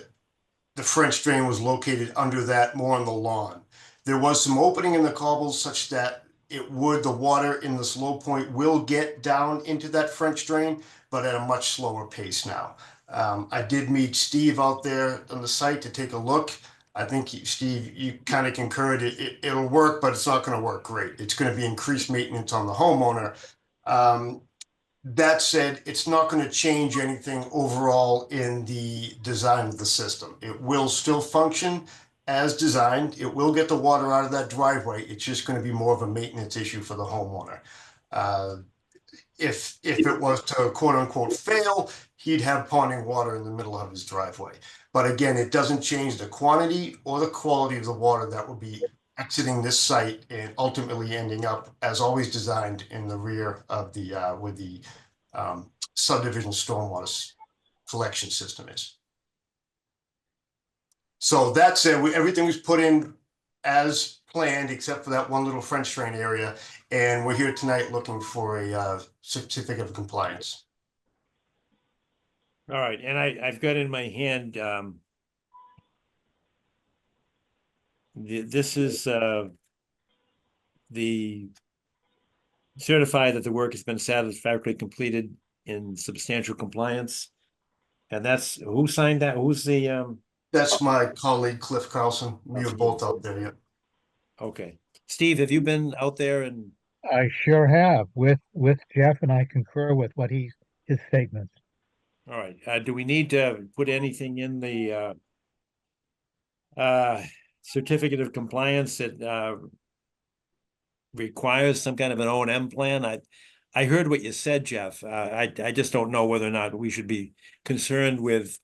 the French drain was located under that, more on the lawn. There was some opening in the cobbles such that the water in this low point will get down into that French drain, but at a much slower pace now. I did meet Steve out there on the site to take a look. I think, Steve, you kind of concurred it'll work, but it's not going to work great. It's going to be increased maintenance on the homeowner. That said, it's not going to change anything overall in the design of the system. It will still function as designed. It will get the water out of that driveway. It's just going to be more of a maintenance issue for the homeowner. If it was to quote unquote fail, he'd have ponding water in the middle of his driveway. But again, it doesn't change the quantity or the quality of the water that will be exiting this site and ultimately ending up, as always designed, in the rear of the where the subdivision stormwater collection system is. So that said, everything was put in as planned, except for that one little French drain area, and we're here tonight looking for a certificate of compliance. All right, and I've got in my hand, this is the certify that the work has been satisfactorily completed in substantial compliance. And that's, who signed that? Who's the That's my colleague Cliff Carlson. We were both out there, yeah. Okay. Steve, have you been out there? And I sure have with Jeff, and I concur with what his statements. all right. Do we need to put anything in the certificate of compliance that requires some kind of an O&M plan? I heard what you said, Jeff. I just don't know whether or not we should be concerned with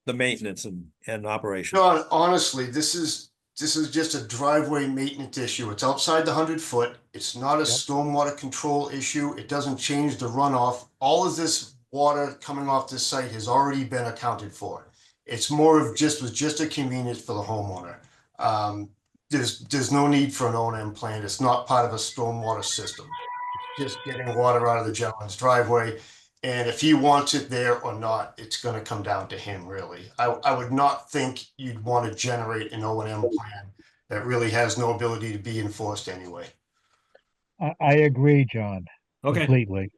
the maintenance and operation. John, honestly, this is just a driveway maintenance issue. It's outside the 100-foot. It's not a stormwater control issue. It doesn't change the runoff. All of this water coming off this site has already been accounted for. It's more of was just a convenience for the homeowner. There's no need for an O&M plan. It's not part of a stormwater system. It's just getting water out of the gentleman's driveway. And if he wants it there or not, it's going to come down to him, really. I would not think you'd want to generate an O&M plan that really has no ability to be enforced anyway. I agree, John. Okay. Completely.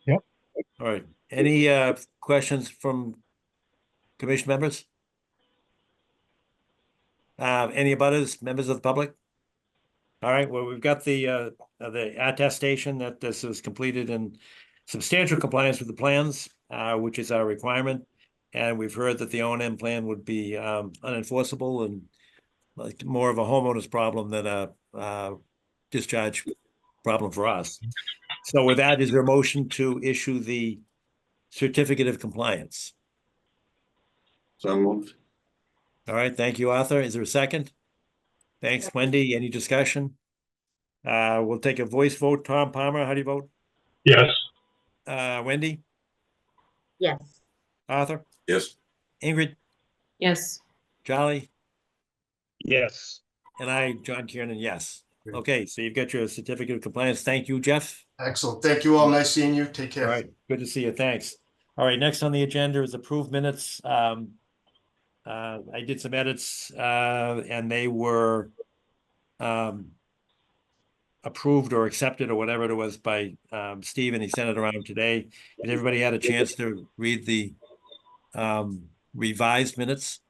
Yep. All right. Any questions from commission members? Any abutters, members of the public? All right. Well, we've got the attestation that this is completed in substantial compliance with the plans, which is our requirement. And we've heard that the O&M plan would be unenforceable and like more of a homeowner's problem than a discharge problem for us. So with that, is there a motion to issue the certificate of compliance? So moved. All right, thank you, Arthur. Is there a second? Thanks, Wendy. Any discussion? We'll take a voice vote. Tom Palmer, how do you vote? Yes. Wendy? Yes. Arthur? Yes. Ingrid? Yes. Charlie? Yes. And I, John Kiernan, yes. Okay, so you've got your certificate of compliance. Thank you, Jeff. Excellent. Thank you all. Nice seeing you. Take care. All right, good to see you. Thanks. All right, next on the agenda is approved minutes. I did some edits, and they were approved or accepted or whatever it was by Steve, and he sent it around today. Did everybody had a chance to read the revised minutes?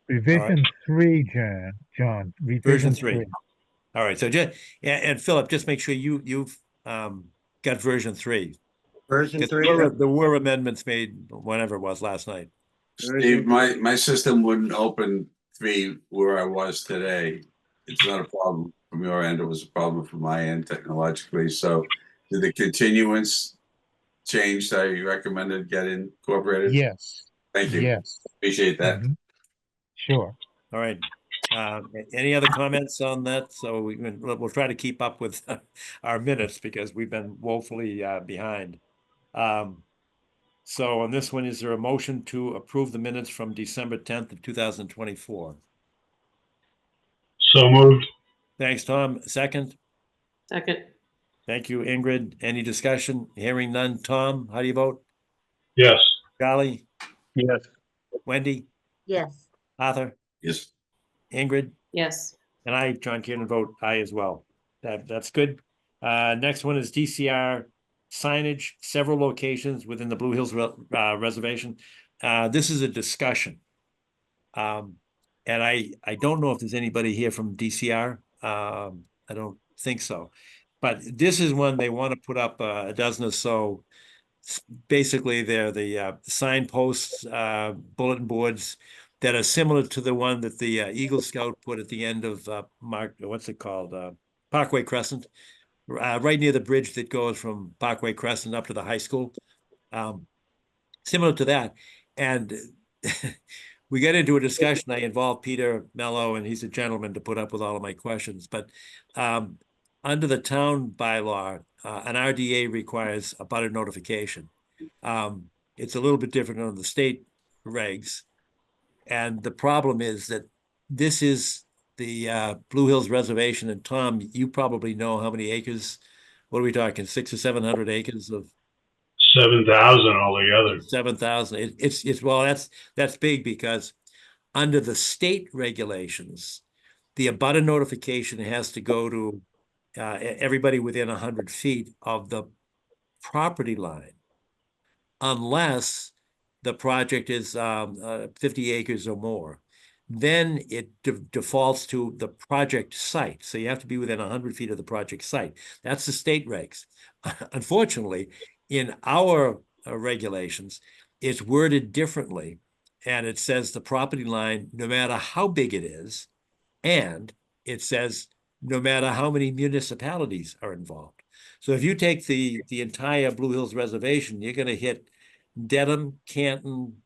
Revision 3, John, Version revision 3. 3. All right, so just and Philip, just make sure you've got version 3. Version 'Cause 3. there were amendments made whenever it was last night. Steve, my system wouldn't open 3 where I was today. It's not a problem from your end. It was a problem from my end technologically. So did the continuance change that you recommended get incorporated? Yes. Thank you. Yes. Appreciate that. Sure. All right. Any other comments on that? So we'll try to keep up with our minutes because we've been woefully behind. So on this one, is there a motion to approve the minutes from December 10th of 2024? So moved. Thanks, Tom. Second? Second. Thank you, Ingrid. Any discussion? Hearing none. Tom, how do you vote? Yes. Charlie? Yes. Wendy? Yes. Arthur? Yes. Ingrid? Yes. And I, John Kiernan, vote aye as well. That's good. Next one is DCR signage, several locations within the Blue Hills Reservation. This is a discussion. And I don't know if there's anybody here from DCR. I don't think so. But this is one they want to put up a dozen or so. Basically, they're the signposts, bulletin boards that are similar to the one that the Eagle Scout put at the end of what's it called? Parkway Crescent, right near the bridge that goes from Parkway Crescent up to the high school. Similar to that. And we got into a discussion. I involved Peter Mello, and he's a gentleman to put up with all of my questions. But under the town bylaw, an RDA requires a butter notification. It's a little bit different on the state regs. And the problem is that this is the Blue Hills Reservation. And Tom, you probably know how many acres. What are we talking? 600 or 700 acres of 7,000 altogether. 7,000. It's well, that's big because under the state regulations, the abutter notification has to go to everybody within 100 feet of the property line, unless the project is 50 acres or more. Then it defaults to the project site. So you have to be within 100 feet of the project site. That's the state regs. Unfortunately, in our regulations, it's worded differently. And it says the property line, no matter how big it is, and it says no matter how many municipalities are involved. So if you take the entire Blue Hills Reservation, you're going to hit Dedham, Canton,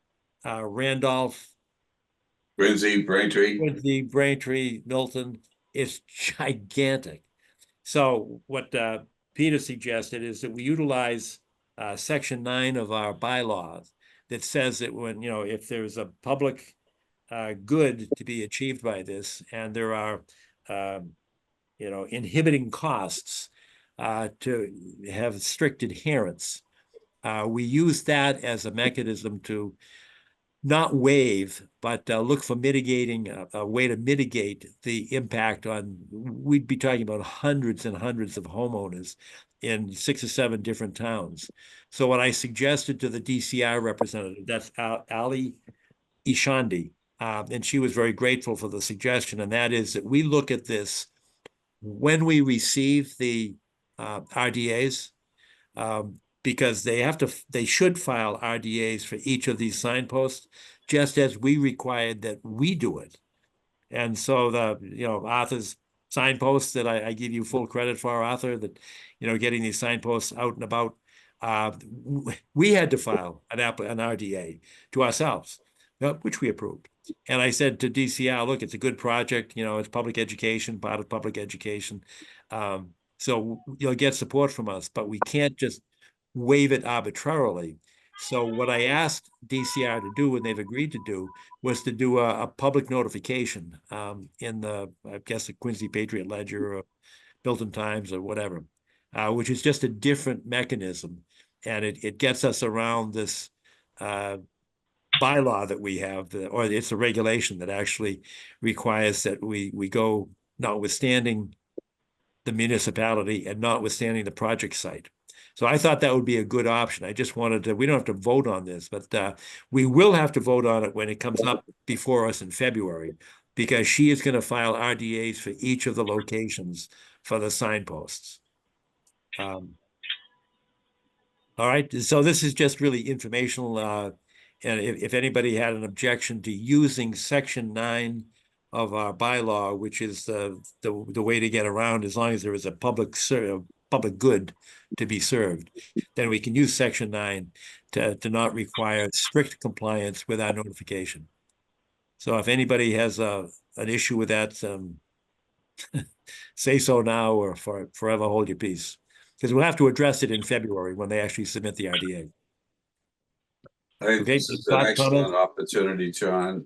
Randolph, Braintree, Milton. It's gigantic. So what Peter suggested is that we utilize Section 9 of our bylaws that says that when, if there's a public good to be achieved by this, and there are, inhibiting costs to have strict adherence, we use that as a mechanism to not waive, but look for mitigating a way to mitigate the impact on. We'd be talking about hundreds and hundreds of homeowners in 6 or 7 different towns. So what I suggested to the DCR representative, that's Ali Ishandi, and she was very grateful for the suggestion, and that is that we look at this when we receive the RDAs, because they should file RDAs for each of these signposts, just as we required that we do it. And so Arthur's signposts that I give you full credit for, Arthur, that, getting these signposts out and about, we had to file an RDA to ourselves. which we approved. And I said to DCR, look, it's a good project, you know, it's public education, part of public education. So you'll get support from us, but we can't just waive it arbitrarily. So what I asked DCR to do, and they've agreed to do, was to do a public notification in the, I guess, the Quincy Patriot Ledger or Milton Times or whatever, which is just a different mechanism. And it gets us around this bylaw that we have, or it's a regulation that actually requires that we go notwithstanding the municipality and notwithstanding the project site. So I thought that would be a good option. I just wanted to, we don't have to vote on this, but we will have to vote on it when it comes up before us in February, because she is going to file RDAs for each of the locations for the signposts. All right, so this is just really informational. And if anybody had an objection to using Section 9 of our bylaw, which is the way to get around, as long as there is a public good to be served, then we can use Section 9 to not require strict compliance with our notification. So if anybody has an issue with that, say so now or forever hold your peace, because we'll have to address it in February when they actually submit the RDA. I think Okay, this is an thoughts, excellent comments? opportunity, John.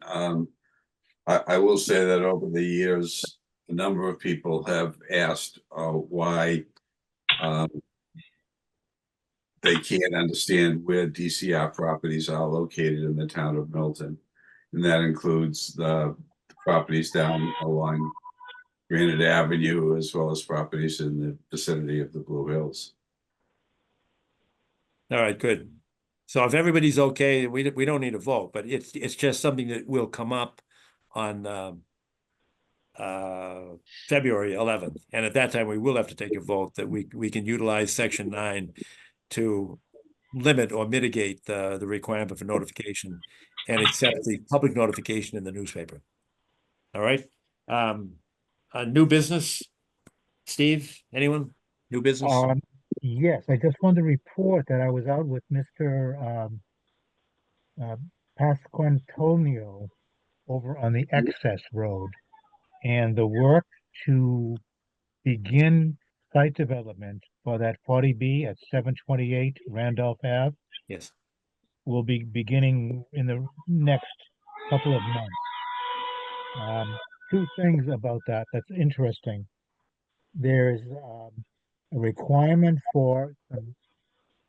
I will say that over the years, a number of people have asked why they can't understand where DCR properties are located in the town of Milton. And that includes the properties down along Granite Avenue, as well as properties in the vicinity of the Blue Hills. All right, good. So if everybody's okay, we don't need a vote, but it's just something that will come up on February 11th. And at that time, we will have to take a vote that we can utilize Section 9 to limit or mitigate the requirement for notification and accept the public notification in the newspaper. All right. New business, Steve, anyone? New business? Yes, I just wanted to report that I was out with Mr. Pasquantonio over on the Excess Road, and the work to begin site development for that 40B at 728 Randolph Ave Yes. will be beginning in the next couple of months. Two things about that's interesting. There's a requirement for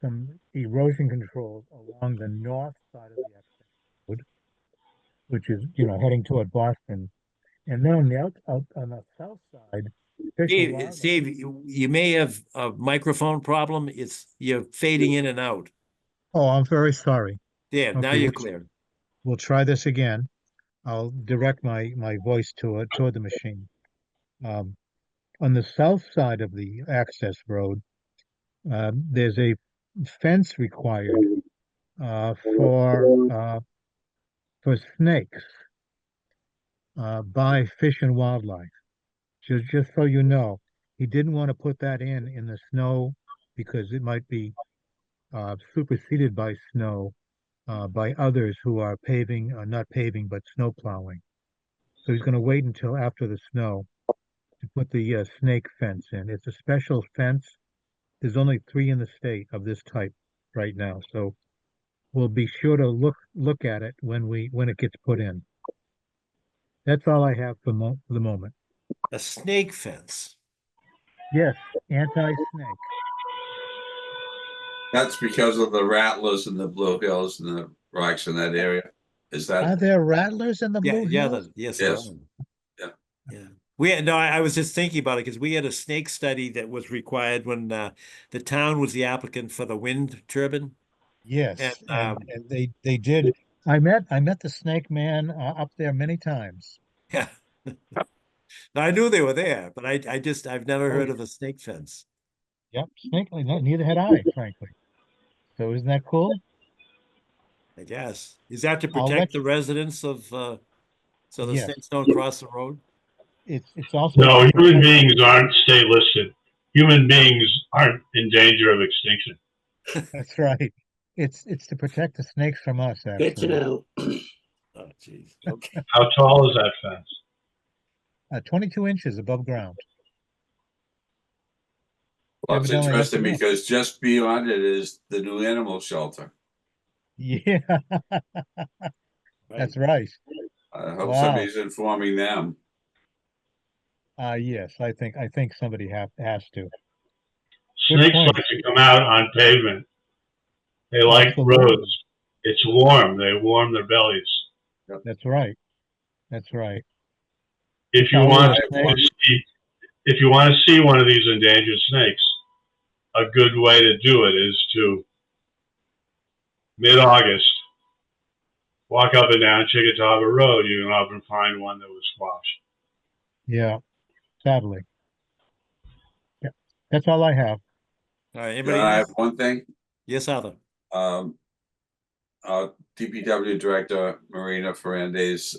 some erosion controls along the north side of the Excess Road, which is, heading toward Boston. And then on the south side, Fish and Wildlife. Steve, you may have a microphone problem. You're fading in and out. Oh, I'm very sorry. Yeah, now Okay, you're clear. We'll try this again. I'll direct my voice toward the machine. On the south side of the access road, there's a fence required for snakes by Fish and Wildlife. Just so you know, he didn't want to put that in the snow because it might be superseded by snow by others who are paving, not paving, but snow plowing. So he's going to wait until after the snow to put the snake fence in. It's a special fence. There's only 3 in the state of this type right now. So we'll be sure to look at it when it gets put in. That's all I have for the moment. A snake fence. Yes, anti-snake. That's because of the rattlers in the Blue Hills and the rocks in that area. Is that? Are there rattlers in the Blue Yeah, Hills? yes. Yeah. I was just thinking about it because we had a snake study that was required when the town was the applicant for the wind turbine. Yes, And, and they did. I met the snake man up there many times. Yeah. I knew they were there, but I've never heard of a snake fence. Yep, snake. Neither had I, frankly. So isn't that cool? I guess. Is that to I'll protect let the residents of so the Yes. snakes don't cross the road? It's also No, human beings aren't state listed. Human beings aren't in danger of extinction. That's right. It's to protect the snakes from us, Good to actually. know. Oh, geez. Okay. How tall is that fence? 22 inches above ground. Well, it's Evidently, that's interesting enough. because just beyond it is the new animal shelter. Yeah, that's right. I hope Wow. somebody's informing them. Yes, I think somebody has to. Good Snakes point. like to come out on pavement. They like Absolutely. roads. It's warm. They warm their bellies. That's right. That's right. If you Charlie, want you're saying? to see, if you want to see one of these endangered snakes, a good way to do it is to mid-August walk up and down Chickatawga Road. You can often find one that was squashed. Yeah, sadly. Yeah, that's all I have. All right, Can anybody I else? have one thing? Yes, Arthur. Um, DPW Director Marina Fernandez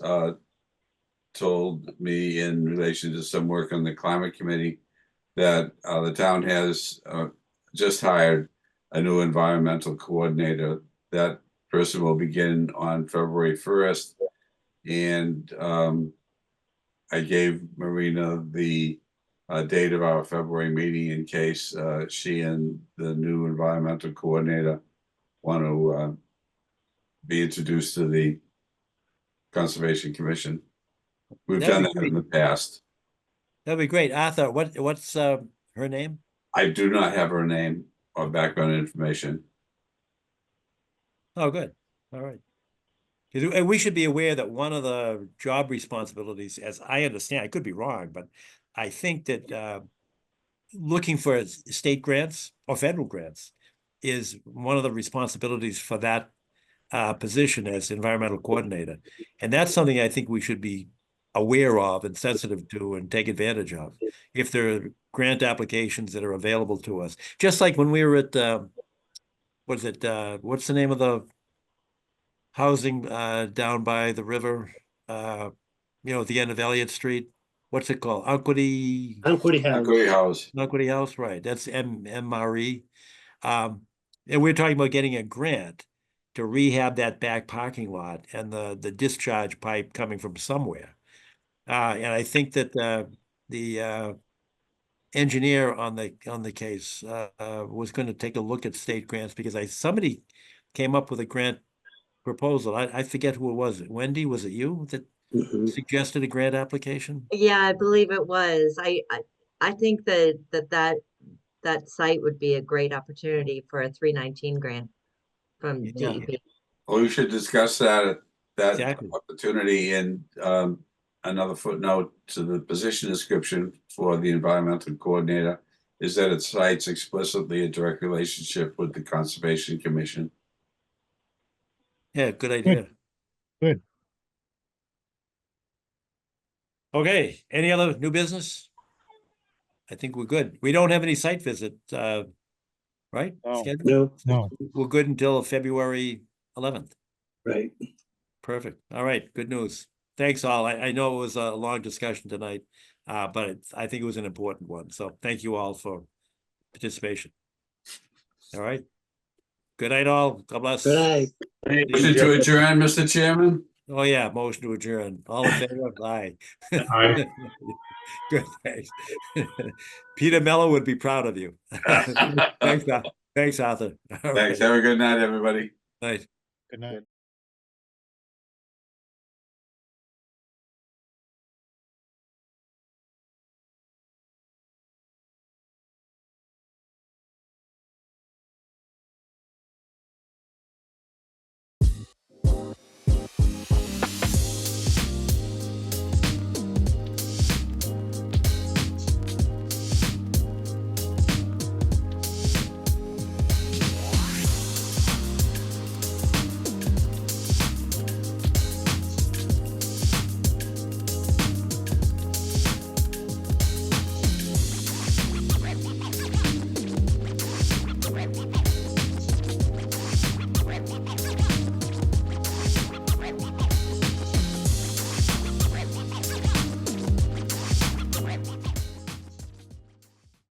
told me in relation to some work on the climate committee that the town has just hired a new environmental coordinator. That person will begin on February 1st. And I gave Marina the date of our February meeting in case she and the new environmental coordinator want to be introduced to the Conservation Commission. We've That'd done be that great. in the past. That'd be great. Arthur, what's her name? I do not have her name or background information. Oh, good. All right. 'Cause we should be aware that one of the job responsibilities, as I understand, I could be wrong, but I think that looking for state grants or federal grants is one of the responsibilities for that position as environmental coordinator. And that's something I think we should be aware of and sensitive to and take advantage of. If there are grant applications that are available to us, just like when we were at, what's the name of the housing down by the river, at the end of Elliott Street? What's it called? Equity House. Equity House, right? That's MRE. And we're talking about getting a grant to rehab that back parking lot and the discharge pipe coming from somewhere. And I think that the engineer on the case was going to take a look at state grants because somebody came up with a grant proposal. I forget who it was. Wendy, was it you that suggested a grant application? Yeah, I believe it was. I think that site would be a great opportunity for a 319 grant from Yeah. DEP. Well, we should discuss that Exactly. opportunity and another footnote to the position description for the environmental coordinator is that it cites explicitly a direct relationship with the Conservation Commission. Yeah, good idea. Good. Okay, any other new business? I think we're good. We don't have any site visits, right? Scheduled? No. We're good until February 11th. Right. Perfect. All right, good news. Thanks all. I know it was a long discussion tonight, but I think it was an important one. So thank you all for participation. All right. Good night all. God bless. Good night. Motion to adjourn, Mr. Chairman? Oh yeah, motion to adjourn. All in favor? Aye. Aye. Good, thanks. Peter Mello would be proud of you. Thanks, Arthur. Thanks. Have a good night, everybody. Night. Good night.